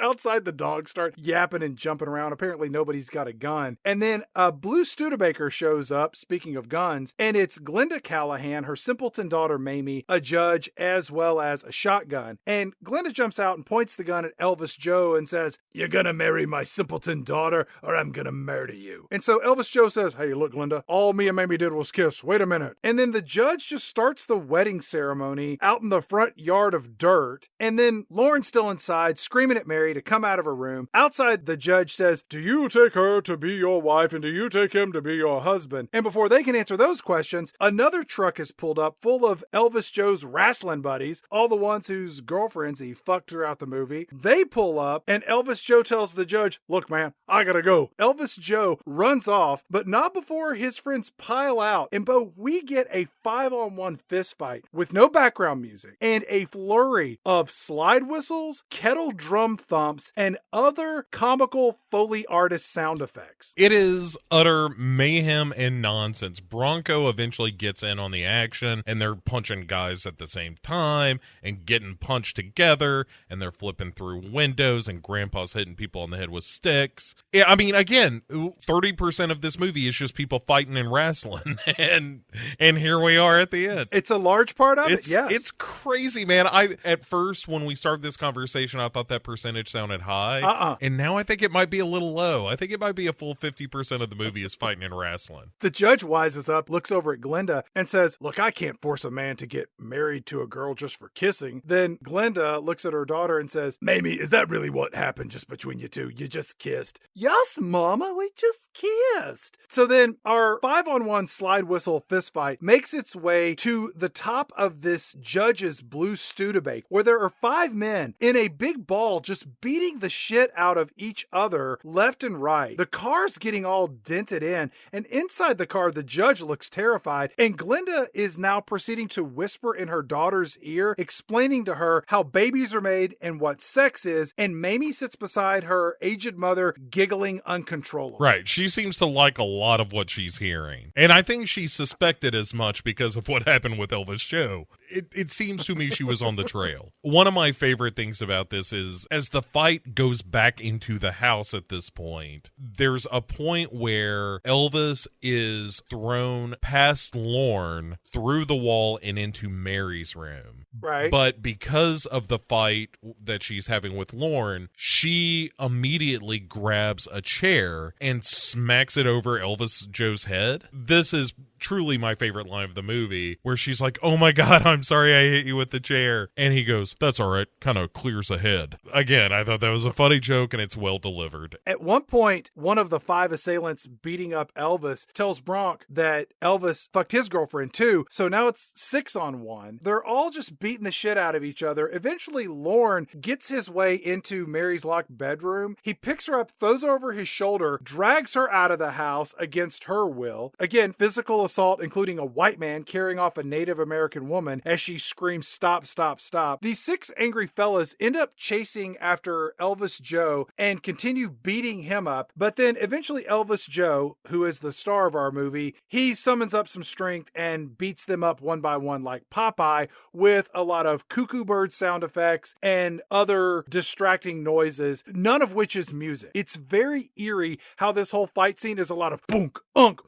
outside, the dogs start yapping and jumping around. Apparently nobody's got a gun. And then a Blue Studebaker shows up, speaking of guns, and it's Glenda Callahan, her simpleton daughter Mamie, a judge, as well as a shotgun. And Glenda jumps out and points the gun at Elvis Joe and says, you're gonna marry my simpleton daughter or I'm gonna murder you. And so Elvis Joe says, hey, look, Glenda, all me and Mamie did was kiss. Wait a minute. And then the judge just starts the wedding ceremony out in the front yard of dirt. And then Lauren's still inside screaming at Mary to come out of her room. Outside, the judge says, do you take her to be your wife and do you take him to be your husband? And before they can answer those questions, another truck is pulled up full of Elvis Joe's wrestling buddies, all the ones whose girlfriends he fucked throughout the movie. They pull up and Elvis Joe tells the judge, look, man, I gotta go. Elvis Joe runs off, but not before his friends pile out. And Bo, we get a 5-on-1 fist fight with no background music and a flurry of slide whistles, kettle drum thumps, and other comical Foley artist sound effects. It is utter mayhem and nonsense. Bronco eventually gets in on the action and they're punching guys at the same time and getting punched together and they're flipping through windows and Grandpa's hitting people on the head with sticks. Yeah, I mean, again, 30% of this movie is just people fighting and wrestling and here we are at the end. It's a large part of it, yes. It's crazy, man. At first, when we started this conversation, I thought that percentage sounded high. And now I think it might be a little low. I think it might be a full 50% of the movie is fighting and wrestling. The judge wises up, looks over at Glenda, and says, look, I can't force a man to get married married to a girl just for kissing. Then Glenda looks at her daughter and says, Mamie, is that really what happened just between you two? You just kissed. Yes, Mama, we just kissed. So then our 5-on-1 slide whistle fist fight makes its way to the top of this judge's blue Studebaker, where there are 5 men in a big ball just beating the shit out of each other left and right. The car's getting all dented in, and inside the car, the judge looks terrified, and Glenda is now proceeding to whisper in her daughter's ear, explaining to her how babies are made and what sex is, and Mamie sits beside her aged mother, giggling uncontrollably. Right. She seems to like a lot of what she's hearing. And I think she suspected as much because of what happened with Elvis Joe. It seems to me she was on the trail. One of my favorite things about this is, as the fight goes back into the house at this point, there's a point where Elvis is thrown past Lorne through the wall and into Mary's room. Right. But because of the fight that she's having with Lorne, she immediately grabs a chair and smacks it over Elvis Joe's head. This is truly my favorite line of the movie, where she's like, oh my God, I'm sorry I hit you with the chair. And he goes, that's all right, kind of clears the head. Again, I thought that was a funny joke, and it's well delivered. At one point, one of the 5 assailants beating up Elvis tells Bronk that Elvis fucked his girlfriend too, so now it's 6-on-1. They're all just beating the shit out of each other. Eventually, Lorne gets his way into Mary's locked bedroom. He picks her up, throws her over his shoulder, drags her out of the house against her will. Again, physical assault, including a white man carrying off a Native American woman as she screams, stop, stop, stop. These 6 angry fellas end up chasing after Elvis Joe and continue beating him up. But then eventually Elvis Joe, who is the star of our movie, he summons up some strength and beats them up one by one like Popeye, with a lot of cuckoo bird sound effects and other distracting noises, none of which is music. It's very eerie how this whole fight scene is a lot of boonk, unk,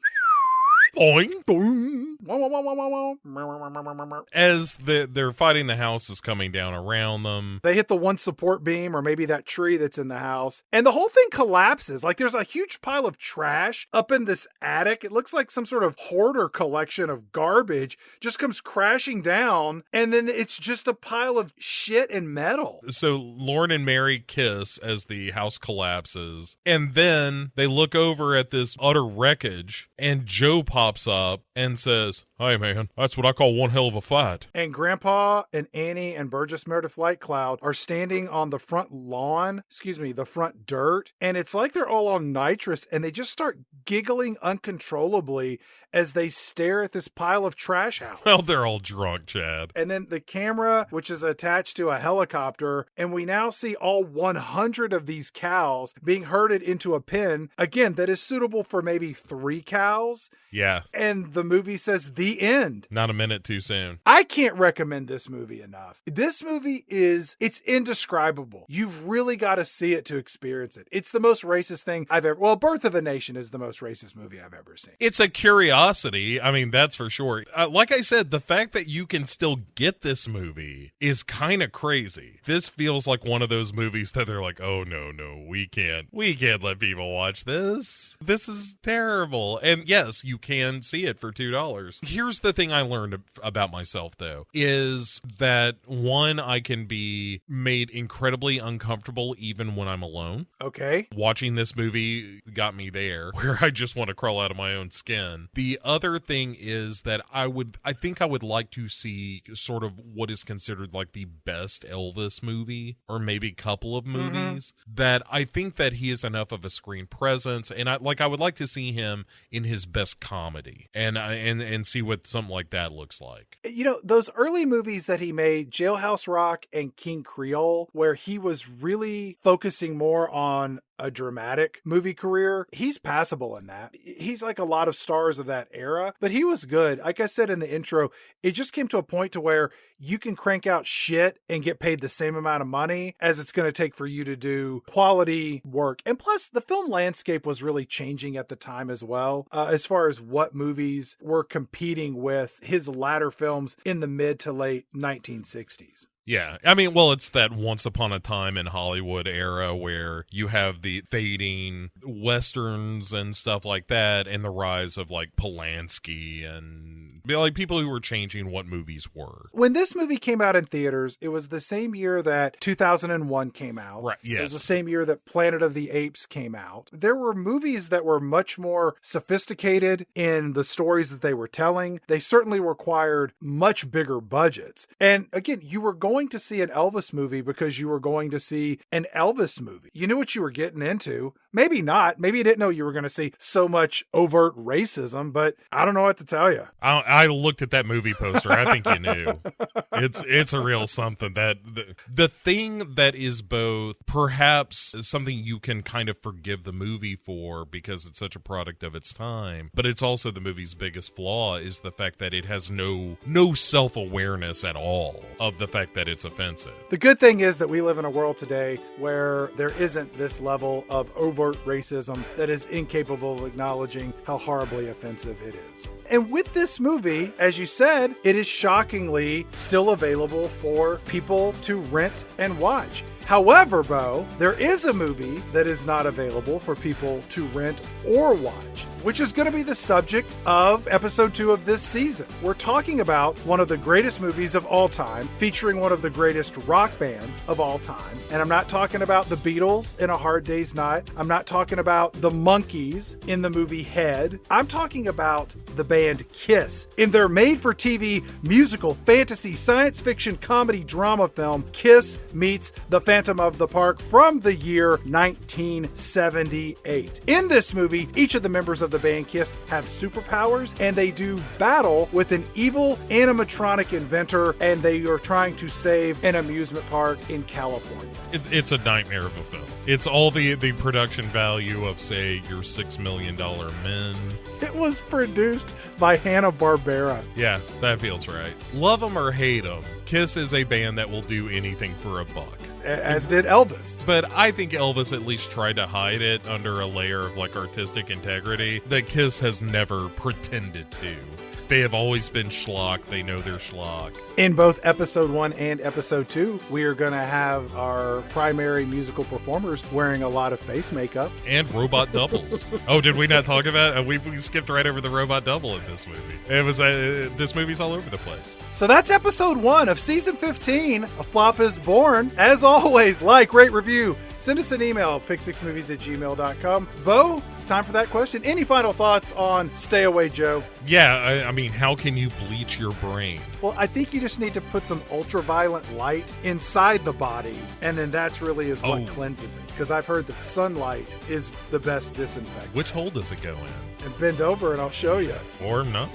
Boing. boom. As they're fighting, the house is coming down around them. They hit the one support beam, or maybe that tree that's in the house, and the whole thing collapses. Like, there's a huge pile of trash up in this attic. It looks like some sort of hoarder collection of garbage just comes crashing down, and then it's just a pile of shit and metal. So Lorne and Mary kiss as the house collapses, and then they look over at this utter wreckage, and Joe pops up and says, hey man, that's what I call one hell of a fight. And Grandpa and Annie and Burgess Meredith Lightcloud are standing on the front lawn, the front dirt, and it's like they're all on nitrous, and they just start giggling uncontrollably as they stare at this pile of trash house. Well, they're all drunk, Chad. And then the camera, which is attached to a helicopter, and we now see all 100 of these cows being herded into a pen, again, that is suitable for maybe 3 cows. Yeah. And the movie says the end. Not a minute too soon. I can't recommend this movie enough. This movie it's indescribable. You've really got to see it to experience it. It's the most racist thing I've ever, well, Birth of a Nation is the most racist movie I've ever seen. It's a curiosity. I mean, that's for sure. Like I said, the fact that you can still get this movie is kind of crazy. This feels like one of those movies that they're like, oh no, we can't let people watch this. This is terrible. And yes, you can see it for $2. Here's the thing I learned about myself, though, is that one, I can be made incredibly uncomfortable even when I'm alone. Okay. Watching this movie got me there, where I just want to crawl out of my own skin. The other thing is that I think I would like to see sort of what is considered like the best Elvis movie, or maybe couple of movies, that I think that he is enough of a screen presence, and I would like to see him in his best comedy, and see what something like that looks like. You know, those early movies that he made, Jailhouse Rock and King Creole, where he was really focusing more on a dramatic movie career, he's passable in that. He's like a lot of stars of that era, but he was good. Like I said in the intro, it just came to a point to where you can crank out shit and get paid the same amount of money as it's going to take for you to do quality work. And plus, the film landscape was really changing at the time as well, as far as what movies were competing with his latter films in the mid to late 1960s. Yeah, I mean, well, it's that once upon a time in Hollywood era where you have the fading westerns and stuff like that, and the rise of like Polanski and like people who were changing what movies were. When this movie came out in theaters, it was the same year that 2001 came out. Right, yes. It was the same year that Planet of the Apes came out. There were movies that were much more sophisticated in the stories that they were telling. They certainly required much bigger budgets. And again, you were going to see an Elvis movie because you were going to see an Elvis movie. You knew what you were getting into. Maybe not. Maybe you didn't know you were going to see so much overt racism, but I don't know what to tell you. I looked at that movie poster. I think you knew. It's a real something. That the thing that is both perhaps something you can kind of forgive the movie for because it's such a product of its time, but it's also the movie's biggest flaw is the fact that it has no self-awareness at all of the fact that it's offensive. The good thing is that we live in a world today where there isn't this level of overt racism that is incapable of acknowledging how horribly offensive it is. And with this movie, as you said, it is shockingly still available for people to rent and watch. However, Bo, there is a movie that is not available for people to rent or watch, which is going to be the subject of episode 2 of this season. We're talking about one of the greatest movies of all time, featuring one of the greatest rock bands of all time. And I'm not talking about the Beatles in A Hard Day's Night. I'm not talking about the Monkees in the movie Head. I'm talking about the band Kiss in their made-for-TV musical, fantasy, science fiction, comedy, drama film, Kiss Meets the Phantom of the Park from the year 1978. In this movie, each of the members of the band Kiss have superpowers, and they do battle with an evil animatronic inventor, and they are trying to save an amusement park in California. It's a nightmare of a film. It's all the production value of, say, your $6 million Men. It was produced by Hanna-Barbera. Yeah, that feels right. Love them or hate them, Kiss is a band that will do anything for a buck. As did Elvis. But I think Elvis at least tried to hide it under a layer of like artistic integrity that Kiss has never pretended to. They have always been schlock. They know they're schlock. In both episode 1 and episode 2, we are going to have our primary musical performers wearing a lot of face makeup. And robot doubles. Oh, did we not talk about it? We skipped right over the robot double in this movie. It was this movie's all over the place. So that's episode 1 of season 15 of Flop is Born. As always, like, rate, review. Send us an email, pick6movies@gmail.com. Bo, it's time for that question. Any final thoughts on Stay Away Joe? Yeah, I mean, how can you bleach your brain? Well, I think you just need to put some ultraviolet light inside the body, and then that's really is what cleanses it. Because I've heard that sunlight is the best disinfectant. Which hole does it go in? And bend over and I'll show you. Or not.